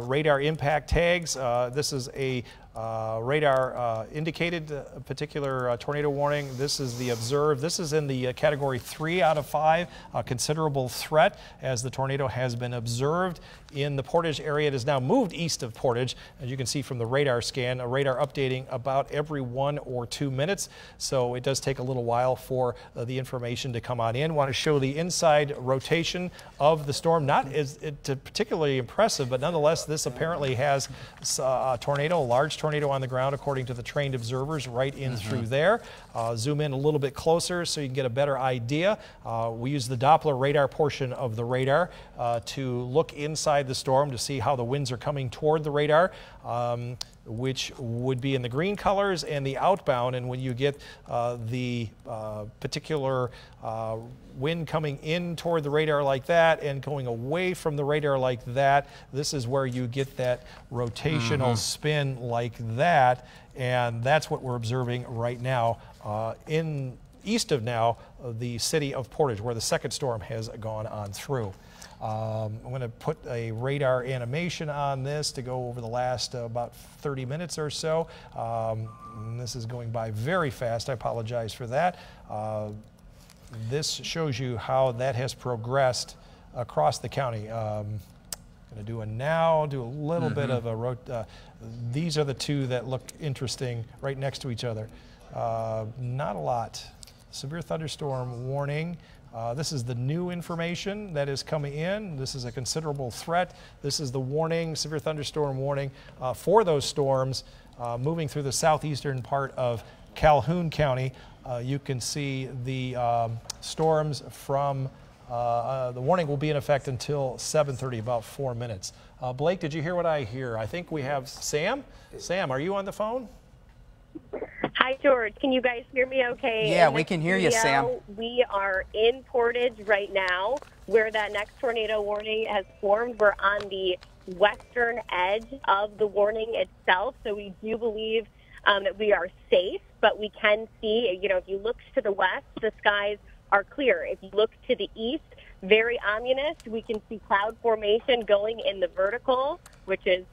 radar impact tags. This is a radar indicated particular tornado warning. This is the observed. This is in the category 3 out of 5, considerable threat, as the tornado has been observed in the Portage area. It has now moved east of Portage, as you can see from the radar scan, a radar updating about every 1 or 2 minutes. So it does take a little while for the information to come on in. Want to show the inside rotation of the storm. Not as particularly impressive, but nonetheless, this apparently has a tornado, a large tornado on the ground, according to the trained observers, right in through there. Zoom in a little bit closer so you can get a better idea. We use the Doppler radar portion of the radar to look inside the storm to see how the winds are coming toward the radar, which would be in the green colors and the outbound. And when you get the particular wind coming in toward the radar like that and going away from the radar like that, this is where you get that rotational spin like that. And that's what we're observing right now in east of now the city of Portage, where the second storm has gone on through. I'm going to put a radar animation on this to go over the last about 30 minutes or so. This is going by very fast. I apologize for that. This shows you how that has progressed across the county. Going to do a little bit of a these are the two that look interesting right next to each other. Not a lot. Severe thunderstorm warning. This is the new information that is coming in. This is a considerable threat. This is the warning, severe thunderstorm warning for those storms moving through the southeastern part of Calhoun County. You can see the storms from, the warning will be in effect until 7:30, about 4 minutes. Blake, did you hear what I hear? I think we have Sam. Sam, are you on the phone? Hi, George. Can you guys hear me okay? Yeah, we can hear you, Sam. We are in Portage right now, where that next tornado warning has formed. We're on the western edge of the warning itself, so we do believe that we are safe, but we can see, if you look to the west, the skies are clear. If you look to the east, very ominous. We can see cloud formation going in the vertical, which is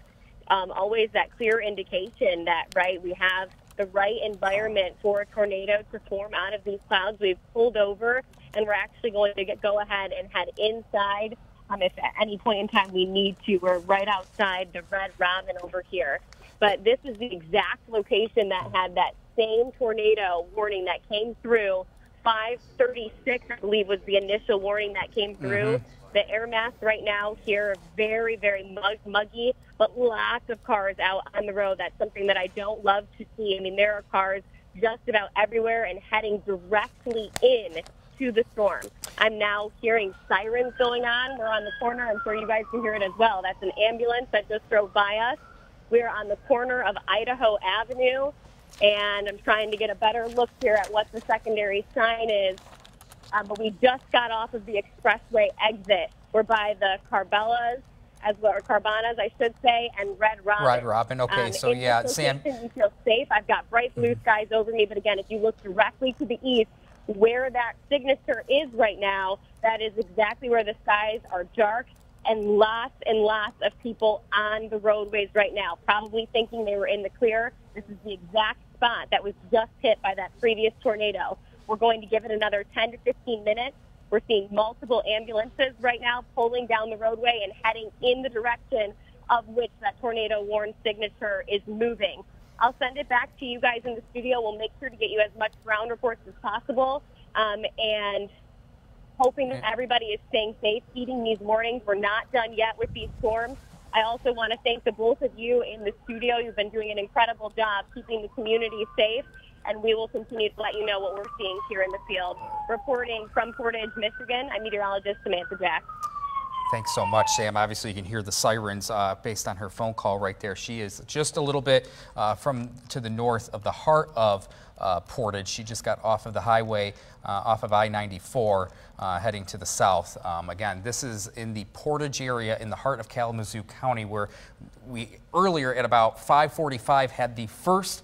always that clear indication that, we have the right environment for a tornado to form out of these clouds. We've pulled over, and we're actually going to go ahead and head inside if at any point in time we need to. We're right outside the Red Robin over here. But this is the exact location that had that same tornado warning that came through. 5:36, I believe, was the initial warning that came through. The air mass right now here, very, very muggy, but lots of cars out on the road. That's something that I don't love to see. I mean, there are cars just about everywhere and heading directly in to the storm. I'm now hearing sirens going on. We're on the corner. I'm sure you guys can hear it as well. That's an ambulance that just drove by us. We're on the corner of Idaho Avenue, and I'm trying to get a better look here at what the secondary sign is. But we just got off of the expressway exit. We're by the Carbanas, I should say, and Red Robin. Red Robin, okay, so yeah, Sam. You feel safe. I've got bright blue skies over me, but again, if you look directly to the east, where that signature is right now, that is exactly where the skies are dark and lots of people on the roadways right now, probably thinking they were in the clear. This is the exact spot that was just hit by that previous tornado. We're going to give it another 10 to 15 minutes. We're seeing multiple ambulances right now pulling down the roadway and heading in the direction of which that tornado warn signature is moving. I'll send it back to you guys in the studio. We'll make sure to get you as much ground reports as possible, and hoping that everybody is staying safe, heeding these warnings. We're not done yet with these storms. I also want to thank the both of you in the studio. You've been doing an incredible job keeping the community safe, and we will continue to let you know what we're seeing here in the field. Reporting from Portage, Michigan, I'm meteorologist Samantha Jack. Thanks so much, Sam. Obviously, you can hear the sirens based on her phone call right there. She is just a little bit to the north of the heart of Portage. She just got off of the highway, off of I-94, heading to the south. Again, this is in the Portage area in the heart of Kalamazoo County, where we earlier at about 5:45 had the first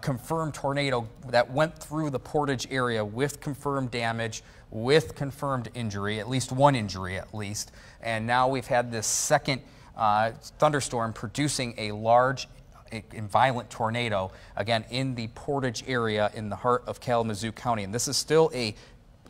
confirmed tornado that went through the Portage area with confirmed damage, with confirmed injury, at least one injury at least. And now we've had this second thunderstorm producing a large and violent tornado, again, in the Portage area in the heart of Kalamazoo County. And this is still a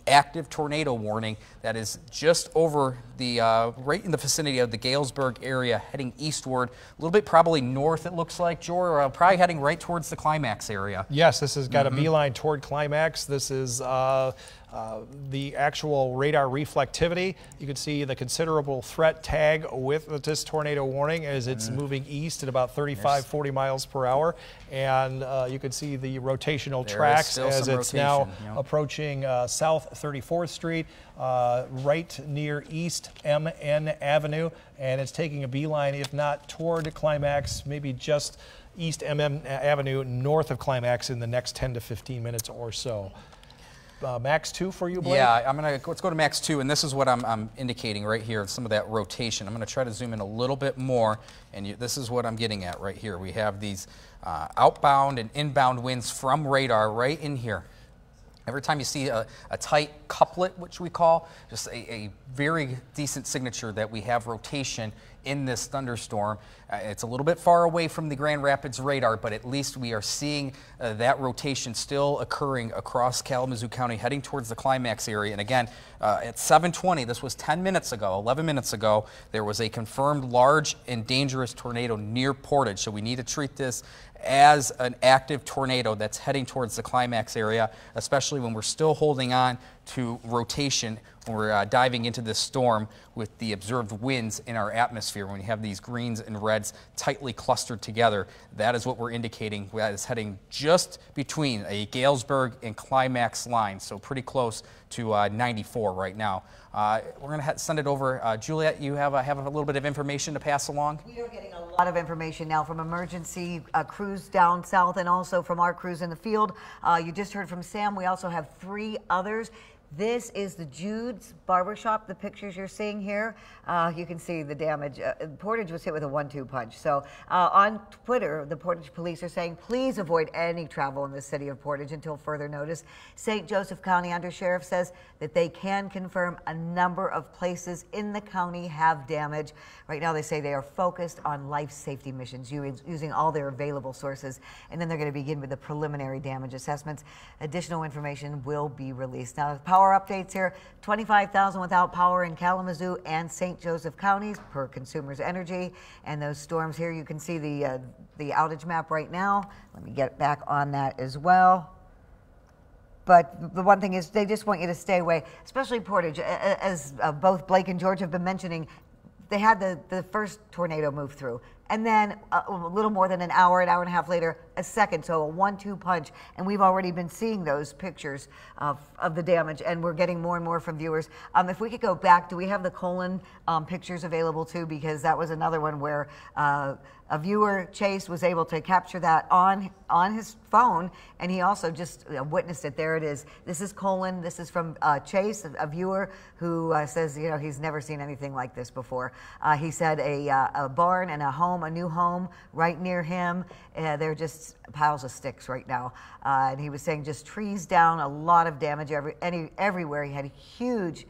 active tornado warning that is just over the, right in the vicinity of the Galesburg area, heading eastward, a little bit probably north, it looks like, Jor, or probably heading right towards the climax area. Yes, this has got a beeline toward climax. This is the actual radar reflectivity. You can see the considerable threat tag with this tornado warning as it's moving east at about 35, 40 miles per hour. And you can see the rotational tracks as it's now approaching South 34th Street, right near East MN Avenue. And it's taking a beeline, if not toward climax, maybe just East MM Avenue, north of climax in the next 10 to 15 minutes or so. Max 2 for you, Blake? Yeah, let's go to Max 2, and this is what I'm indicating right here, some of that rotation. I'm going to try to zoom in a little bit more, and this is what I'm getting at right here. We have these outbound and inbound winds from radar right in here. Every time you see a tight couplet, which we call, just a very decent signature that we have rotation in this thunderstorm. It's a little bit far away from the Grand Rapids radar, but at least we are seeing that rotation still occurring across Kalamazoo County, heading towards the climax area. And again, at 7:20, this was 10 minutes ago, 11 minutes ago, there was a confirmed large and dangerous tornado near Portage. So we need to treat this as an active tornado that's heading towards the climax area, especially when we're still holding on to rotation when we're diving into this storm with the observed winds in our atmosphere. When we have these greens and reds tightly clustered together, that is what we're indicating. That is heading just between a Galesburg and climax line, so pretty close to 94 right now. We're going to send it over. Juliet, you have a little bit of information to pass along? We are getting a lot of information now from emergency crews down south and also from our crews in the field. You just heard from Sam. We also have 3 others. This is the Jude's Barbershop, the pictures you're seeing here. You can see the damage. Portage was hit with a 1-2 punch. So on Twitter, the Portage police are saying, please avoid any travel in the city of Portage until further notice. St. Joseph County Undersheriff says that they can confirm a number of places in the county have damage. Right now they say they are focused on life safety missions, using all their available sources. And then they're going to begin with the preliminary damage assessments. Additional information will be released. Now, power updates here, 25,000 without power in Kalamazoo and St. Joseph counties per Consumers Energy. And those storms here, you can see the outage map right now. Let me get back on that as well. But the one thing is they just want you to stay away, especially Portage. As both Blake and George have been mentioning, they had the first tornado move through. And then a little more than an hour and a half later, a second, so a 1-2 punch. And we've already been seeing those pictures of the damage, and we're getting more and more from viewers. If we could go back, do we have the Colon pictures available too? Because that was another one where a viewer, Chase, was able to capture that on his phone, and he also just witnessed it. There it is. This is Colon. This is from Chase, a viewer who says, you know, he's never seen anything like this before. He said a barn and a home, a new home right near him. They're just piles of sticks right now. And he was saying just trees down, a lot of damage everywhere. He had huge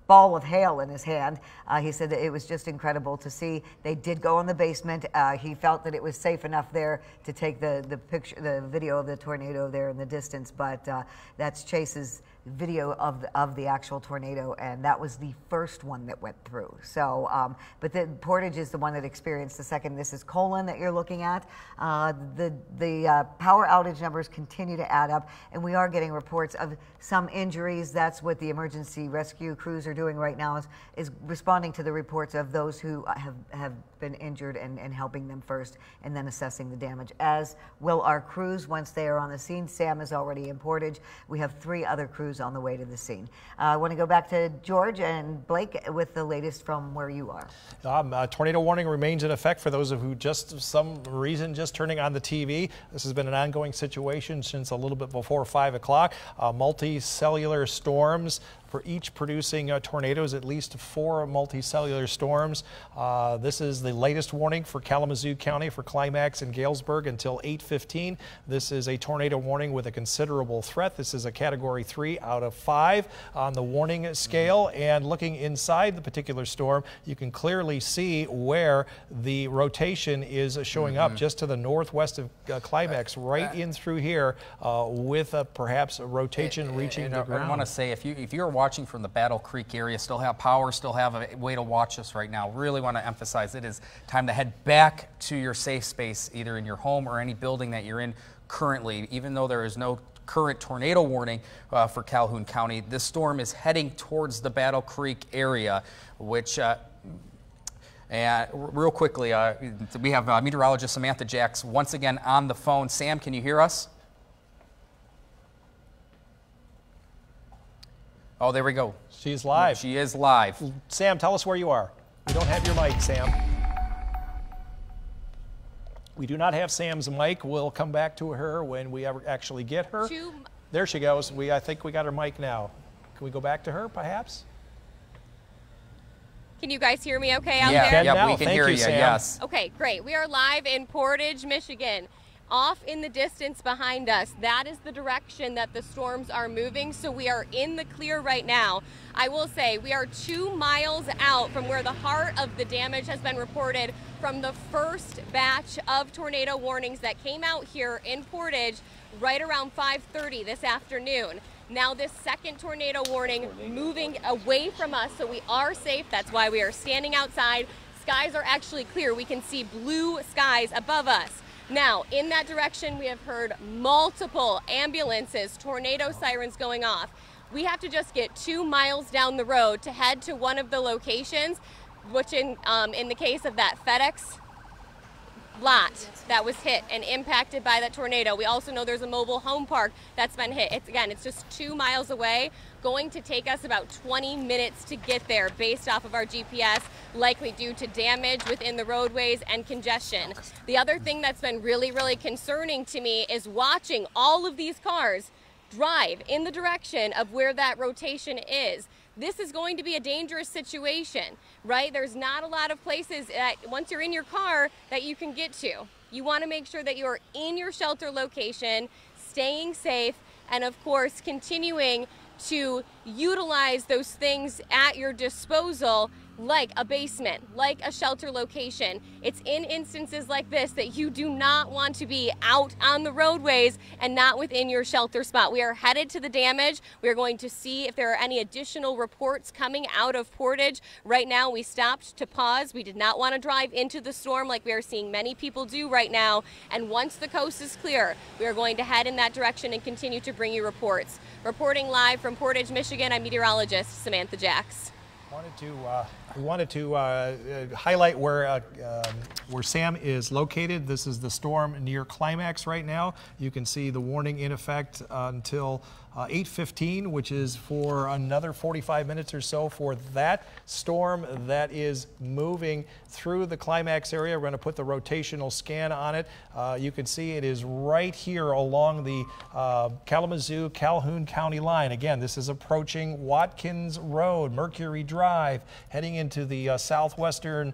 ball of hail in his hand. He said that it was just incredible to see. They did go in the basement. He felt that it was safe enough there to take the video of the tornado there in the distance, but that's Chase's video of the actual tornado, and that was the first one that went through. So, but the Portage is the one that experienced the second. This is Colon that you're looking at. The power outage numbers continue to add up, and we are getting reports of some injuries. That's what the emergency rescue crews are doing right now, is responding to the reports of those who have been injured and helping them first, and then assessing the damage, as will our crews once they are on the scene. Sam is already in Portage. We have 3 other crews on the way to the scene. I want to go back to George and Blake with the latest from where you are. Tornado warning remains in effect for those of who just some reason just turning on the TV. This has been an ongoing situation since a little bit before 5 o'clock. Multicellular storms, for each producing tornadoes, at least 4 multicellular storms. This is the latest warning for Kalamazoo County for Climax and Galesburg until 8:15. This is a tornado warning with a considerable threat. This is a Category 3 out of 5 on the warning scale. And looking inside the particular storm, you can clearly see where the rotation is showing up just to the northwest of Climax, right in through here, with perhaps a rotation reaching the ground. I want to say, if you're watching from the Battle Creek area, still have power, still have a way to watch us right now, really want to emphasize it is time to head back to your safe space, either in your home or any building that you're in currently. Even though there is no current tornado warning for Calhoun County, this storm is heading towards the Battle Creek area, which and real quickly, we have meteorologist Samantha Jacks once again on the phone. Sam, can you hear us? Oh, there we go. She's live. She is live. Sam, tell us where you are. We don't have your mic, Sam. We do not have Sam's mic. We'll come back to her when we ever actually get her. There she goes. I think we got her mic now. Can we go back to her, perhaps? Can you guys hear me okay out there? Yeah, we can hear you, yes. Okay, great. We are live in Portage, Michigan. Off in the distance behind us, that is the direction that the storms are moving, so we are in the clear right now. I will say we are 2 miles out from where the heart of the damage has been reported from the first batch of tornado warnings that came out here in Portage right around 5:30 this afternoon. Now this second tornado warning moving away from us, so we are safe. That's why we are standing outside. Skies are actually clear. We can see blue skies above us. Now, in that direction, we have heard multiple ambulances, tornado sirens going off. We have to just get 2 miles down the road to head to one of the locations, which in the case of that FedEx lot that was hit and impacted by that tornado. We also know there's a mobile home park that's been hit. It's just 2 miles away, going to take us about 20 minutes to get there based off of our GPS, likely due to damage within the roadways and congestion. The other thing that's been really, really concerning to me is watching all of these cars drive in the direction of where that rotation is. This is going to be a dangerous situation, right? There's not a lot of places that once you're in your car that you can get to. You want to make sure that you're in your shelter location, staying safe, and of course continuing to utilize those things at your disposal, like a basement, like a shelter location. It's in instances like this that you do not want to be out on the roadways and not within your shelter spot. We are headed to the damage. We are going to see if there are any additional reports coming out of Portage. Right now we stopped to pause. We did not want to drive into the storm like we are seeing many people do right now. And once the coast is clear, we are going to head in that direction and continue to bring you reports. Reporting live from Portage, Michigan, I'm meteorologist Samantha Jacks. We wanted to highlight where Sam is located. This is the storm near Climax right now. You can see the warning in effect until 8:15, which is for another 45 minutes or so for that storm that is moving through the Climax area. We're going to put the rotational scan on it. You can see it is right here along the Kalamazoo-Calhoun County line. Again, this is approaching Watkins Road, Mercury Drive. Drive, heading into the southwestern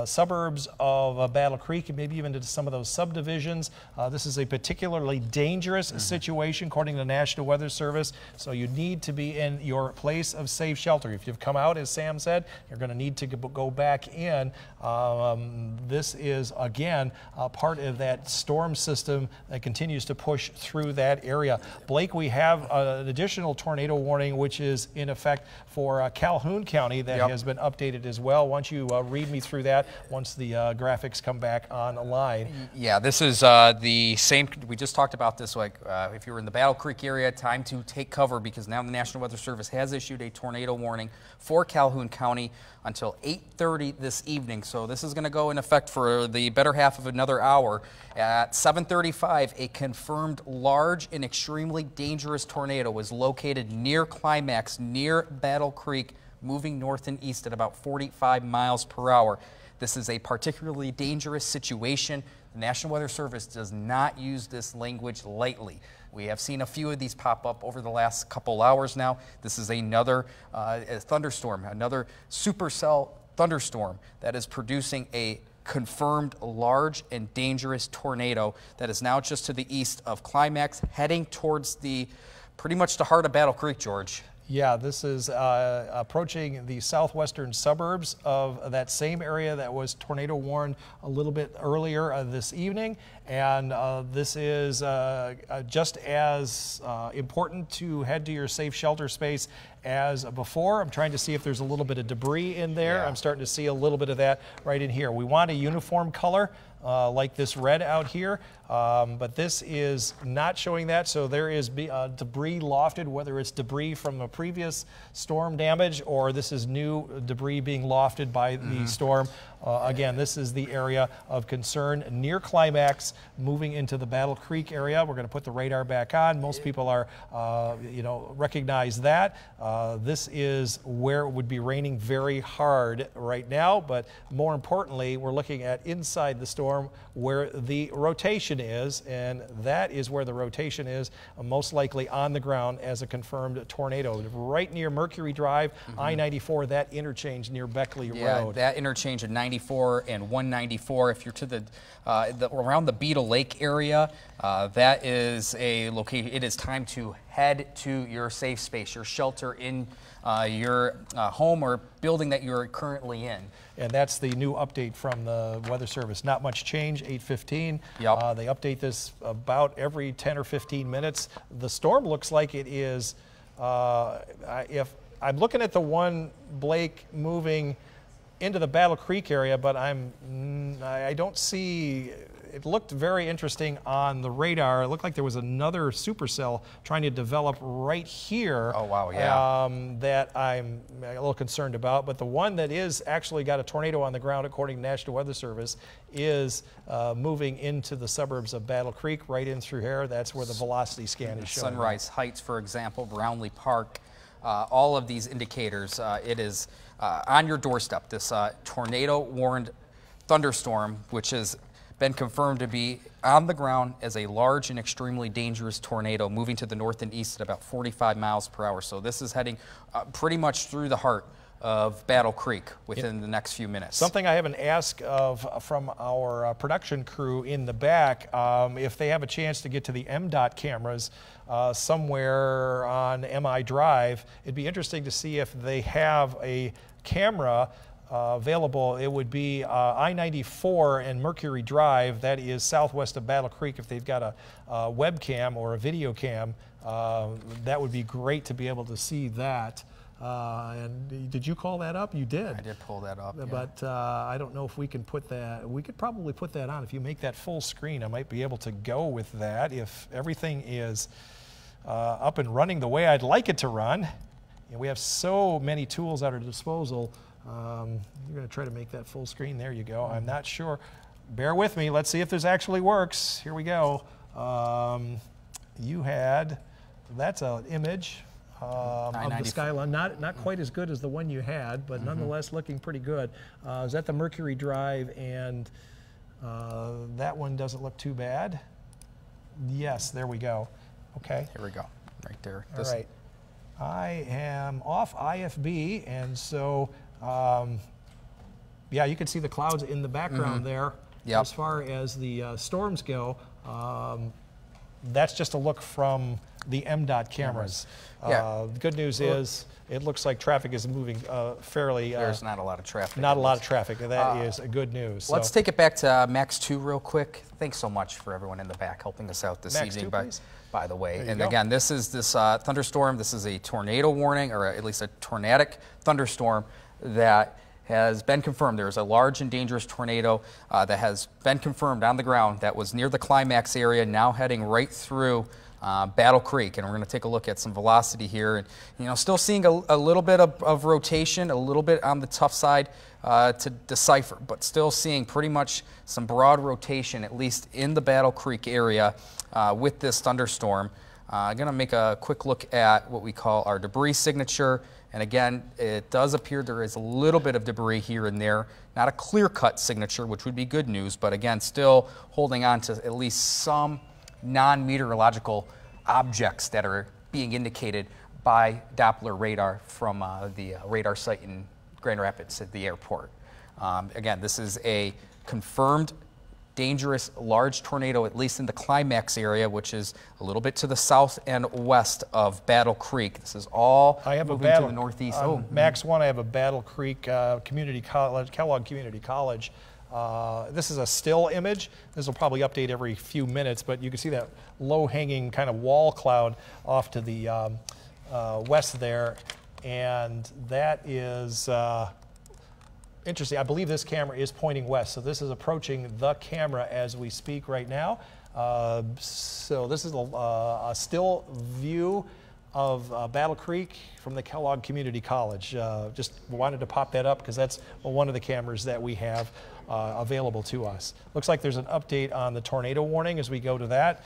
suburbs of Battle Creek and maybe even into some of those subdivisions. This is a particularly dangerous situation according to the National Weather Service, so you need to be in your place of safe shelter. If you've come out, as Sam said, you're going to need to go back in. This is, again, part of that storm system that continues to push through that area. Blake, we have an additional tornado warning which is in effect for Calhoun County that has been updated as well. Why don't you read me through that once the graphics come back online. Yeah, this is the same. We just talked about this. Like if you're in the Battle Creek area, time to take cover because now the National Weather Service has issued a tornado warning for Calhoun County until 8:30 this evening. So this is going to go in effect for the better half of another hour. At 7:35, a confirmed large and extremely dangerous tornado was located near Climax, near Battle Creek, moving north and east at about 45 miles per hour. This is a particularly dangerous situation. The National Weather Service does not use this language lightly. We have seen a few of these pop up over the last couple hours now. This is another thunderstorm, another supercell thunderstorm that is producing a confirmed large and dangerous tornado that is now just to the east of Climax, heading towards pretty much the heart of Battle Creek, George. Yeah, this is approaching the southwestern suburbs of that same area that was tornado warned a little bit earlier this evening. And this is just as important to head to your safe shelter space as before. I'm trying to see if there's a little bit of debris in there. I'm starting to see a little bit of that right in here. We want a uniform color. Like this red out here, but this is not showing that, so there is debris lofted, whether it's debris from a previous storm damage or this is new debris being lofted by the storm. Again, this is the area of concern near Climax, moving into the Battle Creek area. We're going to put the radar back on. Most people are, recognize that. This is where it would be raining very hard right now, but more importantly, we're looking at inside the storm where the rotation is, and that is where the rotation is, most likely on the ground as a confirmed tornado. Right near Mercury Drive, I-94, that interchange near Beckley Road. That interchange at 94 and 194. If you're to around the Beetle Lake area, that is a location. It is time to head to your safe space, your shelter in your home or building that you're currently in. And that's the new update from the Weather Service. Not much change, 8:15. Yep. They update this about every 10 or 15 minutes. The storm looks like it is, if I'm looking at the one, Blake, moving into the Battle Creek area, but I don't see. It looked very interesting on the radar. It looked like there was another supercell trying to develop right here. Oh, wow, yeah. That I'm a little concerned about. But the one that is actually got a tornado on the ground, according to National Weather Service, is moving into the suburbs of Battle Creek, right in through here. That's where the velocity scan is showing. Sunrise Heights, for example, Brownlee Park, all of these indicators, it is on your doorstep. This tornado-warned thunderstorm, which has been confirmed to be on the ground as a large and extremely dangerous tornado moving to the north and east at about 45 miles per hour. So this is heading pretty much through the heart of Battle Creek within the next few minutes. Something I haven't asked from our production crew in the back, if they have a chance to get to the MDOT cameras somewhere on MI Drive, it'd be interesting to see if they have a camera available. It would be I-94 and Mercury Drive, that is southwest of Battle Creek. If they've got a webcam or a video cam, that would be great to be able to see that. And did you call that up? You did. I did pull that up. But I don't know if we can put that. We could probably put that on. If you make that full screen, I might be able to go with that. If everything is up and running the way I'd like it to run. We have so many tools at our disposal. You're going to try to make that full screen. There you go. I'm not sure. Bear with me. Let's see if this actually works. Here we go. You had, that's an image of the skyline. Not quite as good as the one you had, but nonetheless looking pretty good. Is that the Mercury Drive? And that one doesn't look too bad. Yes, there we go. Okay. Here we go. Right there. All right. I am off IFB, and so, yeah, you can see the clouds in the background there. Yep. As far as the storms go, that's just a look from the MDOT cameras. The good news is it looks like traffic is moving fairly. There's not a lot of traffic. Not a lot of traffic. That is good news. Let's take it back to Max 2 real quick. Thanks so much for everyone in the back helping us out this Max evening. 2, by the way, and go. again, this is this thunderstorm. This is a tornado warning, or at least a tornadic thunderstorm that has been confirmed. There's a large and dangerous tornado that has been confirmed on the ground that was near the climax area, now heading right through Battle Creek. And we're going to take a look at some velocity here. And, you know, still seeing a little bit of rotation, a little bit on the tough side to decipher, but still seeing pretty much some broad rotation, at least in the Battle Creek area with this thunderstorm. I'm going to make a quick look at what we call our debris signature. And again, it does appear there is a little bit of debris here and there. Not a clear-cut signature, which would be good news, but again, still holding on to at least some non-meteorological objects that are being indicated by Doppler radar from the radar site in Grand Rapids at the airport. Again, this is a confirmed dangerous large tornado, at least in the climax area, which is a little bit to the south and west of Battle Creek. This is all moving to the northeast. Max 1, I have a Battle Creek Community College, Kellogg Community College. This is a still image. This will probably update every few minutes, but you can see that low-hanging kind of wall cloud off to the west there, and that is interesting. I believe this camera is pointing west, so this is approaching the camera as we speak right now. So this is a still view of Battle Creek from the Kellogg Community College. Just wanted to pop that up because that's one of the cameras that we have available to us. Looks like there's an update on the tornado warning as we go to that.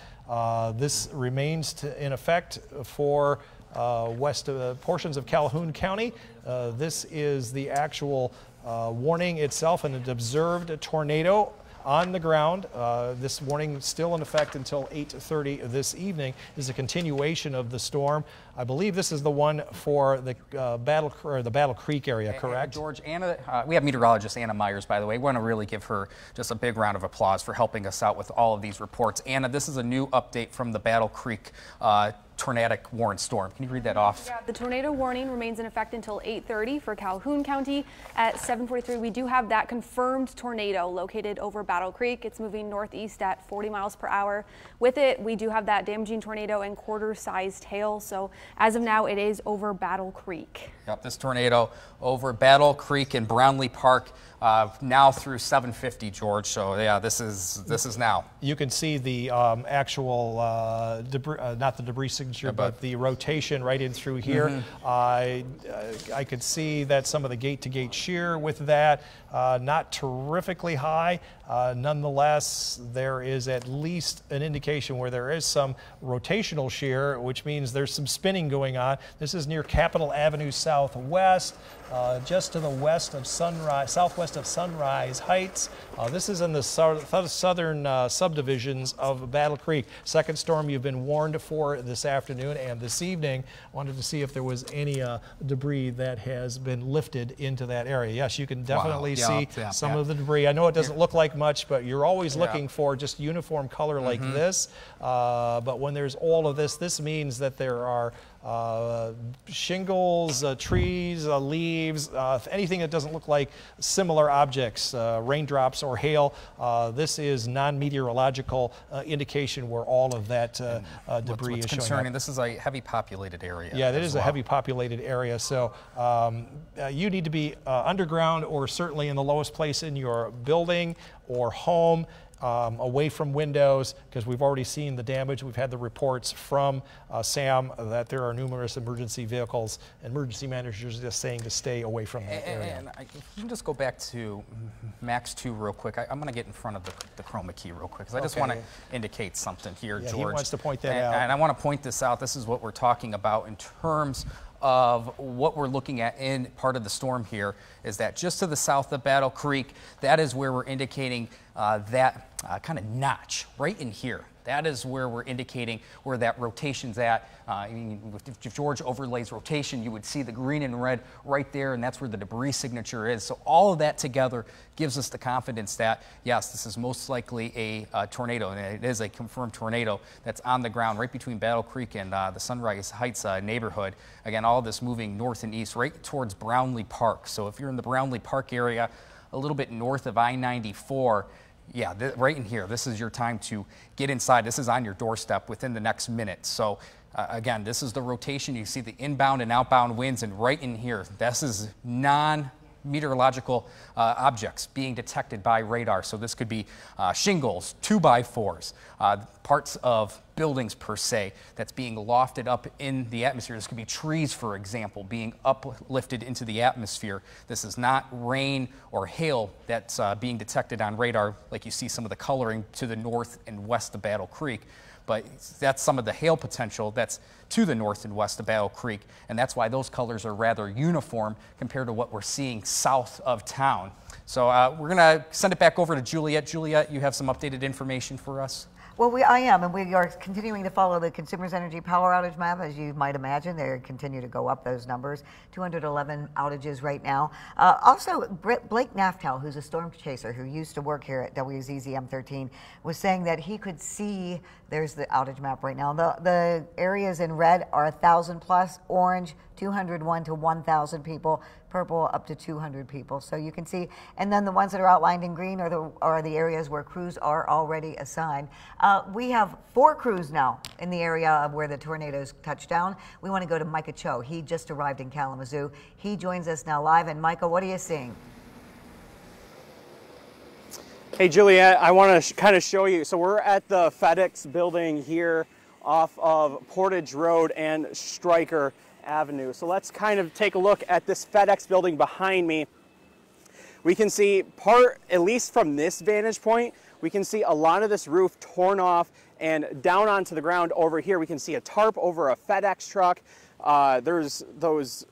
This remains in effect for west of portions of Calhoun County. This is the actual warning itself, and an observed tornado on the ground. This warning still in effect until 8:30 this evening. This is a continuation of the storm. I believe this is the one for the Battle Creek area, correct? George, Anna, we have meteorologist Anna Myers, by the way. We want to really give her just a big round of applause for helping us out with all of these reports. Anna, this is a new update from the Battle Creek tornadic warrant storm. Can you read that off? Yeah, the tornado warning remains in effect until 8:30 for Calhoun County. At 7:43, we do have that confirmed tornado located over Battle Creek. It's moving northeast at 40 miles per hour. With it, we do have that damaging tornado and quarter-sized hail. So as of now, it is over Battle Creek. Yep, this tornado over Battle Creek and Brownlee Park now through 750, George. So yeah, this is now. You can see the actual debris, not the debris signature, but the rotation right in through here. I could see that some of the gate-to-gate shear with that, not terrifically high. Nonetheless, there is at least an indication where there is some rotational shear, which means there's some spinning going on. This is near Capitol Avenue Southwest, just to the west of southwest of Sunrise Heights. This is in the southern subdivisions of Battle Creek. Second storm you've been warned for this afternoon and this evening. Wanted to see if there was any debris that has been lifted into that area. Yes, you can definitely see some of the debris. I know it doesn't look like much, but you're always looking for just uniform color like this. But when there's all of this, this means that there are shingles, trees, leaves, anything that doesn't look like similar objects, raindrops or hail. This is non-meteorological indication where all of that debris is showing concerning. up. This is a heavy populated area. Yeah, that is a heavy populated area. So you need to be underground or certainly in the lowest place in your building or home. Away from windows, because we've already seen the damage. We've had the reports from Sam that there are numerous emergency vehicles, emergency managers just saying to stay away from that area. And if you can just go back to Max 2 real quick. I'm going to get in front of the chroma key real quick, because I just want to indicate something here, George. He wants to point that out. And I want to point this out. This is what we're talking about in terms of what we're looking at in part of the storm here, is that just to the south of Battle Creek, that is where we're indicating that kind of notch right in here. That is where we're indicating where that rotation's at. I mean, if George overlays rotation, you would see the green and red right there, and that's where the debris signature is. So all of that together gives us the confidence that, yes, this is most likely a tornado, and it is a confirmed tornado that's on the ground right between Battle Creek and the Sunrise Heights neighborhood. Again, all of this moving north and east right towards Brownlee Park. So if you're in the Brownlee Park area, a little bit north of I-94, yeah, right in here, this is your time to get inside. This is on your doorstep within the next minute. So again, this is the rotation. You see the inbound and outbound winds, and right in here, this is non-meteorological objects being detected by radar. So this could be shingles, 2x4s, parts of buildings per se that's being lofted up in the atmosphere. This could be trees, for example, being uplifted into the atmosphere. This is not rain or hail that's being detected on radar like you see some of the coloring to the north and west of Battle Creek. But that's some of the hail potential that's to the north and west of Battle Creek, and that's why those colors are rather uniform compared to what we're seeing south of town. So we're going to send it back over to Juliet. Juliet, you have some updated information for us? Well, I am, and we are continuing to follow the Consumers Energy power outage map. As you might imagine, they continue to go up, those numbers. 211 outages right now. Also, Blake Naftal, who's a storm chaser who used to work here at WZZM 13, was saying that he could see, there's the outage map right now, the areas in red are 1,000 plus, orange 201 to 1,000 people, purple up to 200 people. So you can see, and then the ones that are outlined in green are the areas where crews are already assigned. We have 4 crews now in the area of where the tornadoes touched down. We want to go to Micah Cho. He just arrived in Kalamazoo. He joins us now live. And Micah, what are you seeing? Hey, Juliet, I want to kind of show you. So we're at the FedEx building here off of Portage Road and Stryker Avenue. So let's kind of take a look at this FedEx building behind me. We can see at least from this vantage point, we can see a lot of this roof torn off, and down onto the ground over here, we can see a tarp over a FedEx truck. There's those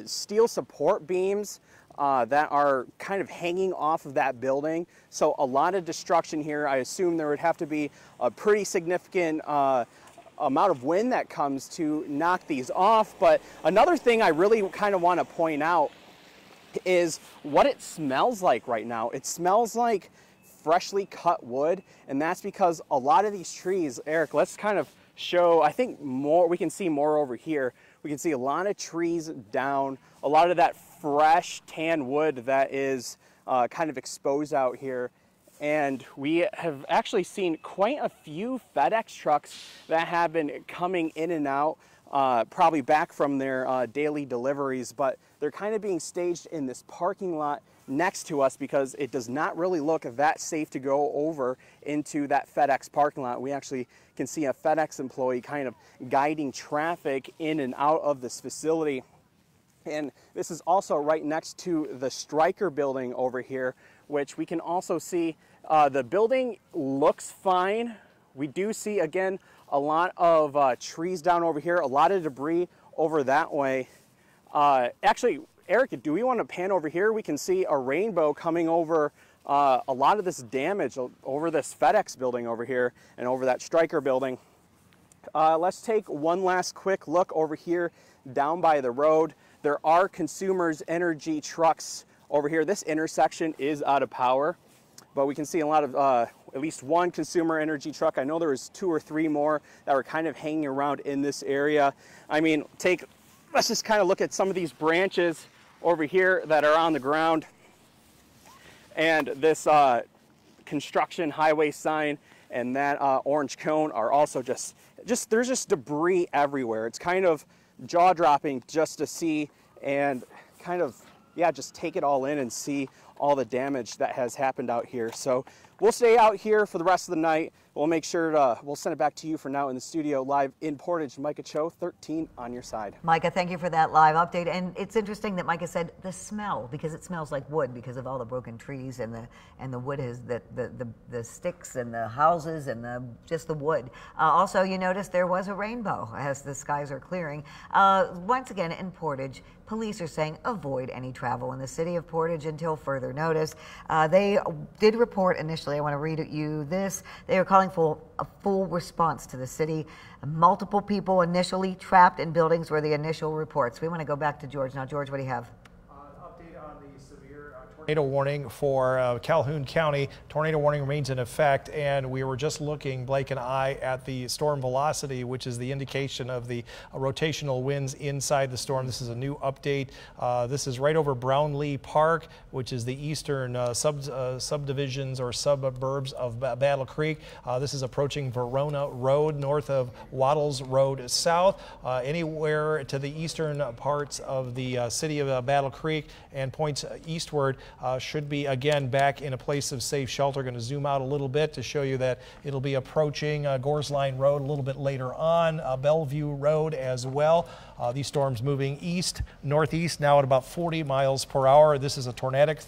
steel support beams that are kind of hanging off of that building. So a lot of destruction here. I assume there would have to be a pretty significant amount of wind that comes to knock these off. But another thing I really kind of want to point out is what it smells like right now. It smells like freshly cut wood, and that's because a lot of these trees, Eric, let's kind of show, I think more, we can see more over here. We can see a lot of trees down, a lot of that fresh tan wood that is kind of exposed out here. And we have actually seen quite a few FedEx trucks that have been coming in and out, probably back from their daily deliveries, but they're kind of being staged in this parking lot next to us because it does not really look that safe to go over into that FedEx parking lot. We actually can see a FedEx employee kind of guiding traffic in and out of this facility. And this is also right next to the Stryker building over here, which we can also see the building looks fine. We do see, again, a lot of trees down over here, a lot of debris over that way. Actually, Eric, do we want to pan over here? We can see a rainbow coming over a lot of this damage over this FedEx building over here and over that Stryker building. Let's take one last quick look over here down by the road. There are Consumers Energy trucks over here. This intersection is out of power, but we can see a lot of, at least one Consumer Energy truck. I know there was 2 or 3 more that were kind of hanging around in this area. I mean, let's just kind of look at some of these branches over here that are on the ground. And this construction highway sign and that orange cone are also there's just debris everywhere. It's kind of jaw-dropping just to see and kind of, yeah, just take it all in and see all the damage that has happened out here. So we'll stay out here for the rest of the night. We'll make sure we'll send it back to you for now in the studio live in Portage. Micah Cho, 13 on your side. Micah, thank you for that live update. And it's interesting that Micah said the smell, because it smells like wood because of all the broken trees and the wood is the sticks and the houses and just the wood. Also, you notice there was a rainbow as the skies are clearing. Once again in Portage, police are saying avoid any travel in the city of Portage until further notice. They did report initially, I want to read you this, they are calling calling for a full response to the city. Multiple people initially trapped in buildings were the initial reports. We want to go back to George. Now, George, what do you have? Update on the severe tornado warning for Calhoun County. Tornado warning remains in effect, and we were just looking, Blake and I, at the storm velocity, which is the indication of the rotational winds inside the storm. This is a new update. This is right over Brownlee Park, which is the eastern subdivisions or suburbs of Battle Creek. This is approaching Verona Road, north of Waddles Road South. Anywhere to the eastern parts of the city of Battle Creek and points eastward should be again back in a place of safe shelter. Going to zoom out a little bit to show you that it'll be approaching Gores Line Road a little bit later on, Bellevue Road as well. These storms moving east, northeast, now at about 40 miles per hour. This is a tornadic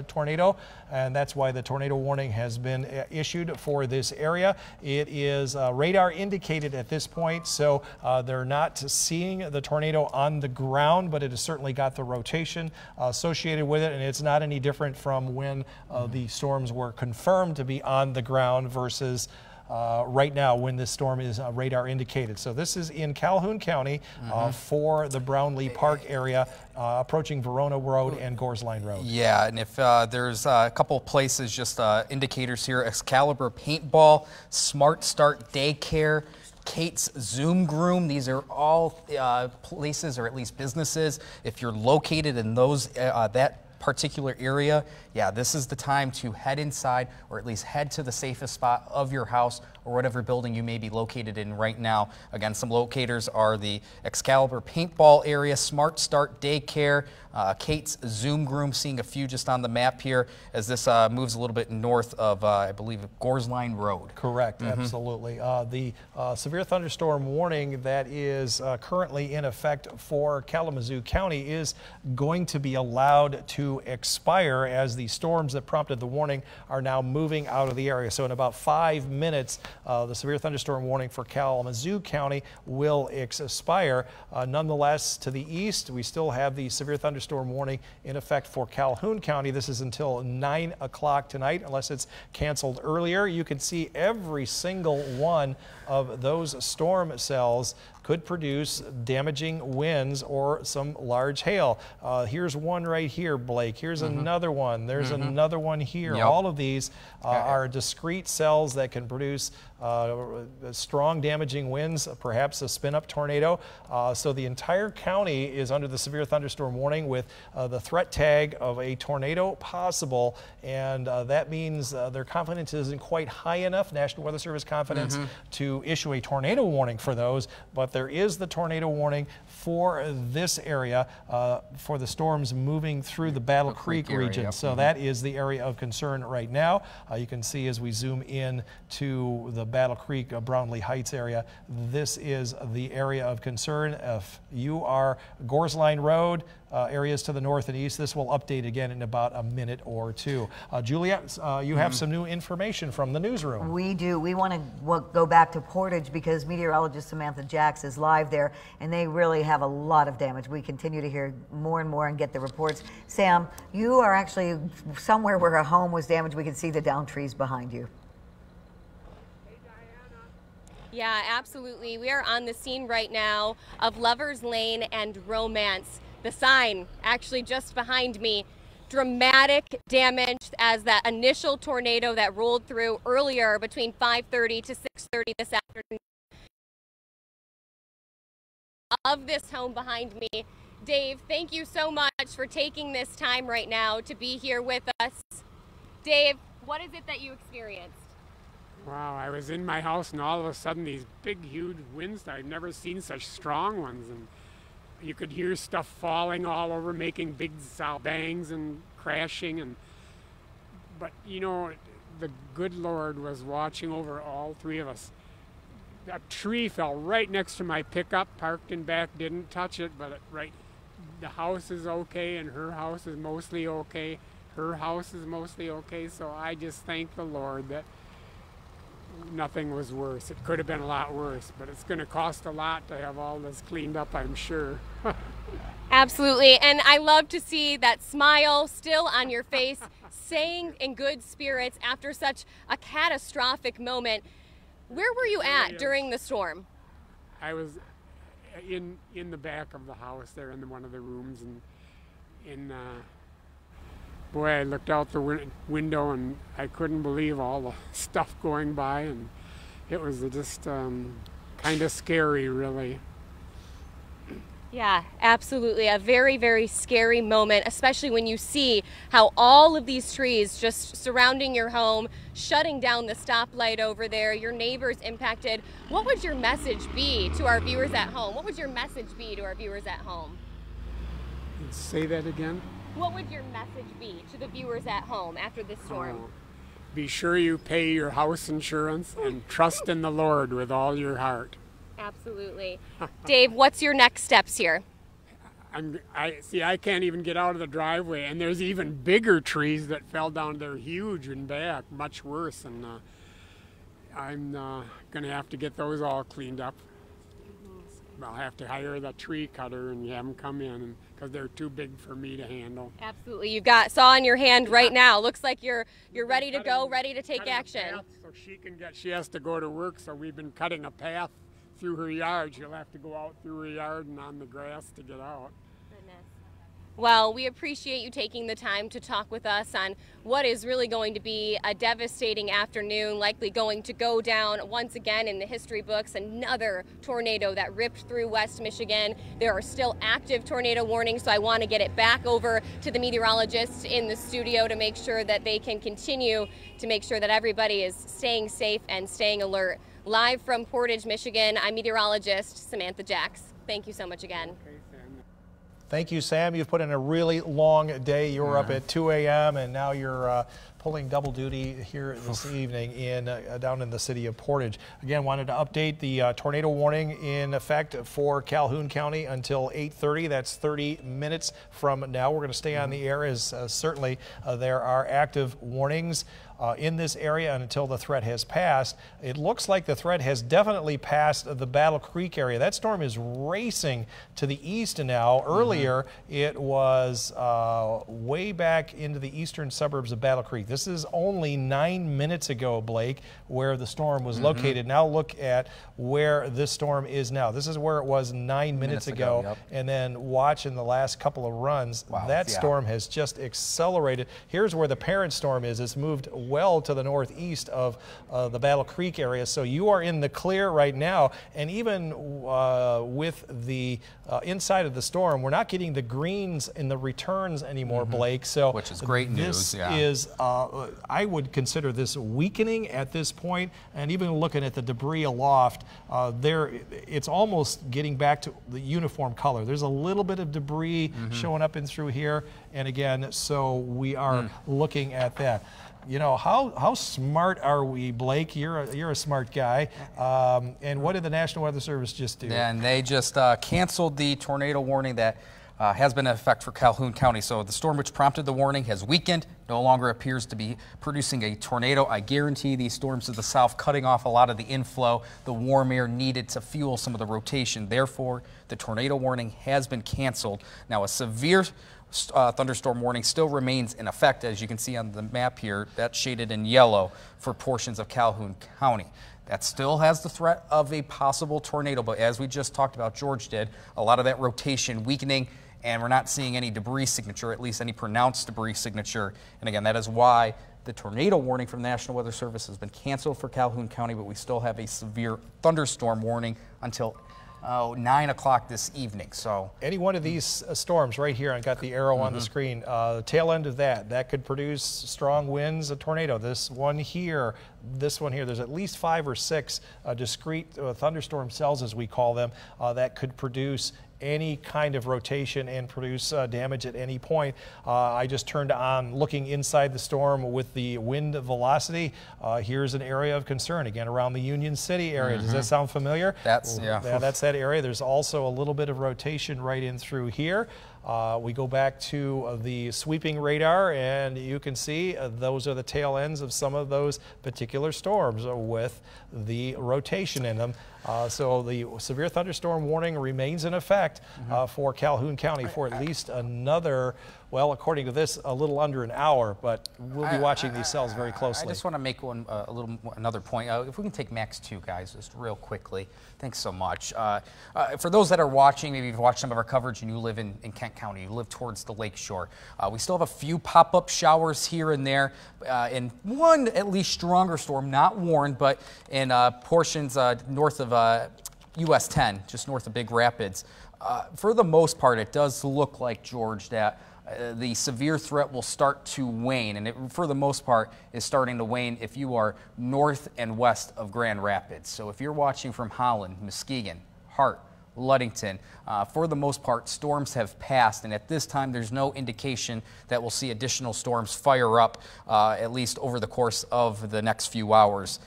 tornado, and that's why the tornado warning has been issued for this area. It is radar indicated at this point, so they're not seeing the tornado on the ground, but it has certainly got the rotation associated with it, and it's not any different from when the storms were confirmed to be on the ground versus right now when this storm is radar indicated. So this is in Calhoun County for the Brownlee Park area, approaching Verona Road and Gores Line Road. Yeah, and if there's a couple places, just indicators here: Excalibur Paintball, Smart Start Daycare, Kate's Zoom Groom. These are all places, or at least businesses. If you're located in those that particular area, yeah, this is the time to head inside, or at least head to the safest spot of your house or whatever building you may be located in right now. Again, some locators are the Excalibur Paintball area, Smart Start Daycare, Kate's Zoom Groom, seeing a few just on the map here as this moves a little bit north of, I believe, Gores Line Road. Correct, absolutely. The severe thunderstorm warning that is currently in effect for Kalamazoo County is going to be allowed to expire as the storms that prompted the warning are now moving out of the area. So in about 5 minutes, the severe thunderstorm warning for Kalamazoo County will expire. Nonetheless, to the east, we still have the severe thunderstorm warning in effect for Calhoun County. This is until 9 o'clock tonight, unless it's canceled earlier. You can see every single one of those storm cells could produce damaging winds or some large hail. Here's one right here, Blake. Here's another one. There's another one here. Yep. All of these are discrete cells that can produce strong damaging winds, perhaps a spin-up tornado. So the entire county is under the severe thunderstorm warning with the threat tag of a tornado possible, and that means their confidence isn't quite high enough, National Weather Service confidence, to issue a tornado warning for those, but there is the tornado warning for this area for the storms moving through the Battle Creek region. Yep. So that is the area of concern right now. You can see as we zoom in to the Battle Creek, Brownlee Heights area, this is the area of concern. If you are Gores Line Road, areas to the north and east, this will update again in about a minute or two. Juliet, you have some new information from the newsroom. We do. We want to go back to Portage because meteorologist Samantha Jacks is live there, and they really have a lot of damage. We continue to hear more and more and get the reports. Sam, you are actually somewhere where a home was damaged. We can see the downed trees behind you. Yeah, absolutely. We are on the scene right now of Lovers Lane and Romance. The sign actually just behind me. Dramatic damage as that initial tornado that rolled through earlier between 5:30 to 6:30 this afternoon. Of this home behind me. Dave, thank you so much for taking this time right now to be here with us. Dave, what is it that you experienced? Wow, I was in my house and all of a sudden these big, huge winds. I've never seen such strong ones. And you could hear stuff falling all over, making big bangs and crashing. But you know, the good Lord was watching over all three of us. A tree fell right next to my pickup, parked in back, didn't touch it, but the house is okay and her house is mostly okay. Her house is mostly okay, so I just thank the Lord that nothing was worse. It could have been a lot worse, but it's going to cost a lot to have all this cleaned up, I'm sure. Absolutely, and I love to see that smile still on your face, staying in good spirits after such a catastrophic moment. Where were you at during the storm? I was in the back of the house there in one of the rooms, and boy, I looked out the window and I couldn't believe all the stuff going by, and it was just kind of scary, really. Yeah, absolutely. A very, very scary moment, especially when you see how all of these trees just surrounding your home, shutting down the stoplight over there, your neighbors impacted. What would your message be to our viewers at home? What would your message be to our viewers at home? Say that again? What would your message be to the viewers at home after this storm? Be sure you pay your house insurance and trust in the Lord with all your heart. Absolutely. Dave, what's your next steps here? I can't even get out of the driveway, and there's even bigger trees that fell down. They're huge and back, much worse, and I'm going to have to get those all cleaned up. I'll have to hire the tree cutter and have them come in because they're too big for me to handle. Absolutely. You've got saw in your hand right now. Looks like you're ready to go, ready to take action. So she has to go to work, so we've been cutting a path through her yard. She'll have to go out through her yard and on the grass to get out. Goodness. Well, we appreciate you taking the time to talk with us on what is really going to be a devastating afternoon, likely going to go down once again in the history books. Another tornado that ripped through West Michigan. There are still active tornado warnings, so I want to get it back over to the meteorologists in the studio to make sure that they can continue to make sure that everybody is staying safe and staying alert. Live from Portage, Michigan, I'm meteorologist Samantha Jacks. Thank you so much again. Okay, Sam. Thank you, Sam. You've put in a really long day. You were up at 2 a.m. and now you're pulling double duty here this evening down in the city of Portage. Again, wanted to update the tornado warning in effect for Calhoun County until 8:30. That's 30 minutes from now. We're going to stay on the air as certainly there are active warnings in this area until the threat has passed. It looks like the threat has definitely passed the Battle Creek area. That storm is racing to the east now. Earlier, it was way back into the eastern suburbs of Battle Creek. This is only 9 minutes ago, Blake, where the storm was located. Now look at where this storm is now. This is where it was 9 minutes ago. Yep. And then watch in the last couple of runs, that storm has just accelerated. Here's where the parent storm is. It's moved well to the northeast of the Battle Creek area. So you are in the clear right now. And even with the inside of the storm, we're not getting the greens in the returns anymore, Blake. So which is great news. This is, I would consider this weakening at this point. And even looking at the debris aloft, it's almost getting back to the uniform color. There's a little bit of debris showing up in through here. And again, so we are looking at that. You know, how smart are we, Blake? You're a smart guy. And what did the National Weather Service just do? And they just canceled the tornado warning that has been in effect for Calhoun County. So the storm which prompted the warning has weakened, no longer appears to be producing a tornado. I guarantee these storms to the south cutting off a lot of the inflow, the warm air needed to fuel some of the rotation. Therefore, the tornado warning has been canceled. Now, a severe thunderstorm warning still remains in effect, as you can see on the map here. That's shaded in yellow for portions of Calhoun County. That still has the threat of a possible tornado, but as we just talked about, George did, a lot of that rotation weakening, and we're not seeing any debris signature, at least any pronounced debris signature. And again, that is why the tornado warning from the National Weather Service has been canceled for Calhoun County, but we still have a severe thunderstorm warning until 9 o'clock this evening. So any one of these storms right here, I've got the arrow on the screen, the tail end of that could produce strong winds, a tornado. This one here, there's at least 5 or 6 discrete thunderstorm cells, as we call them, that could produce any kind of rotation and produce damage at any point. I just turned on looking inside the storm with the wind velocity. Here's an area of concern, again, around the Union City area. Does that sound familiar? That's, yeah, that's that area. There's also a little bit of rotation right in through here. We go back to the sweeping radar, and you can see those are the tail ends of some of those particular storms with the rotation in them. So the severe thunderstorm warning remains in effect for Calhoun County for at least another, well, according to this, a little under an hour, but we'll be watching these cells very closely. I just want to make another point. If we can take Max 2, guys, just real quickly. Thanks so much. For those that are watching, maybe you've watched some of our coverage and you live in Kent County, you live towards the lake shore. We still have a few pop-up showers here and there, and one at least stronger storm, not warned, but in portions north of US 10, just north of Big Rapids. For the most part, it does look like, George, that the severe threat will start to wane, and it, for the most part, is starting to wane if you are north and west of Grand Rapids. So if you're watching from Holland, Muskegon, Hart, Ludington, for the most part, storms have passed, and at this time, there's no indication that we'll see additional storms fire up, at least over the course of the next few hours.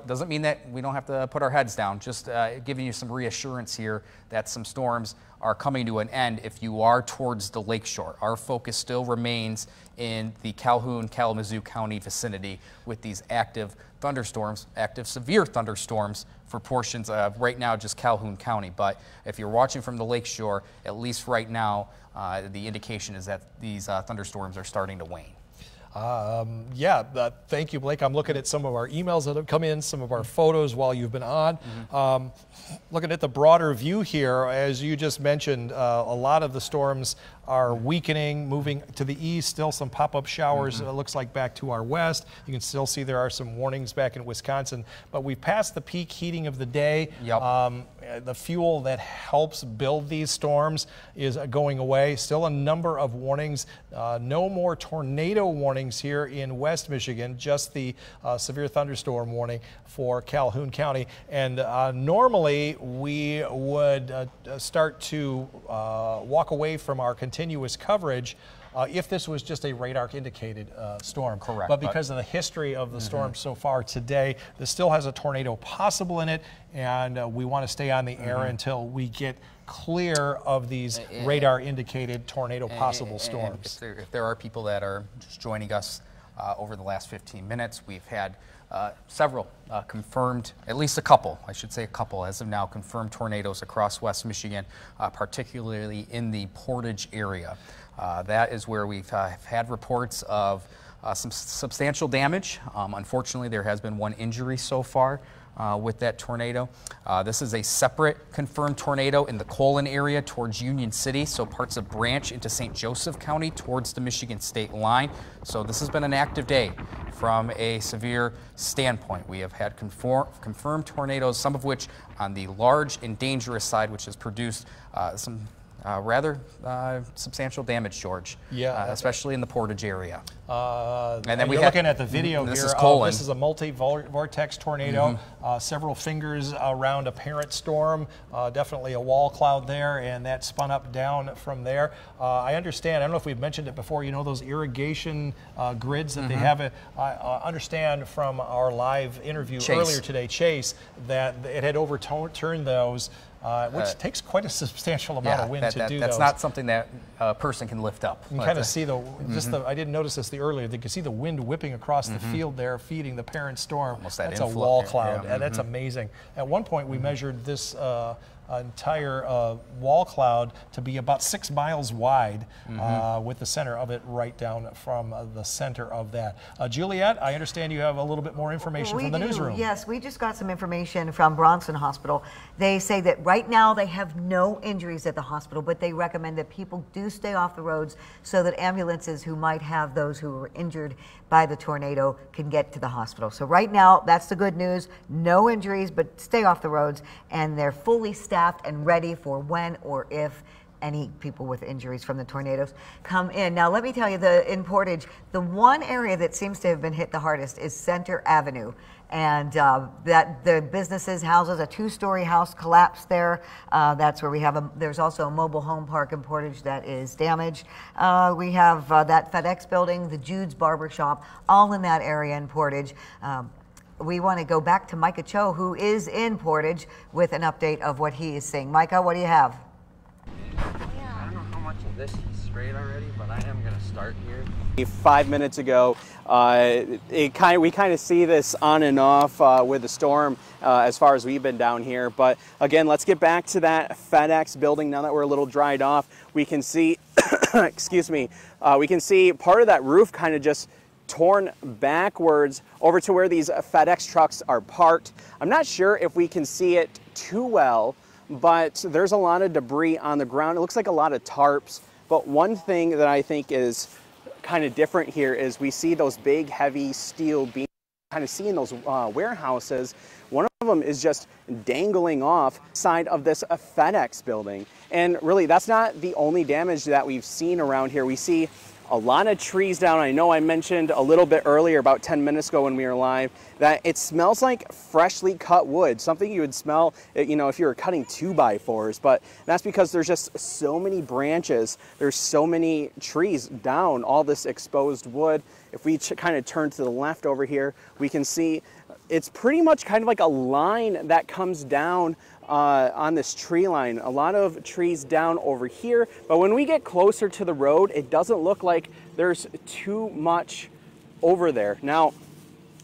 Doesn't mean that we don't have to put our heads down, just giving you some reassurance here that some storms are coming to an end if you are towards the lakeshore. Our focus still remains in the Calhoun, Kalamazoo County vicinity with these active thunderstorms, active severe thunderstorms for portions of right now just Calhoun County. But if you're watching from the lakeshore, at least right now, the indication is that these thunderstorms are starting to wane. Thank you, Blake. I'm looking at some of our emails that have come in, some of our photos while you've been on. Looking at the broader view here, as you just mentioned, a lot of the storms are weakening, moving to the east, still some pop-up showers, it looks like back to our west. You can still see there are some warnings back in Wisconsin, but we've passed the peak heating of the day. The fuel that helps build these storms is going away. Still a number of warnings. No more tornado warnings here in West Michigan, just the severe thunderstorm warning for Calhoun County. And normally we would start to walk away from our continuous coverage if this was just a radar indicated storm. Correct. But because of the history of the storm so far today, this still has a tornado possible in it, and we want to stay on the air until we get clear of these radar indicated tornado possible storms. If there are people that are just joining us over the last 15 minutes, we've had several confirmed, at least a couple, I should say a couple as of now, confirmed tornadoes across West Michigan, particularly in the Portage area. That is where we've had reports of some substantial damage. Unfortunately, there has been one injury so far with that tornado. This is a separate confirmed tornado in the Colon area towards Union City, so parts of Branch into St. Joseph County towards the Michigan state line. So this has been an active day from a severe standpoint. We have had confirmed tornadoes, some of which on the large and dangerous side, which has produced some rather substantial damage, George. Especially in the Portage area. And then we're looking at the video this here. Is Colon. This is a multi-vortex tornado. Several fingers around a parent storm. Definitely a wall cloud there, and that spun up down from there. I understand. I don't know if we've mentioned it before. You know those irrigation grids that they have. I understand from our live interview earlier today, Chase, that it had overturned those. Which takes quite a substantial amount of wind to do that's not something that a person can lift up. You can kind of see I didn't notice this earlier, you can see the wind whipping across the field there, feeding the parent storm. That's a wall cloud. That's amazing. At one point, we measured this entire wall cloud to be about 6 miles wide, with the center of it right down from the center of that. Juliet, I understand you have a little bit more information from the newsroom. Yes, we just got some information from Bronson Hospital. They say that right now they have no injuries at the hospital, but they recommend that people do stay off the roads so that ambulances who might have those who were injured by the tornado can get to the hospital. So right now, that's the good news. No injuries, but stay off the roads, and they're fully staffed and ready for when or if any people with injuries from the tornadoes come in. Now, let me tell you, in Portage, the one area that seems to have been hit the hardest is Center Avenue. And that the businesses, houses, a 2-story house collapsed there. That's where we have there's also a mobile home park in Portage that is damaged. We have that FedEx building, the Jude's Barber Shop, all in that area in Portage. We want to go back to Micah Cho, who is in Portage, with an update of what he is seeing. Micah, what do you have? I don't know how much of this he's sprayed already, but I am going to start here. 5 minutes ago, we kind of see this on and off with the storm as far as we've been down here. But again, let's get back to that FedEx building now that we're a little dried off. We can see, excuse me, we can see part of that roof kind of just torn backwards over to where these FedEx trucks are parked. I'm not sure if we can see it too well, but there's a lot of debris on the ground. It looks like a lot of tarps. But one thing that I think is kind of different here is we see those big, heavy steel beams, kind of seeing those warehouses. One of them is just dangling off side of this FedEx building. And really, that's not the only damage that we've seen around here. We see a lot of trees down. I know I mentioned a little bit earlier, about 10 minutes ago when we were live, that it smells like freshly cut wood, something you would smell, you know, if you were cutting 2x4s, but that's because there's just so many branches, there's so many trees down all this exposed wood. If we kind of turn to the left over here, we can see it's pretty much kind of like a line that comes down on this tree line. A lot of trees down over here, but when we get closer to the road, it doesn't look like there's too much over there. Now,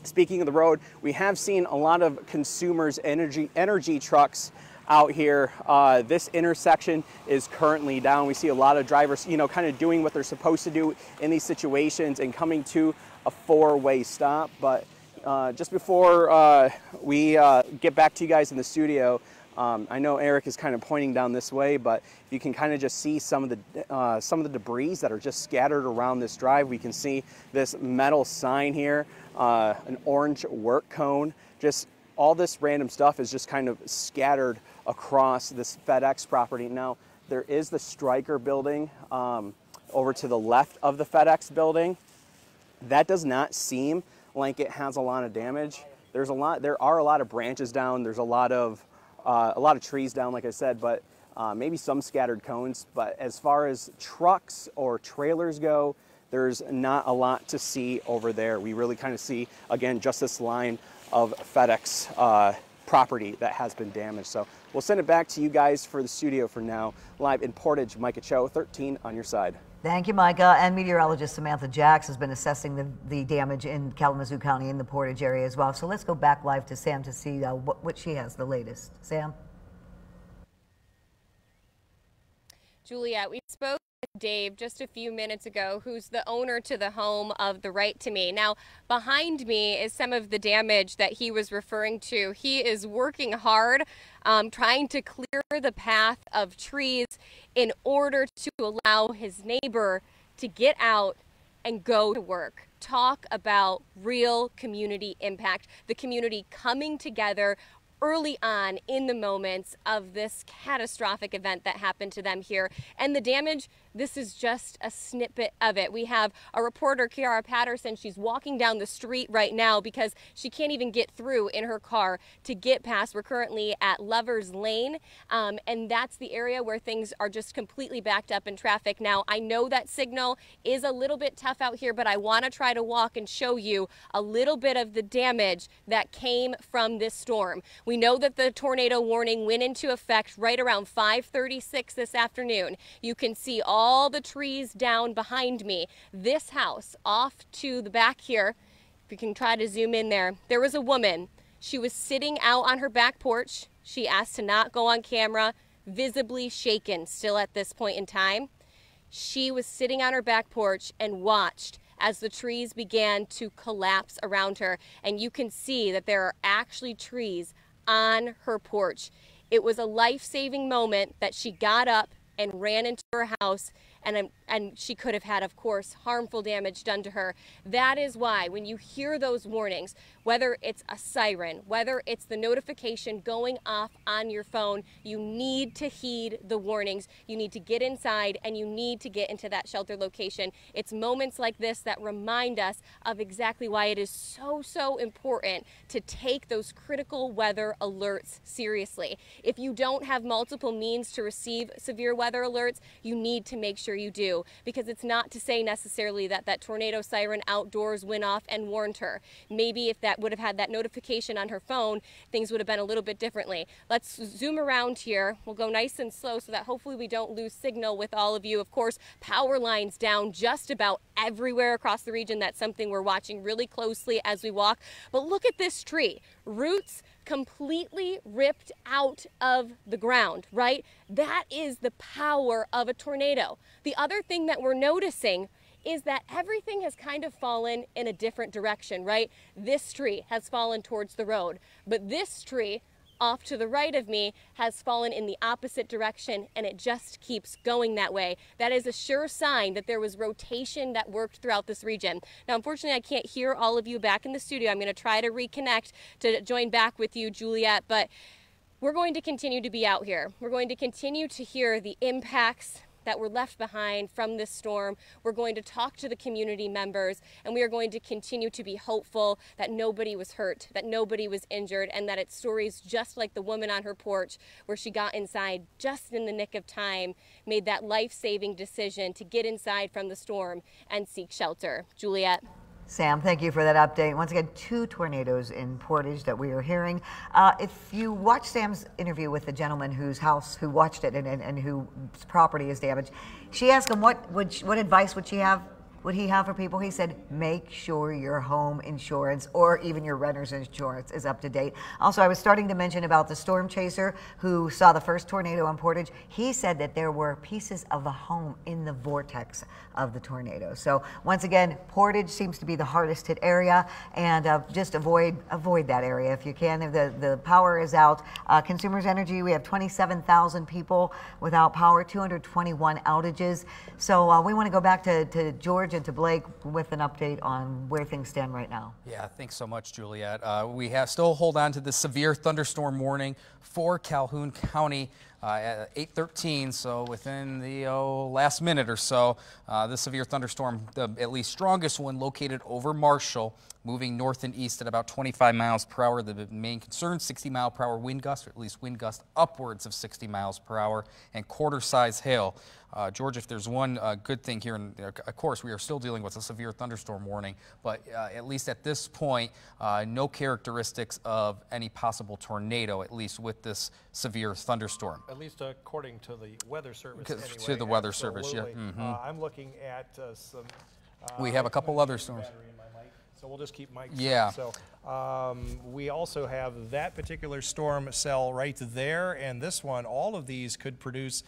speaking of the road, we have seen a lot of consumers' energy trucks out here. This intersection is currently down. We see a lot of drivers, you know, kind of doing what they're supposed to do in these situations and coming to a four-way stop. But just before we get back to you guys in the studio, I know Eric is kind of pointing down this way, but you can kind of just see some of the debris that are just scattered around this drive. We can see this metal sign here, an orange work cone. Just all this random stuff is just kind of scattered across this FedEx property. Now, there is the Stryker building over to the left of the FedEx building. That does not seem like it has a lot of damage. There are a lot of branches down. There's a lot of trees down, like I said, but maybe some scattered cones. But as far as trucks or trailers go, there's not a lot to see over there. We really kind of see, again, just this line of FedEx property that has been damaged. So we'll send it back to you guys for the studio for now. Live in Portage, Micah Cho, 13 on your side. Thank you, Micah. And meteorologist Samantha Jacks has been assessing the damage in Kalamazoo County in the Portage area as well. So let's go back live to Sam to see what she has, the latest. Sam? Juliet, we spoke with Dave just a few minutes ago, who's the owner to the home of the Right to Me. Now, behind me is some of the damage that he was referring to. He is working hard, trying to clear the path of trees in order to allow his neighbor to get out and go to work. Talk about real community impact, the community coming together early on in the moments of this catastrophic event that happened to them here. And the damage, this is just a snippet of it. We have a reporter, Kiara Patterson. She's walking down the street right now because she can't even get through in her car to get past. We're currently at Lovers Lane, and that's the area where things are just completely backed up in traffic. Now, I know that signal is a little bit tough out here, but I want to try to walk and show you a little bit of the damage that came from this storm. We know that the tornado warning went into effect right around 5:36 this afternoon. You can see all the trees down behind me. This house off to the back here, if you can try to zoom in there, there was a woman. She was sitting out on her back porch. She asked to not go on camera, visibly shaken still at this point in time. She was sitting on her back porch and watched as the trees began to collapse around her. And you can see that there are actually trees on her porch. It was a life-saving moment that she got up and ran into her house, and she could have had, of course, harmful damage done to her. That is why when you hear those warnings, whether it's a siren, whether it's the notification going off on your phone, you need to heed the warnings. You need to get inside and you need to get into that shelter location. It's moments like this that remind us of exactly why it is so important to take those critical weather alerts seriously. If you don't have multiple means to receive severe weather alerts, you need to make sure sure you do, because it's not to say necessarily that that tornado siren outdoors went off and warned her. Maybe if that would have had that notification on her phone, things would have been a little bit differently. Let's zoom around here. We'll go nice and slow so that hopefully we don't lose signal with all of you. Of course, power lines down just about everywhere across the region. That's something we're watching really closely as we walk. But look at this tree. Roots completely ripped out of the ground, right? That is the power of a tornado. The other thing that we're noticing is that everything has kind of fallen in a different direction, right? This tree has fallen towards the road, but this tree off to the right of me has fallen in the opposite direction, and it just keeps going that way. That is a sure sign that there was rotation that worked throughout this region. Now, unfortunately, I can't hear all of you back in the studio. I'm going to try to reconnect to join back with you, Juliet, but we're going to continue to be out here. We're going to continue to hear the impacts that were left behind from this storm. We're going to talk to the community members, and we are going to continue to be hopeful that nobody was hurt, that nobody was injured, and that it's stories just like the woman on her porch where she got inside just in the nick of time, made that life-saving decision to get inside from the storm and seek shelter. Juliet. Sam, thank you for that update. Once again, 2 tornadoes in Portage that we are hearing. If you watch Sam's interview with the gentleman who watched it and whose property is damaged, she asked him what advice would he have for people. He said, make sure your home insurance or even your renter's insurance is up to date. Also, I was starting to mention about the storm chaser who saw the first tornado on Portage. He said that there were pieces of a home in the vortex of the tornado. So once again, Portage seems to be the hardest hit area, and just avoid that area if you can. If the power is out. Consumers Energy, we have 27,000 people without power, 221 outages. So we want to go back to George and to Blake with an update on where things stand right now. Yeah, thanks so much, Juliet. We still hold on to the severe thunderstorm warning for Calhoun County at 8:13, so within the last minute or so. The severe thunderstorm, the at least strongest one, located over Marshall, moving north and east at about 25 miles per hour. The main concern, 60-mile-per-hour wind gusts, or at least wind gusts upwards of 60 miles per hour, and quarter-size hail. George, if there's one good thing here, and of course we are still dealing with a severe thunderstorm warning, but at least at this point, no characteristics of any possible tornado, at least with this severe thunderstorm. At least according to the Weather Service. Anyway, to the Weather Service, yeah. I'm looking at some... we have a couple other storms. So we'll just keep Mike's. Yeah. So we also have that particular storm cell right there, and this one, all of these could produce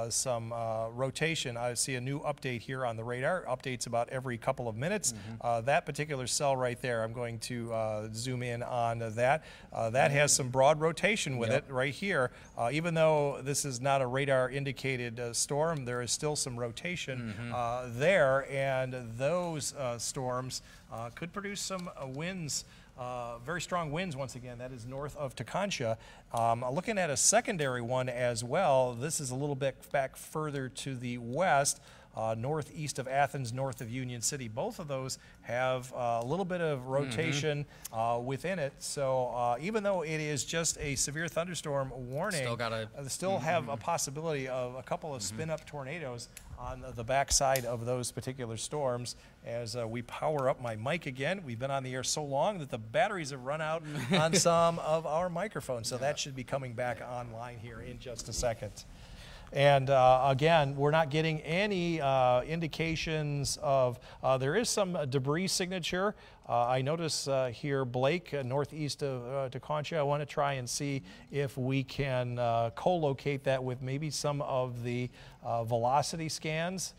some rotation. I see a new update here on the radar, updates about every couple of minutes. That particular cell right there, I'm going to zoom in on that. That has some broad rotation with it right here. Even though this is not a radar indicated storm, there is still some rotation there, and those storms could produce some winds, very strong winds once again. That is north of Teconcha. Looking at a secondary one as well. This is a little bit back further to the west, northeast of Athens, north of Union City. Both of those have a little bit of rotation within it. So even though it is just a severe thunderstorm warning, still have a possibility of a couple of spin-up tornadoes on the backside of those particular storms. As we power up my mic again, we've been on the air so long that the batteries have run out on some of our microphones, so that should be coming back online here in just a second. And again, we're not getting any indications of, there is some debris signature. I notice here, Blake, northeast of Teconcha. I want to try and see if we can co-locate that with maybe some of the velocity scans.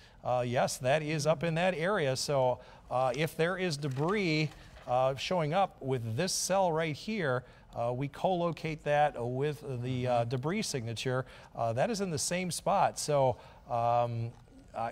Yes, that is up in that area. So if there is debris showing up with this cell right here, we co-locate that with the debris signature. That is in the same spot. So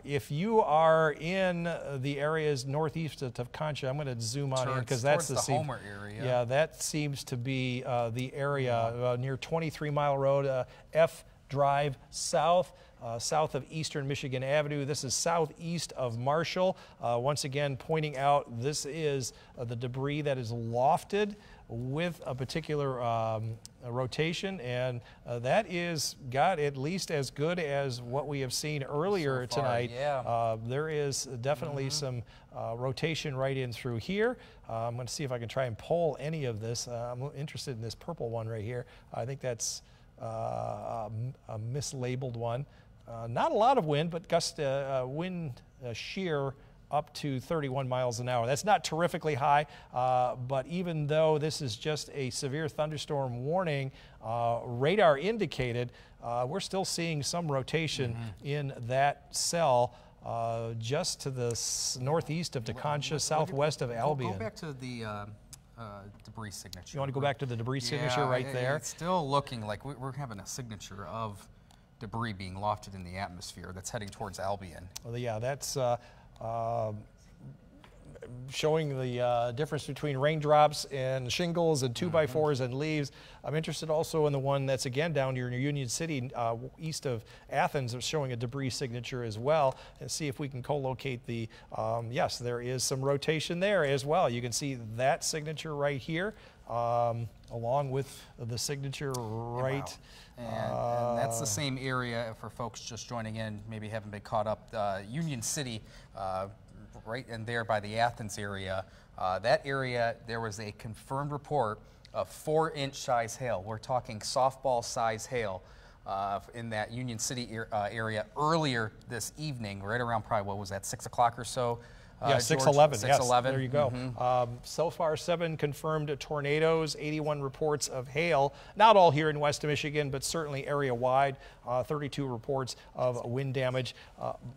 if you are in the areas northeast of Teconcha, I'm going to zoom on here because that's the Homer area. Yeah, that seems to be the area near 23 Mile Road, F Drive South. South of Eastern Michigan Avenue. This is southeast of Marshall. Once again, pointing out this is the debris that is lofted with a particular rotation, and that is got at least as good as what we have seen earlier so far, tonight. Yeah. There is definitely some rotation right in through here. I'm going to see if I can try and pull any of this. I'm interested in this purple one right here. I think that's a mislabeled one. Not a lot of wind, but gust wind shear up to 31 miles an hour. That's not terrifically high, but even though this is just a severe thunderstorm warning, radar indicated, we're still seeing some rotation in that cell just to the northeast of Tecontia, southwest of Albion. Go back to the debris signature. You want to go back to the debris signature right there? It's still looking like we're having a signature of debris being lofted in the atmosphere that's heading towards Albion. Well, yeah, that's showing the difference between raindrops and shingles and 2x4s and leaves. I'm interested also in the one that's again down here near Union City, east of Athens, is showing a debris signature as well, and see if we can co-locate the, yes, there is some rotation there as well. You can see that signature right here, along with the signature right. And that's the same area for folks just joining in, maybe haven't been caught up. Union City, right in there by the Athens area, that area, there was a confirmed report of 4-inch size hail. We're talking softball size hail in that Union City area earlier this evening, right around probably, what was that, 6 o'clock or so? Yeah, 6/11. Yes, 6/11. there you go. So far, 7 confirmed tornadoes, 81 reports of hail. Not all here in West Michigan, but certainly area-wide. 32 reports of wind damage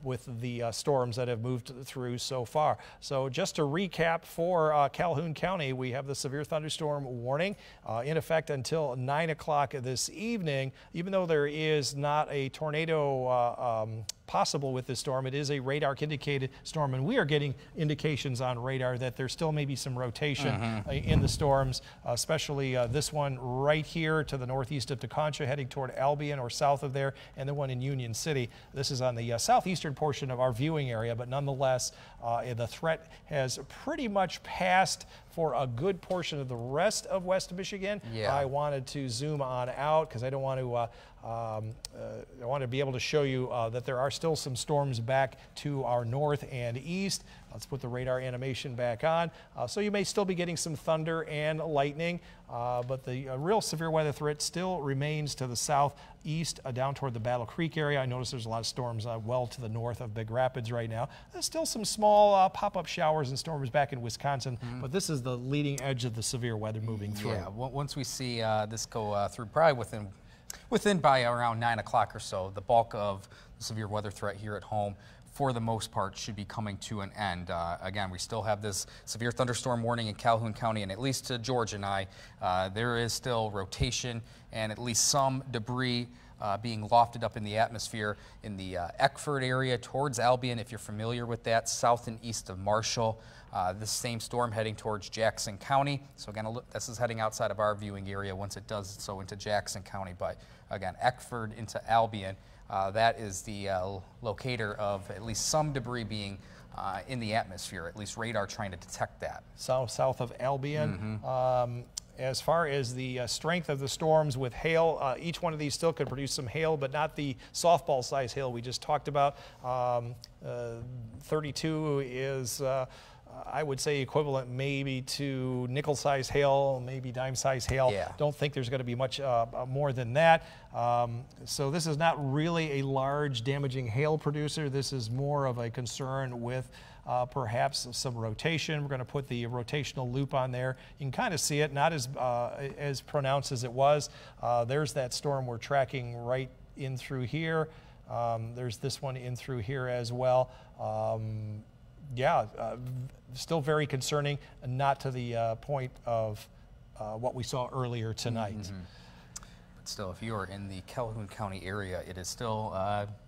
with the storms that have moved through so far. So just to recap for Calhoun County, we have the severe thunderstorm warning in effect until 9 o'clock this evening. Even though there is not a tornado possible with this storm, it is a radar indicated storm, and we are getting indications on radar that there still may be some rotation in the storms, especially this one right here to the northeast of Tecontia heading toward Albion or south of there, and the one in Union City. This is on the southeastern portion of our viewing area, but nonetheless the threat has pretty much passed for a good portion of the rest of West Michigan. Yeah. I wanted to zoom on out because I don't want to I want to be able to show you that there are still some storms back to our north and east. Let's put the radar animation back on. So you may still be getting some thunder and lightning, but the real severe weather threat still remains to the southeast down toward the Battle Creek area. I notice there's a lot of storms well to the north of Big Rapids right now. There's still some small pop-up showers and storms back in Wisconsin, but this is the leading edge of the severe weather moving through. Yeah, once we see this go through, probably within by around 9 o'clock or so, the bulk of the severe weather threat here at home, for the most part, should be coming to an end. Again, we still have this severe thunderstorm warning in Calhoun County, and at least to George and I, there is still rotation and at least some debris being lofted up in the atmosphere in the Eckford area towards Albion, if you're familiar with that, south and east of Marshall. This same storm heading towards Jackson County. So again, this is heading outside of our viewing area once it does so into Jackson County. But again, Eckford into Albion, that is the locator of at least some debris being in the atmosphere, at least radar trying to detect that. South of Albion. As far as the strength of the storms with hail, each one of these still could produce some hail, but not the softball size hail we just talked about. 32 is I would say equivalent maybe to nickel-size hail, maybe dime-size hail. Yeah. Don't think there's going to be much more than that. So this is not really a large damaging hail producer. This is more of a concern with perhaps some rotation. We're going to put the rotational loop on there. You can kind of see it, not as pronounced as it was. There's that storm we're tracking right in through here. There's this one in through here as well. Yeah, still very concerning, not to the point of what we saw earlier tonight. But still, if you are in the Calhoun County area, it is still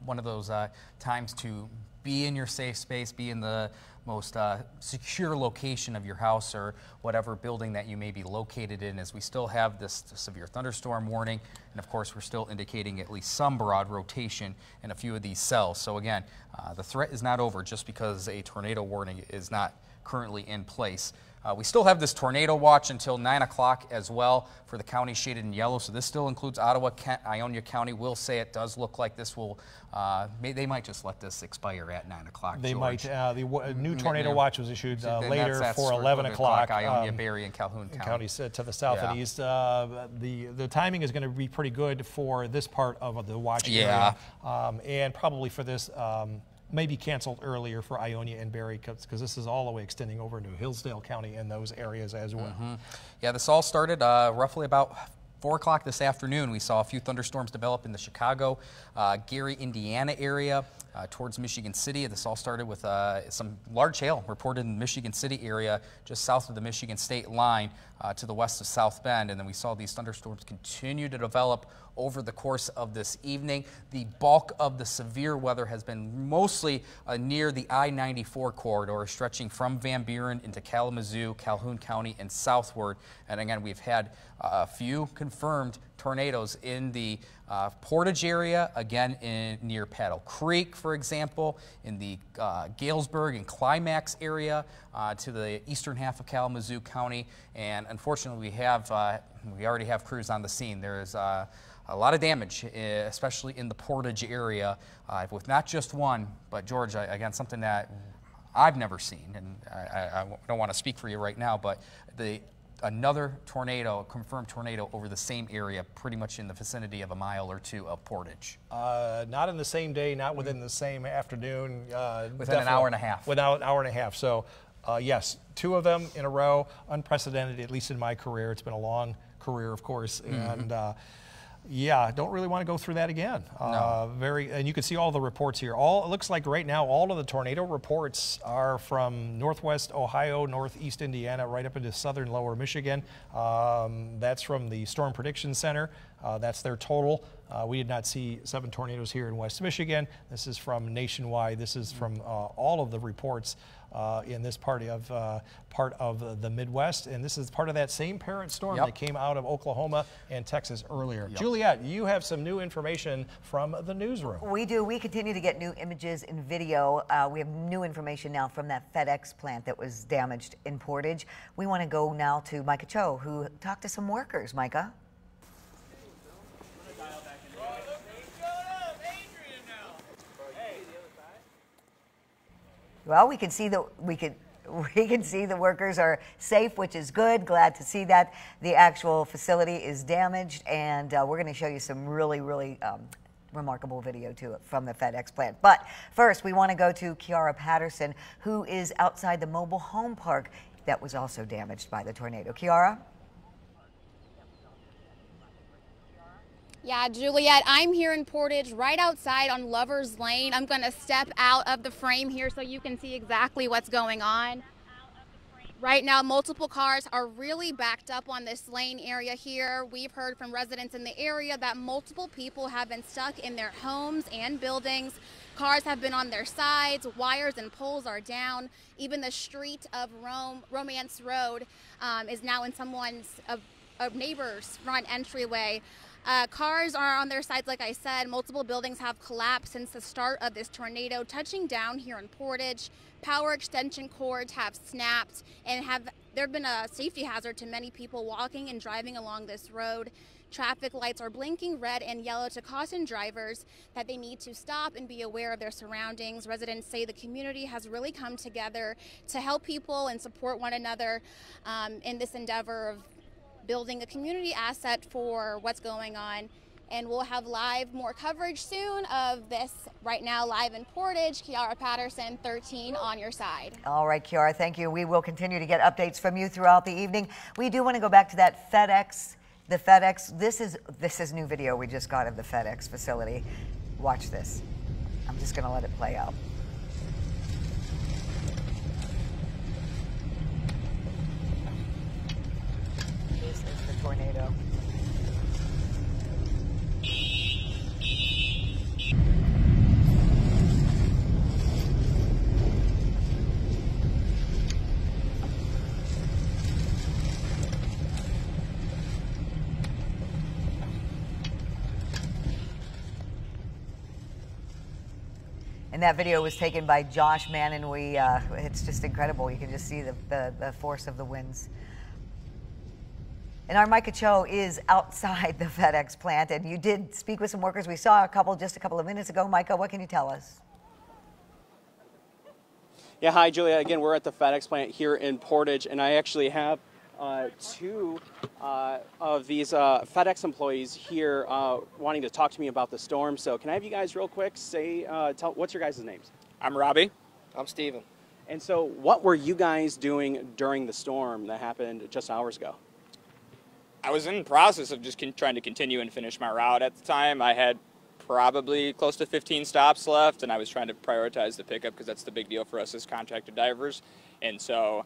one of those times to be in your safe space, be in the most secure location of your house or whatever building that you may be located in, as we still have this severe thunderstorm warning. And of course, we're still indicating at least some broad rotation in a few of these cells. So again, the threat is not over just because a tornado warning is not currently in place. We still have this tornado watch until 9 o'clock as well for the county shaded in yellow. So this still includes Ottawa, Ionia County. Will say it does look like this will, they might just let this expire at 9 o'clock. They George. might. The new tornado watch was issued later for 11 o'clock. Ionia, Barrie, and Calhoun counties to the south and east. The timing is going to be pretty good for this part of the watch area, and probably for this. Maybe canceled earlier for Ionia and Barrie because this is all the way extending over into Hillsdale County and those areas as well. Yeah, this all started roughly about 4 o'clock this afternoon. We saw a few thunderstorms develop in the Chicago, Gary, Indiana area towards Michigan City. This all started with some large hail reported in the Michigan City area just south of the Michigan state line to the west of South Bend. And then we saw these thunderstorms continue to develop over the course of this evening. The bulk of the severe weather has been mostly near the I-94 corridor, stretching from Van Buren into Kalamazoo, Calhoun County, and southward. And again, we've had a few confirmed tornadoes in the Portage area, again near Paddle Creek, for example, in the Galesburg and Climax area to the eastern half of Kalamazoo County. And unfortunately, we already have crews on the scene. There is a lot of damage, especially in the Portage area, with not just one, but George, again, something that I've never seen, and I don't want to speak for you right now, but another tornado, a confirmed tornado over the same area, pretty much in the vicinity of a mile or two of Portage. Not in the same day, not within the same afternoon. Within an hour and a half. Without an hour and a half. So, yes, 2 of them in a row, unprecedented, at least in my career. It's been a long career, of course, and yeah, don't really want to go through that again. No. And you can see all the reports here. It looks like right now all of the tornado reports are from northwest Ohio, northeast Indiana, right up into southern lower Michigan. That's from the Storm Prediction Center. That's their total. We did not see 7 tornadoes here in West Michigan. This is from nationwide. This is from all of the reports in this part of the Midwest, and this is part of that same parent storm that came out of Oklahoma and Texas earlier. Juliet, you have some new information from the newsroom. We do. We continue to get new images and video. We have new information now from that FedEx plant that was damaged in Portage. We want to go now to Micah Cho, who talked to some workers. Micah. Well, we can see the workers are safe, which is good. Glad to see that. The actual facility is damaged, and we're going to show you some really remarkable video too from the FedEx plant. But first, we want to go to Kiara Patterson, who is outside the mobile home park that was also damaged by the tornado. Kiara? Yeah, Juliet, I'm here in Portage, right outside on Lover's Lane. I'm going to step out of the frame here so you can see exactly what's going on. Right now, multiple cars are really backed up on this lane area here. We've heard from residents in the area that multiple people have been stuck in their homes and buildings. Cars have been on their sides, wires and poles are down. Even the street of Romance Road is now in a neighbor's front entryway. Cars are on their sides, like I said. Multiple buildings have collapsed since the start of this tornado, touching down here in Portage. Power extension cords have snapped, and there have been a safety hazard to many people walking and driving along this road. Traffic lights are blinking red and yellow to caution drivers that they need to stop and be aware of their surroundings. Residents say the community has really come together to help people and support one another in this endeavor of building a community asset for what's going on. And we'll have more coverage soon of this. Right now, live in Portage, Kiara Patterson, 13 on your side. All right, Kiara, thank you. We will continue to get updates from you throughout the evening. We do want to go back to that FedEx. The FedEx, this is new video we just got of the FedEx facility. Watch this. I'm just going to let it play out. This is the tornado. And that video was taken by Josh Mann, and it's just incredible. You can just see the force of the winds. And our Micah Cho is outside the FedEx plant, and you did speak with some workers. We saw just a couple of minutes ago. Micah, what can you tell us? Yeah, hi, Julia. Again, we're at the FedEx plant here in Portage, and I actually have two of these FedEx employees here wanting to talk to me about the storm. So can I have you guys real quick what's your guys' names? I'm Robbie. I'm Steven. And so what were you guys doing during the storm that happened just hours ago? I was in the process of just trying to continue and finish my route at the time. I had probably close to 15 stops left, and I was trying to prioritize the pickup because that's the big deal for us as contracted divers. And so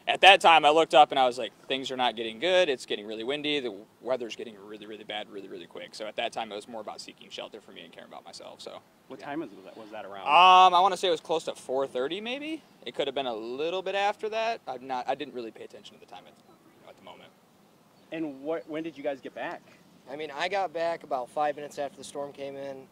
at that time, I looked up and I was like, things are not getting good. It's getting really windy. The weather's getting really, really bad, really, really quick. So at that time, it was more about seeking shelter for me and caring about myself. So what time was that around? I want to say it was close to 4:30, maybe. It could have been a little bit after that. I didn't really pay attention to the time at the moment. And when did you guys get back? I mean, I got back about 5 minutes after the storm came in.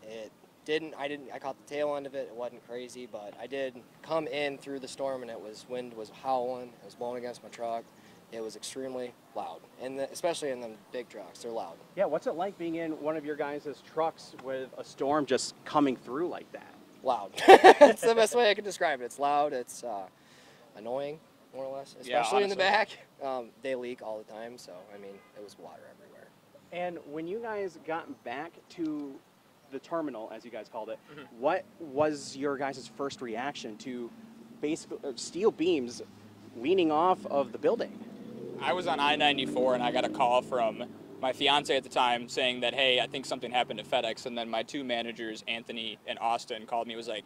I caught the tail end of it. It wasn't crazy, but I did come in through the storm, and wind was howling. It was blowing against my truck. It was extremely loud, and especially in them big trucks, they're loud. Yeah, what's it like being in one of your guys' trucks with a storm just coming through like that? Loud. It's the best way I can describe it. It's loud. It's annoying, more or less, especially in the back. They leak all the time, so, I mean, it was water everywhere. And when you guys got back to the terminal, as you guys called it, what was your guys' first reaction to basically steel beams leaning off of the building? I was on I-94 and I got a call from my fiance at the time saying that, hey, I think something happened to FedEx. And then my two managers, Anthony and Austin, called me. It was like,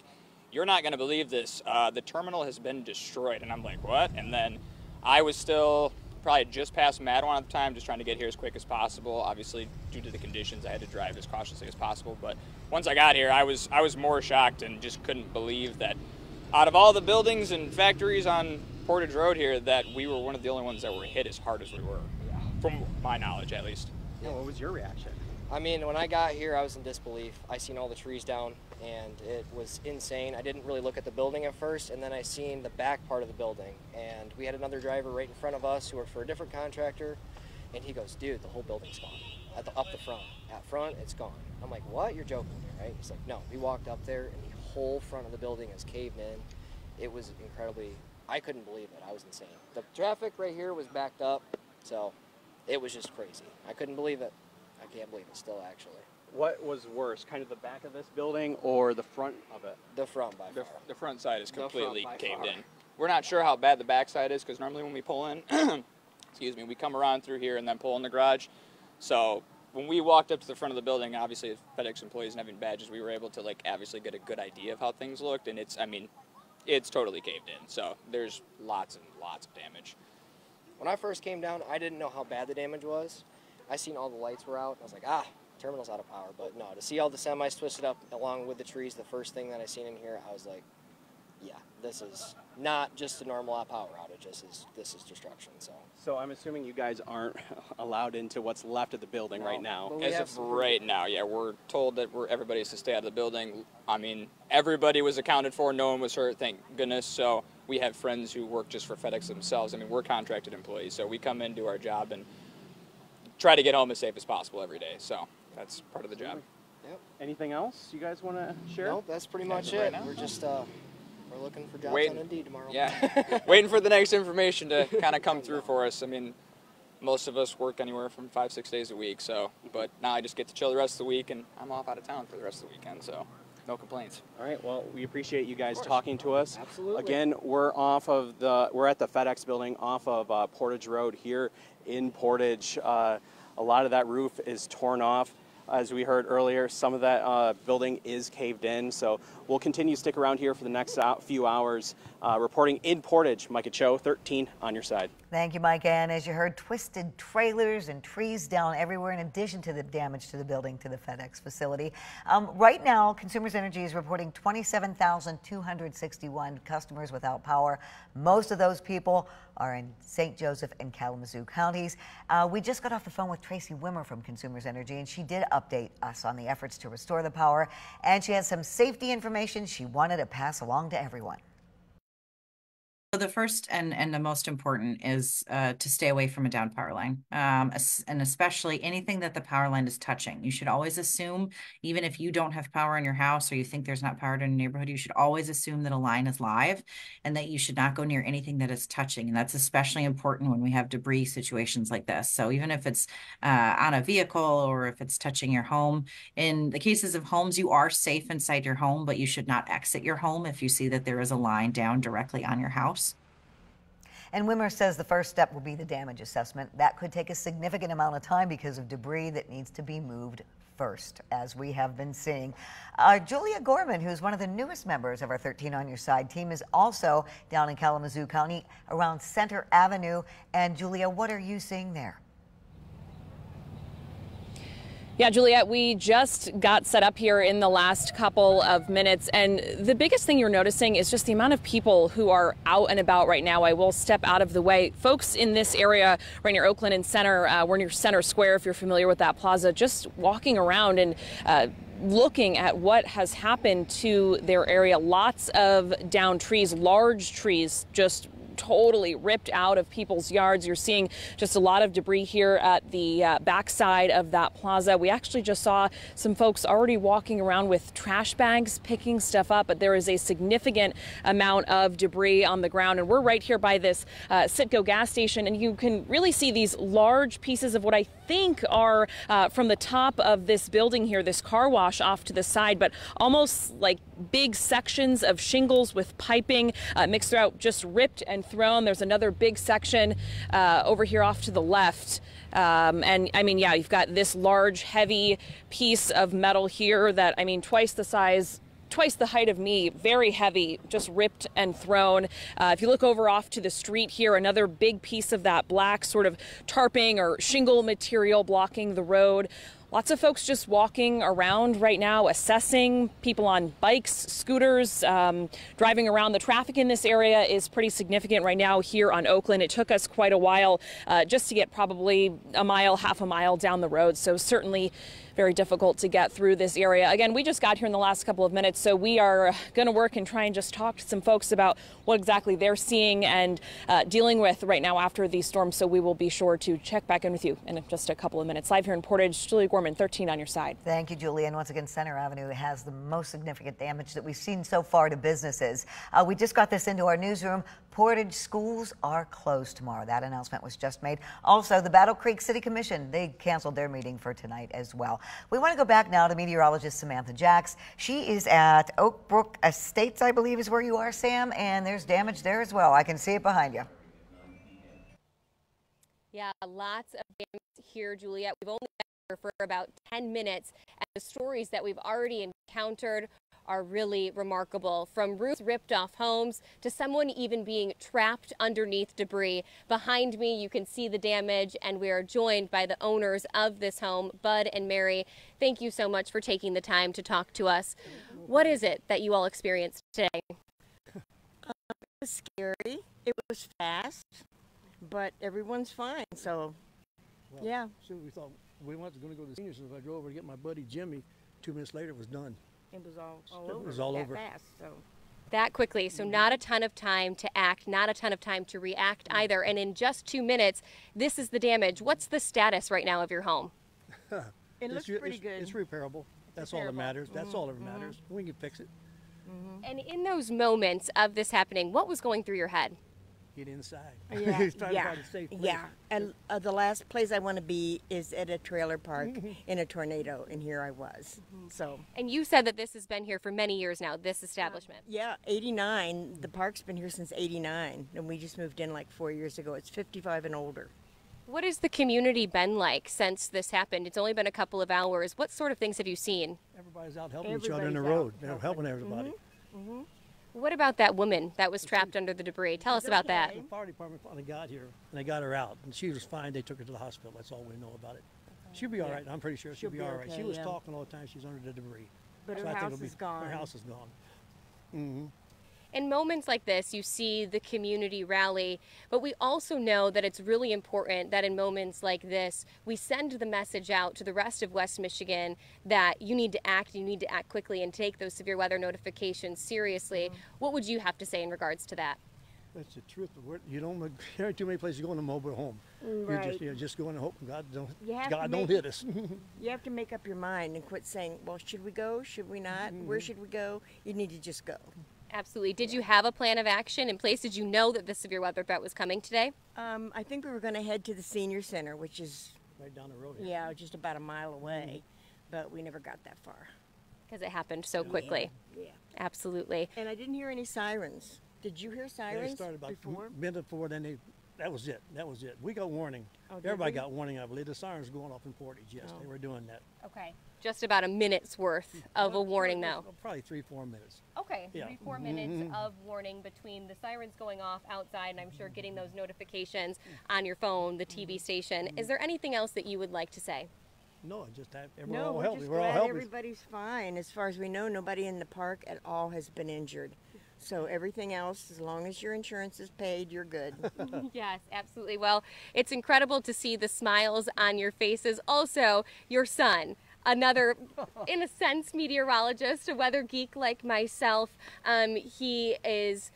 you're not going to believe this. The terminal has been destroyed. And I'm like, what? And then I was still probably just past Mattawan at the time, just trying to get here as quick as possible. Obviously, due to the conditions, I had to drive as cautiously as possible. But once I got here, I was more shocked and just couldn't believe that out of all the buildings and factories on Portage Road here, that we were one of the only ones that were hit as hard as we were, from my knowledge at least. Yeah, what was your reaction? I mean, when I got here, I was in disbelief. I seen all the trees down, and it was insane. I didn't really look at the building at first, and then I seen the back part of the building. And we had another driver right in front of us who worked for a different contractor, and he goes, dude, the whole building's gone. Up the front. At front, it's gone. I'm like, what? You're joking with me, right? He's like, no. We walked up there, and the whole front of the building is caved in. It was incredibly, I couldn't believe it. I was insane. The traffic right here was backed up, so it was just crazy. I couldn't believe it. I can't believe it still, actually. What was worse, kind of the back of this building or the front of it? The front, by far. The front side is completely caved in. We're not sure how bad the back side is, because normally when we pull in, excuse me, we come around through here and then pull in the garage. So when we walked up to the front of the building, obviously as FedEx employees and having badges, we were able to obviously get a good idea of how things looked, and it's totally caved in. So there's lots and lots of damage. When I first came down, I didn't know how bad the damage was. I seen all the lights were out. I was like, terminal's out of power. But no, to see all the semis twisted up along with the trees, the first thing that I seen in here, I was like, yeah, this is not just a normal power outage. This is destruction. So I'm assuming you guys aren't allowed into what's left of the building right now. As of right now, yeah, we're told that everybody is to stay out of the building. I mean, everybody was accounted for. No one was hurt, thank goodness. So we have friends who work just for FedEx themselves. I mean, we're contracted employees, so we come in, do our job, and try to get home as safe as possible every day. So that's part of the job. Yep. Anything else you guys want to share? Nope, that's pretty much it. We're just we're looking for jobs on Indeed tomorrow. Yeah, waiting for the next information to kind of come through for us. I mean, most of us work anywhere from 5-6 days a week. So, but now I just get to chill the rest of the week, and I'm off out of town for the rest of the weekend. So, no complaints. All right. Well, we appreciate you guys talking to us. Absolutely. Again, we're at the FedEx building off of Portage Road here in Portage. A lot of that roof is torn off. As we heard earlier, some of that building is caved in, so we'll continue to stick around here for the next few hours. Reporting in Portage, Micah Cho, 13 on your side. Thank you, Micah. And as you heard, twisted trailers and trees down everywhere in addition to the damage to the building to the FedEx facility. Right now, Consumers Energy is reporting 27,261 customers without power. Most of those people are in St. Joseph and Kalamazoo counties. We just got off the phone with Tracy Wimmer from Consumers Energy, and she did update us on the efforts to restore the power, and she has some safety information she wanted to pass along to everyone. So the first and the most important is to stay away from a down power line, and especially anything that the power line is touching. You should always assume, even if you don't have power in your house or you think there's not power in your neighborhood, you should always assume that a line is live and that you should not go near anything that is touching. And that's especially important when we have debris situations like this. So even if it's on a vehicle or if it's touching your home, in the cases of homes, you are safe inside your home, but you should not exit your home if you see that there is a line down directly on your house. And Wimmer says the first step will be the damage assessment. That could take a significant amount of time because of debris that needs to be moved first, as we have been seeing. Julia Gorman, who's one of the newest members of our 13 on Your Side team, is also down in Kalamazoo County around Center Avenue. And Julia, what are you seeing there? Yeah, Juliet, we just got set up here in the last couple of minutes, and the biggest thing you're noticing is just the amount of people who are out and about right now. I will step out of the way. Folks in this area right near Oakland and Center, we're near Center Square, if you're familiar with that plaza, just walking around and looking at what has happened to their area. Lots of downed trees, large trees, just totally ripped out of people's yards. You're seeing just a lot of debris here at the backside of that plaza. We actually just saw some folks already walking around with trash bags, picking stuff up, but there is a significant amount of debris on the ground. And we're right here by this Citgo gas station, and you can really see these large pieces of what I think are from the top of this building here, this car wash off to the side, but almost like big sections of shingles with piping mixed throughout, just ripped and thrown. There's another big section over here off to the left. And I mean, yeah, you've got this large, heavy piece of metal here that, I mean, twice the size, twice the height of me, very heavy, just ripped and thrown. If you look over off to the street here, another big piece of that black sort of tarping or shingle material blocking the road. Lots of folks just walking around right now, assessing, people on bikes, scooters, driving around. The traffic in this area is pretty significant right now here on Oakland. It took us quite a while just to get probably a mile, half a mile down the road. So certainly very difficult to get through this area. Again, we just got here in the last couple of minutes, so we are going to work and try and just talk to some folks about what exactly they're seeing and dealing with right now after these storms. So we will be sure to check back in with you in just a couple of minutes. Live here in Portage, Julia Gorman, 13 on Your Side. Thank you, Julie. And once again, Center Avenue has the most significant damage that we've seen so far to businesses. We just got this into our newsroom. Portage schools are closed tomorrow. That announcement was just made. Also, the Battle Creek City Commission, they canceled their meeting for tonight as well. We want to go back now to meteorologist Samantha Jacks. She is at Oak Brook Estates, I believe is where you are, Sam, and there's damage there as well. I can see it behind you. Yeah, lots of damage here, Juliet. We've only been here for about 10 minutes, and the stories that we've already encountered are really remarkable. From roofs ripped off homes to someone even being trapped underneath debris. Behind me, you can see the damage, and we are joined by the owners of this home, Bud and Mary. Thank you so much for taking the time to talk to us. What is it that you all experienced today? It was scary. It was fast, but everyone's fine. So, well, yeah. So we thought we weren't going to go to the seniors, so if I drove over to get my buddy Jimmy, 2 minutes later it was done. It was all It over. was all that over. Fast, so. That quickly, so not a ton of time to act, not a ton of time to react either. And in just 2 minutes, this is the damage. What's the status right now of your home? It looks pretty good. It's repairable. That's all that matters. That's all that matters. We can fix it. And in those moments of this happening, what was going through your head? Get inside. Yeah, Trying to find a safe place. yeah. And the last place I want to be is at a trailer park in a tornado, and here I was. So. And you said that this has been here for many years now, this establishment. Yeah, 89. The park's been here since 89, and we just moved in like 4 years ago. It's 55 and older. What has the community been like since this happened? It's only been a couple of hours. What sort of things have you seen? Everybody's out helping each other in the road. They're helping everybody. What about that woman that was trapped under the debris? Tell us about that. The fire department finally got here, and they got her out, and she was fine. They took her to the hospital. That's all we know about it. She'll be all right. I'm pretty sure she'll be all right. okay, She was yeah. talking all the time. She's under the debris. But So her I think house it'll be, is gone. Her house is gone. In moments like this, you see the community rally, but we also know that it's really important that in moments like this, we send the message out to the rest of West Michigan that you need to act quickly and take those severe weather notifications seriously. What would you have to say in regards to that? That's the truth. You don't there aren't too many places to go in a mobile home. Right. You're just going to hope God don't make, hit us. You have to make up your mind and quit saying, well, should we go? Should we not? Where should we go? You need to just go. Absolutely. Did you have a plan of action in place? Did you know that the severe weather threat was coming today? I think we were going to head to the senior center, which is right down the road here. Yeah, just about a mile away, but we never got that far. Because it happened so quickly. Yeah. Absolutely. And I didn't hear any sirens. Did you hear sirens They started about before? A minute before, then that was it. That was it. We got warning. Oh, Everybody got warning, I believe. The sirens going off in Portage, yes, they were doing that. Okay. Just about a minute's worth of a warning now. Probably 3-4 minutes. Okay, Yeah. 3-4 minutes of warning between the sirens going off outside and I'm sure getting those notifications on your phone, the TV station. Is there anything else that you would like to say? No, just that No, all we're healthy. just We're all glad healthy. everybody's fine. As far as we know, nobody in the park at all has been injured. So everything else, as long as your insurance is paid, you're good. Yes, absolutely. Well, it's incredible to see the smiles on your faces. Also, your son, another, in a sense, meteorologist, a weather geek like myself. He is,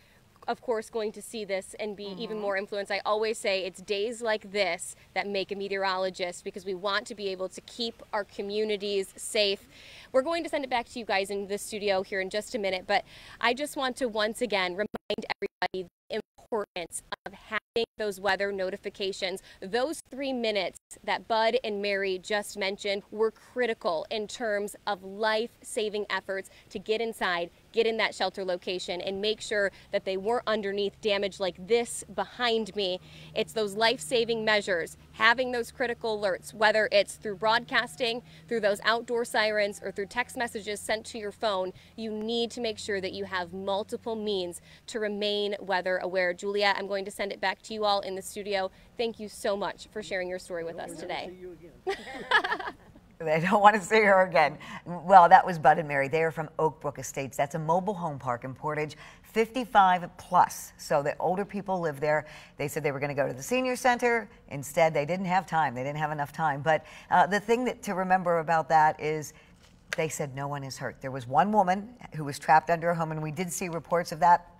of course, going to see this and be even more influenced. I always say it's days like this that make a meteorologist because we want to be able to keep our communities safe. We're going to send it back to you guys in the studio here in just a minute, but I just want to once again remind everybody the importance of having those weather notifications. Those 3 minutes that Bud and Mary just mentioned were critical in terms of life-saving efforts to get inside, get in that shelter location, and make sure that they weren't underneath damage like this behind me. It's those life-saving measures, having those critical alerts, whether it's through broadcasting, through those outdoor sirens, or through text messages sent to your phone. You need to make sure that you have multiple means to remain weather aware. Juliet, I'm going to send it back to you all in the studio. Thank you so much for sharing your story with us today. They don't want to see her again. Well, that was Bud and Mary. They are from Oak Brook Estates. That's a mobile home park in Portage, 55 plus. So the older people live there. They said they were going to go to the senior center. Instead, they didn't have time. They didn't have enough time. But the thing to remember about that is they said no one is hurt. There was one woman who was trapped under a home, and we did see reports of that.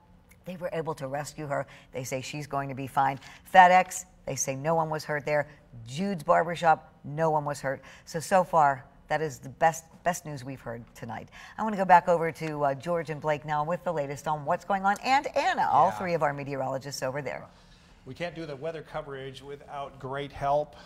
They were able to rescue her. They say she's going to be fine. FedEx, they say no one was hurt there. Jude's Barbershop, no one was hurt. So far, that is the best news we've heard tonight. I want to go back over to George and Blake now with the latest on what's going on, and Anna, all three of our meteorologists over there. We can't do the weather coverage without great help.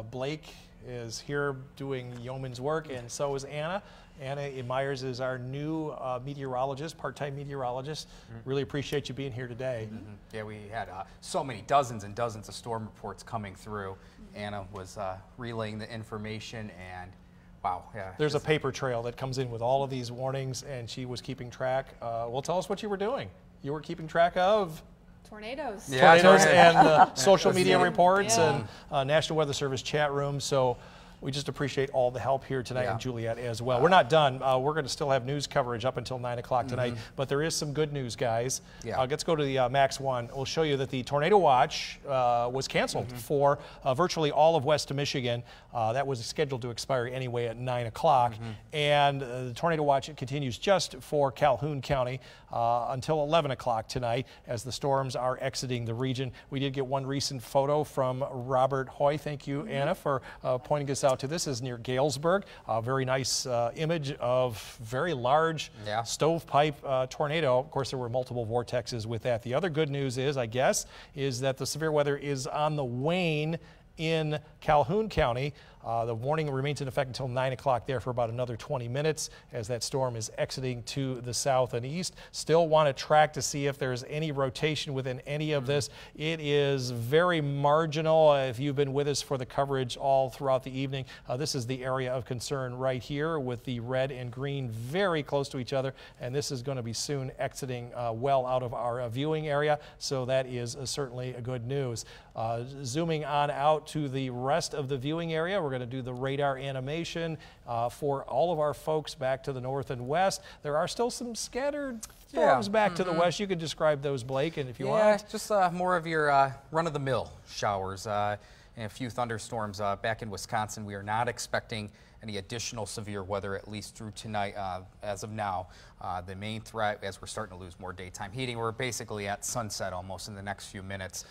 Blake is here doing yeoman's work, and so is Anna. Anna Myers is our new meteorologist, part-time meteorologist. Really appreciate you being here today. Yeah, we had so many, dozens and dozens of storm reports coming through. Anna was relaying the information, and wow. Yeah, there's a paper trail that comes in with all of these warnings, and she was keeping track. Well, tell us what you were doing. You were keeping track of tornadoes. Yeah, tornadoes and social media reports and National Weather Service chat room. So we just appreciate all the help here tonight, and Juliet as well. We're not done. We're going to still have news coverage up until 9 o'clock tonight, but there is some good news, guys. Let's go to the Max 1. We'll show you that the tornado watch was canceled for virtually all of West Michigan. That was scheduled to expire anyway at 9 o'clock. And the tornado watch continues just for Calhoun County until 11 o'clock tonight as the storms are exiting the region. We did get one recent photo from Robert Hoy. Thank you, Anna, for pointing us out to this. Is near Galesburg. A very nice image of very large stovepipe tornado. Of course, there were multiple vortexes with that. The other good news is, I guess, is that the severe weather is on the wane in Calhoun County. The warning remains in effect until 9 o'clock there for about another 20 minutes as that storm is exiting to the south and east. Still want to track to see if there's any rotation within any of this. It is very marginal. If you've been with us for the coverage all throughout the evening, this is the area of concern right here with the red and green very close to each other, and this is going to be soon exiting well out of our viewing area, so that is certainly a good news. Zooming on out to the rest rest of the viewing area. We're going to do the radar animation for all of our folks back to the north and west. There are still some scattered storms back to the west. You could describe those, Blake, and if you want. Just more of your run-of-the-mill showers and a few thunderstorms back in Wisconsin. We are not expecting any additional severe weather, at least through tonight as of now. The main threat, as we're starting to lose more daytime heating, we're basically at sunset almost in the next few minutes.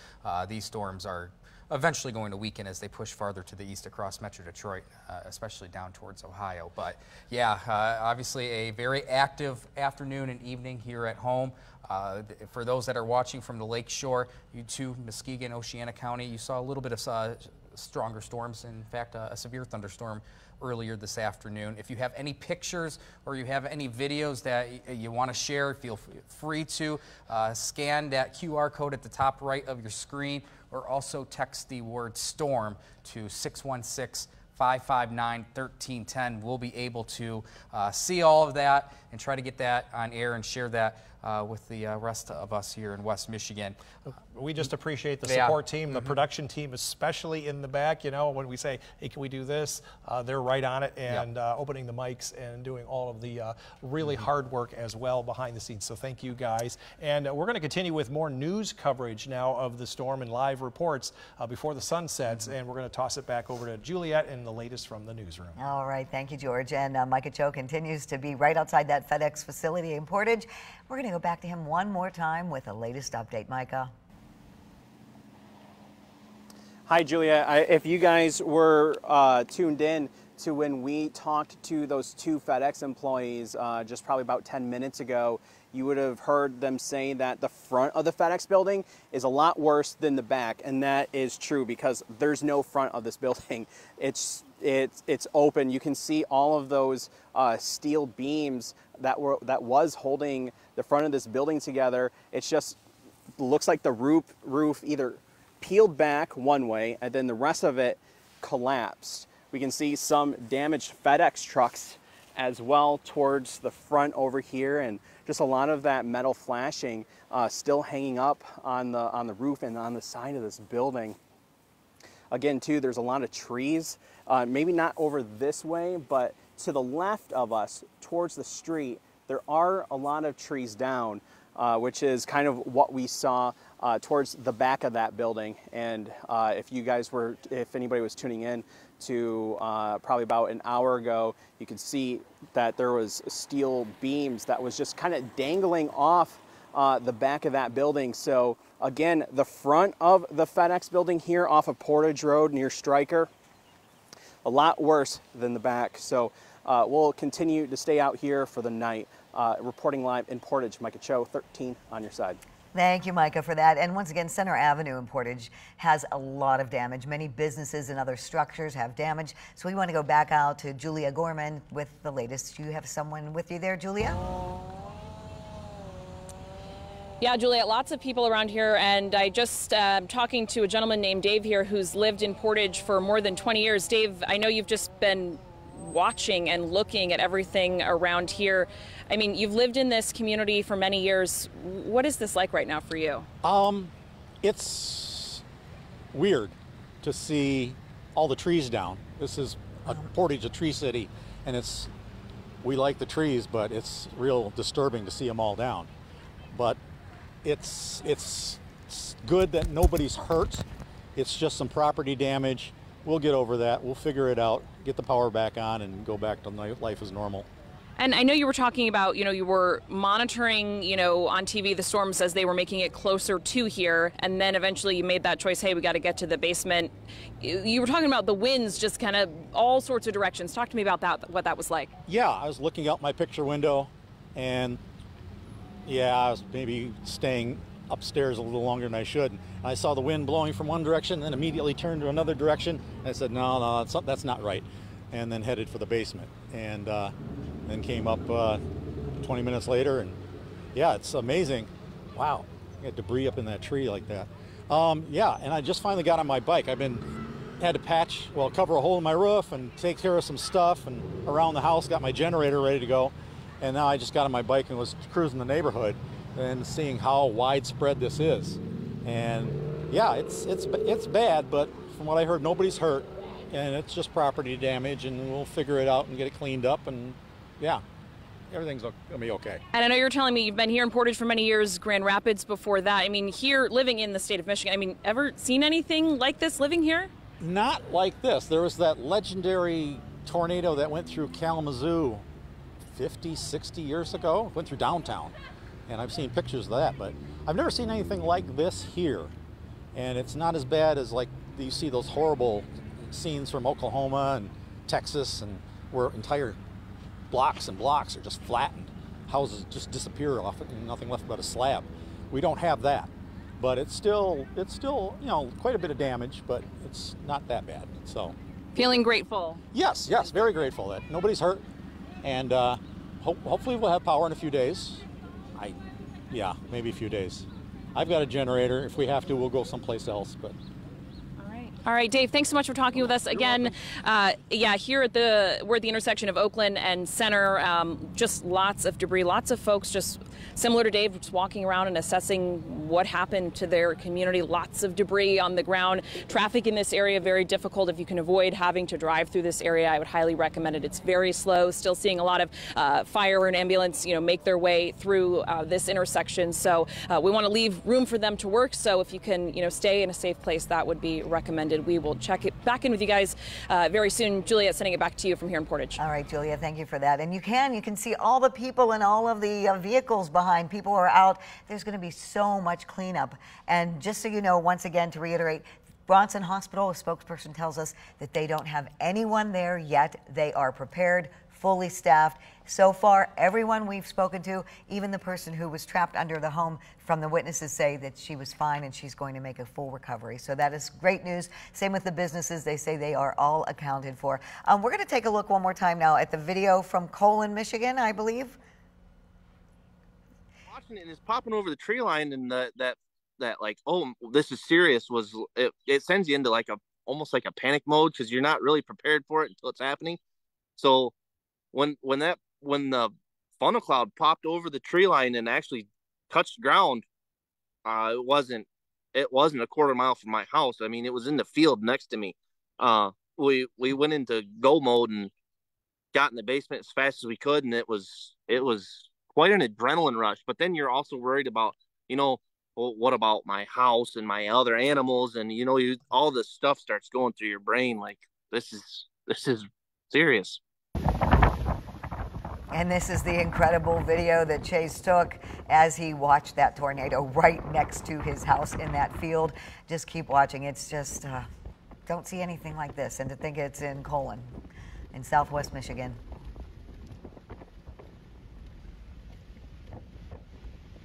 These storms are eventually going to weaken as they push farther to the east across Metro Detroit, especially down towards Ohio. But yeah, obviously a very active afternoon and evening here at home. For those that are watching from the lake shore, you too, Muskegon, Oceana County, you saw a little bit of stronger storms. In fact, a severe thunderstorm earlier this afternoon. If you have any pictures or you have any videos that you want to share, feel free to scan that QR code at the top right of your screen, or also text the word storm to 616-559-1310. We'll be able to see all of that and try to get that on air and share that with the rest of us here in West Michigan. We just appreciate the support team, the production team, especially in the back. You know, when we say, hey, can we do this? They're right on it and opening the mics and doing all of the really hard work as well behind the scenes. So thank you guys. And we're going to continue with more news coverage now of the storm and live reports before the sun sets. And we're going to toss it back over to Juliet and the latest from the newsroom. All right. Thank you, George. And Micah Cho continues to be right outside that FedEx facility in Portage. We're going to go back to him one more time with the latest update. Micah. Hi, Julia. If you guys were tuned in to when we talked to those two FedEx employees just probably about 10 minutes ago, you would have heard them say that the front of the FedEx building is a lot worse than the back, and that is true because there's no front of this building. It's open. You can see all of those steel beams that was holding the front of this building together. It's just looks like the roof either peeled back one way and then the rest of it collapsed. We can see some damaged FedEx trucks as well towards the front over here, and just a lot of that metal flashing still hanging up on the roof and on the side of this building. Again, too, there's a lot of trees, maybe not over this way, but to the left of us towards the street, there are a lot of trees down, which is kind of what we saw towards the back of that building. And if anybody was tuning in to probably about an hour ago, you could see that there was steel beams that was just kind of dangling off the back of that building. So again, the front of the FedEx building here off of Portage Road near Stryker, a lot worse than the back. So we'll continue to stay out here for the night. Reporting live in Portage, Micah Cho, 13 on your side. Thank you, Micah, for that. And once again, Center Avenue in Portage has a lot of damage. Many businesses and other structures have damage. So we want to go back out to Julia Gorman with the latest. You have someone with you there, Julia? Yeah, Juliet, lots of people around here, and I just talking to a gentleman named Dave here who's lived in Portage for more than 20 years. Dave, I know you've just been watching and looking at everything around here. I mean, you've lived in this community for many years. What is this like right now for you? It's weird to see all the trees down. This is Portage, a tree city, and we like the trees, but it's real disturbing to see them all down. But it's good that nobody's hurt. It's just some property damage. We'll get over that. We'll figure it out, get the power back on, and go back to life as normal. And I know you were talking about, you were monitoring, on TV the storms as they were making it closer to here, and then eventually you made that choice, hey, we got to get to the basement. You were talking about the winds just kind of all sorts of directions. Talk to me about that, what that was like. Yeah, I was looking out my picture window, and yeah, I was maybe staying upstairs a little longer than I should. And I saw the wind blowing from one direction, then immediately turned to another direction. And I said, no, that's not right. And then headed for the basement. And then came up 20 minutes later, and yeah, it's amazing. Wow, you got debris up in that tree like that. Yeah, and I just finally got on my bike. Had to cover a hole in my roof and take care of some stuff and around the house, got my generator ready to go. And now I just got on my bike and was cruising the neighborhood and seeing how widespread this is. And yeah, it's bad, but from what I heard, nobody's hurt. and it's just property damage, and we'll figure it out and get it cleaned up, and yeah, everything's gonna be okay. And I know you're telling me you've been here in Portage for many years, Grand Rapids before that. I mean, here, living in the state of Michigan, I mean, ever seen anything like this living here? Not like this. There was that legendary tornado that went through Kalamazoo 50, 60 years ago. Went through downtown, and I've seen pictures of that, but I've never seen anything like this here. And it's not as bad as like you see those horrible scenes from Oklahoma and Texas, and where entire blocks and blocks are just flattened. Houses just disappear off it and nothing left but a slab. We don't have that. But it's still, you know, quite a bit of damage, but it's not that bad. So, feeling grateful. Yes, very grateful that nobody's hurt, and hopefully we'll have power in a few days. Yeah, maybe a few days. I've got a generator. If we have to, we'll go someplace else. But. All right, Dave, thanks so much for talking with us again. Yeah, here at we're at the intersection of Oakland and Center. Just lots of debris, lots of folks just similar to Dave, just walking around and assessing what happened to their community. Lots of debris on the ground. Traffic in this area very difficult. If you can avoid having to drive through this area, I would highly recommend it. It's very slow. Still seeing a lot of fire and ambulance, make their way through this intersection. So we want to leave room for them to work. So if you can, stay in a safe place, that would be recommended. We will check it back in with you guys very soon. Juliet, sending it back to you from here in Portage. All right, Julia, thank you for that. And you can see all the people and all of the vehicles behind. People are out. There's going to be so much cleanup. And just so you know, once again, to reiterate, Bronson Hospital, a spokesperson tells us that they don't have anyone there yet. They are prepared, fully staffed. So far, everyone we've spoken to, even the person who was trapped under the home, from the witnesses say that she was fine and she's going to make a full recovery. So that is great news. Same with the businesses. They say they are all accounted for. We're going to take a look one more time now at the video from Colon, Michigan, I believe. Watching it, and it's popping over the tree line, and that like, oh, this is serious, it sends you into like almost like a panic mode, because you're not really prepared for it until it's happening. So when the funnel cloud popped over the tree line and actually touched ground, it wasn't a quarter mile from my house. I mean, it was in the field next to me. We went into go mode and got in the basement as fast as we could, and it was quite an adrenaline rush. But then you're also worried about, well, what about my house and my other animals? And all this stuff starts going through your brain. Like, this is serious. And this is the incredible video that Chase took as he watched that tornado right next to his house in that field. Just keep watching. It's just, don't see anything like this. And to think it's in Colon, in Southwest Michigan.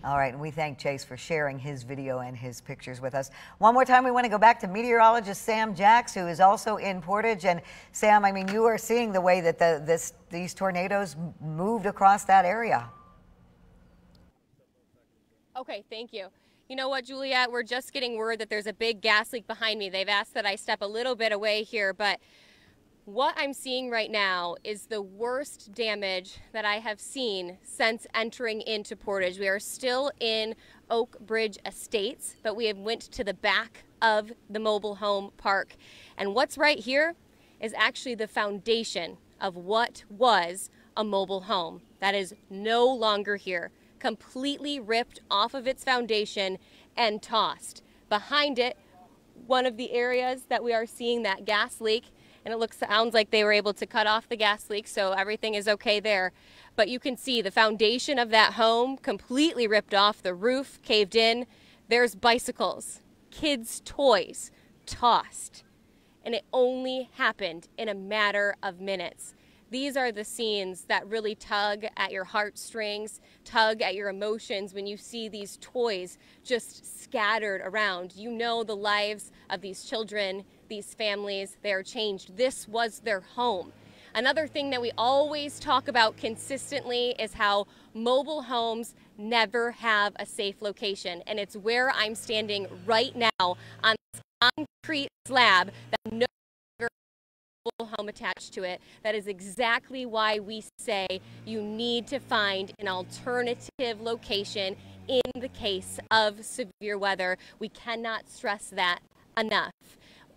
All right, and we thank Chase for sharing his video and his pictures with us. One more time, we want to go back to meteorologist Sam Jacks, who is also in Portage. And Sam, I mean, you are seeing the way that these tornadoes moved across that area. Okay, thank you. You know what, Juliet, we're just getting word that there's a big gas leak behind me. They've asked that I step a little bit away here, but what I'm seeing right now is the worst damage that I have seen since entering into Portage. We are still in Oak Bridge Estates, but we have went to the back of the mobile home park. And what's right here is actually the foundation of what was a mobile home that is no longer here, completely ripped off of its foundation and tossed. Behind it, one of the areas that we are seeing that gas leak, and it sounds like they were able to cut off the gas leak, so everything is okay there. But you can see the foundation of that home completely ripped off, the roof caved in. There's bicycles, kids' toys tossed. And it only happened in a matter of minutes. These are the scenes that really tug at your heartstrings, tug at your emotions when you see these toys just scattered around. You know the lives of these children, these families, they are changed. This was their home. Another thing that we always talk about consistently is how mobile homes never have a safe location. And it's where I'm standing right now on this concrete slab that no home attached to it. That is exactly why we say you need to find an alternative location in the case of severe weather. We cannot stress that enough.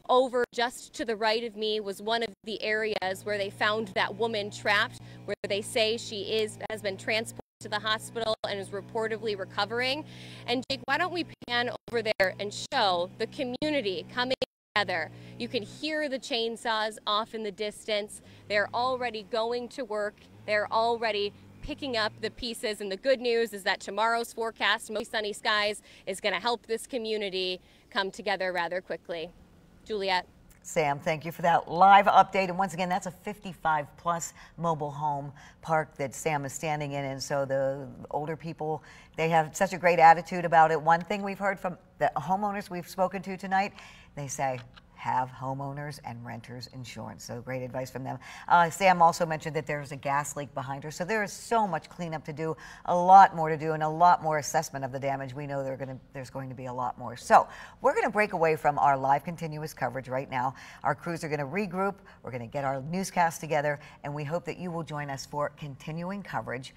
Over just to the right of me was one of the areas where they found that woman trapped, where they say she has been transported to the hospital and is reportedly recovering. And Jake, why don't we pan over there and show the community coming together. You can hear the chainsaws off in the distance. They're already going to work. They're already picking up the pieces, and the good news is that tomorrow's forecast, mostly sunny skies, is going to help this community come together rather quickly. Juliet. Sam, thank you for that live update. And once again, that's a 55-plus mobile home park that Sam is standing in. And so the older people, they have such a great attitude about it. One thing we've heard from the homeowners we've spoken to tonight, they say, have homeowners and renters insurance. So great advice from them. Sam also mentioned that there's a gas leak behind her. So there is so much cleanup to do, a lot more to do, and a lot more assessment of the damage. We know there's going to be a lot more. So we're going to break away from our live continuous coverage right now. Our crews are going to regroup. We're going to get our newscast together, and we hope that you will join us for continuing coverage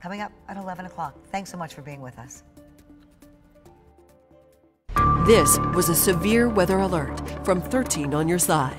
coming up at 11 o'clock. Thanks so much for being with us. This was a severe weather alert from 13 on your side.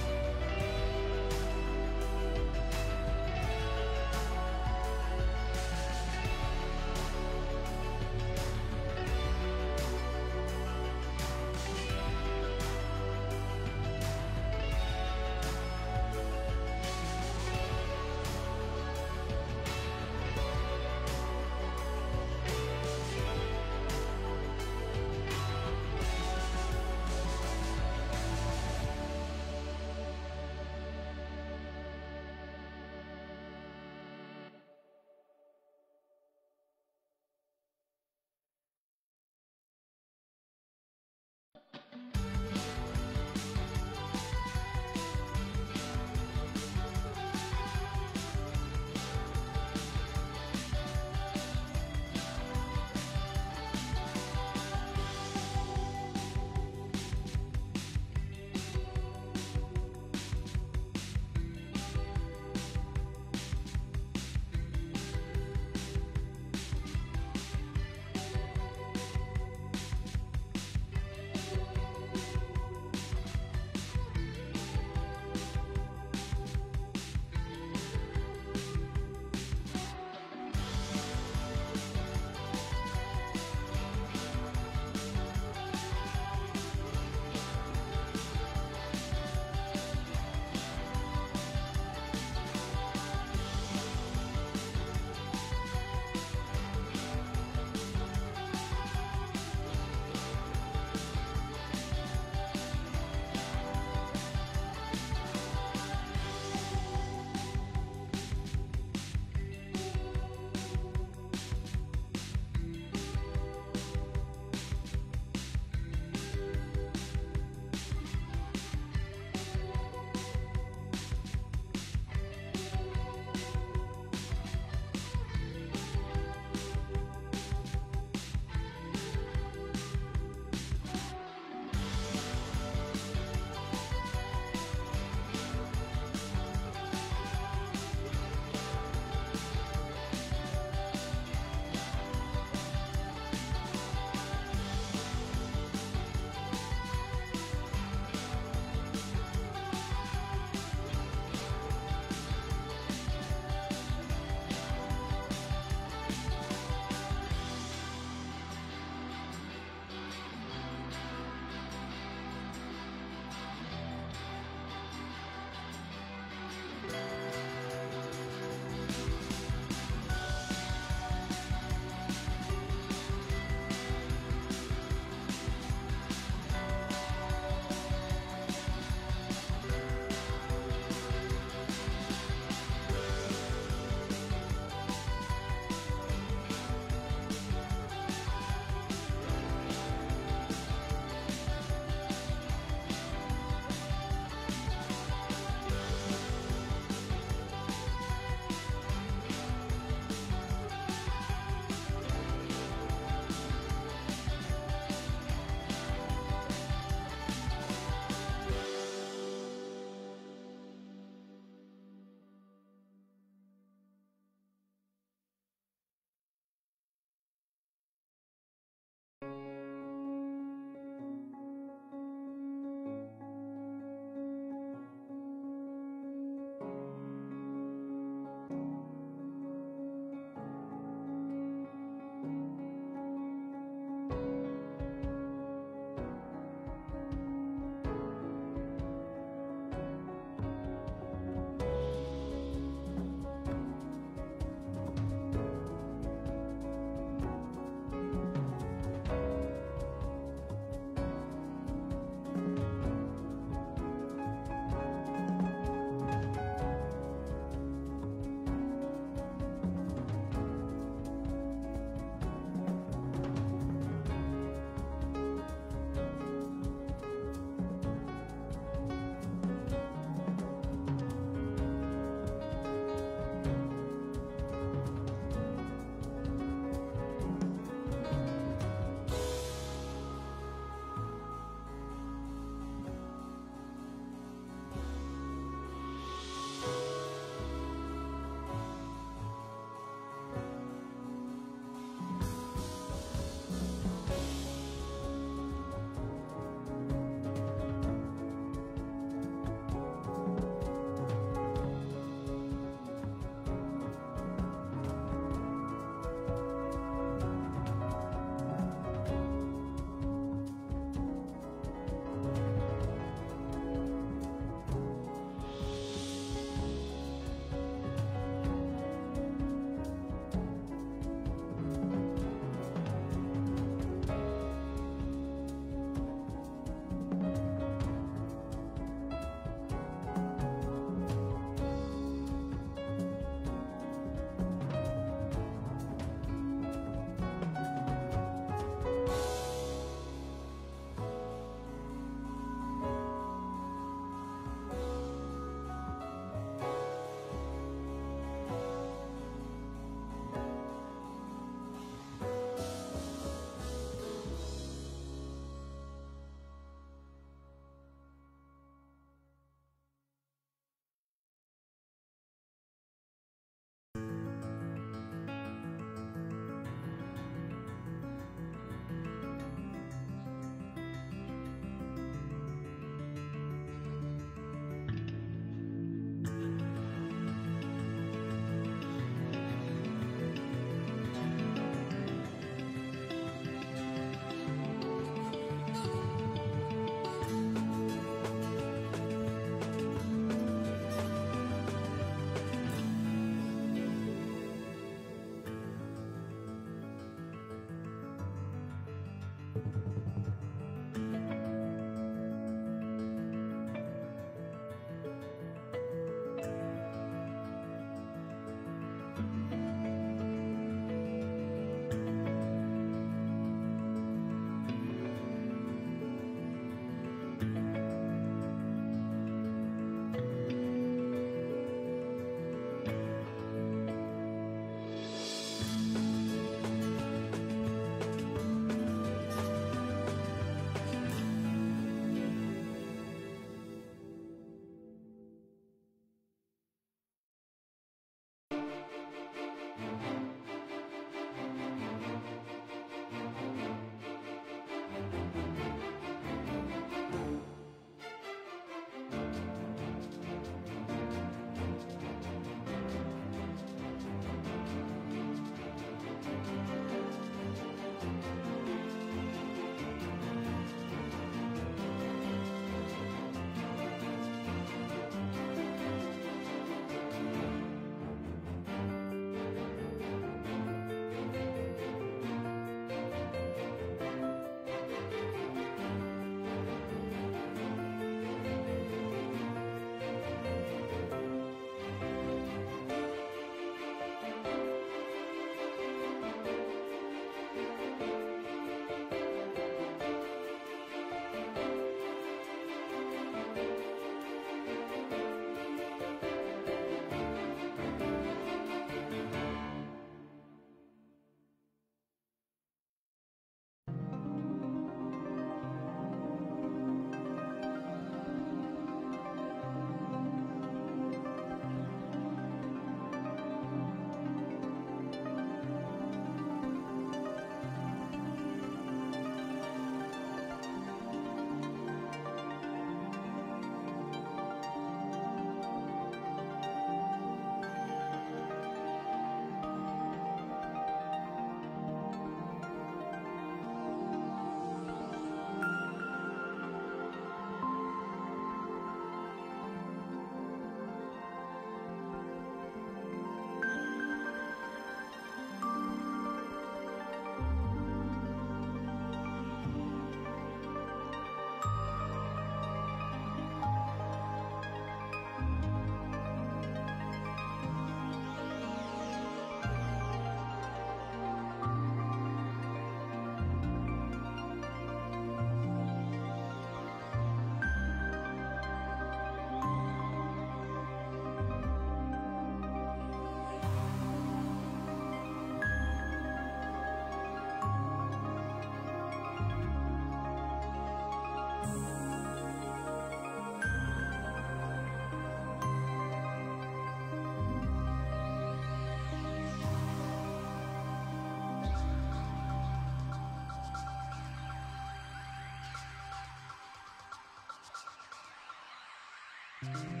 Bye.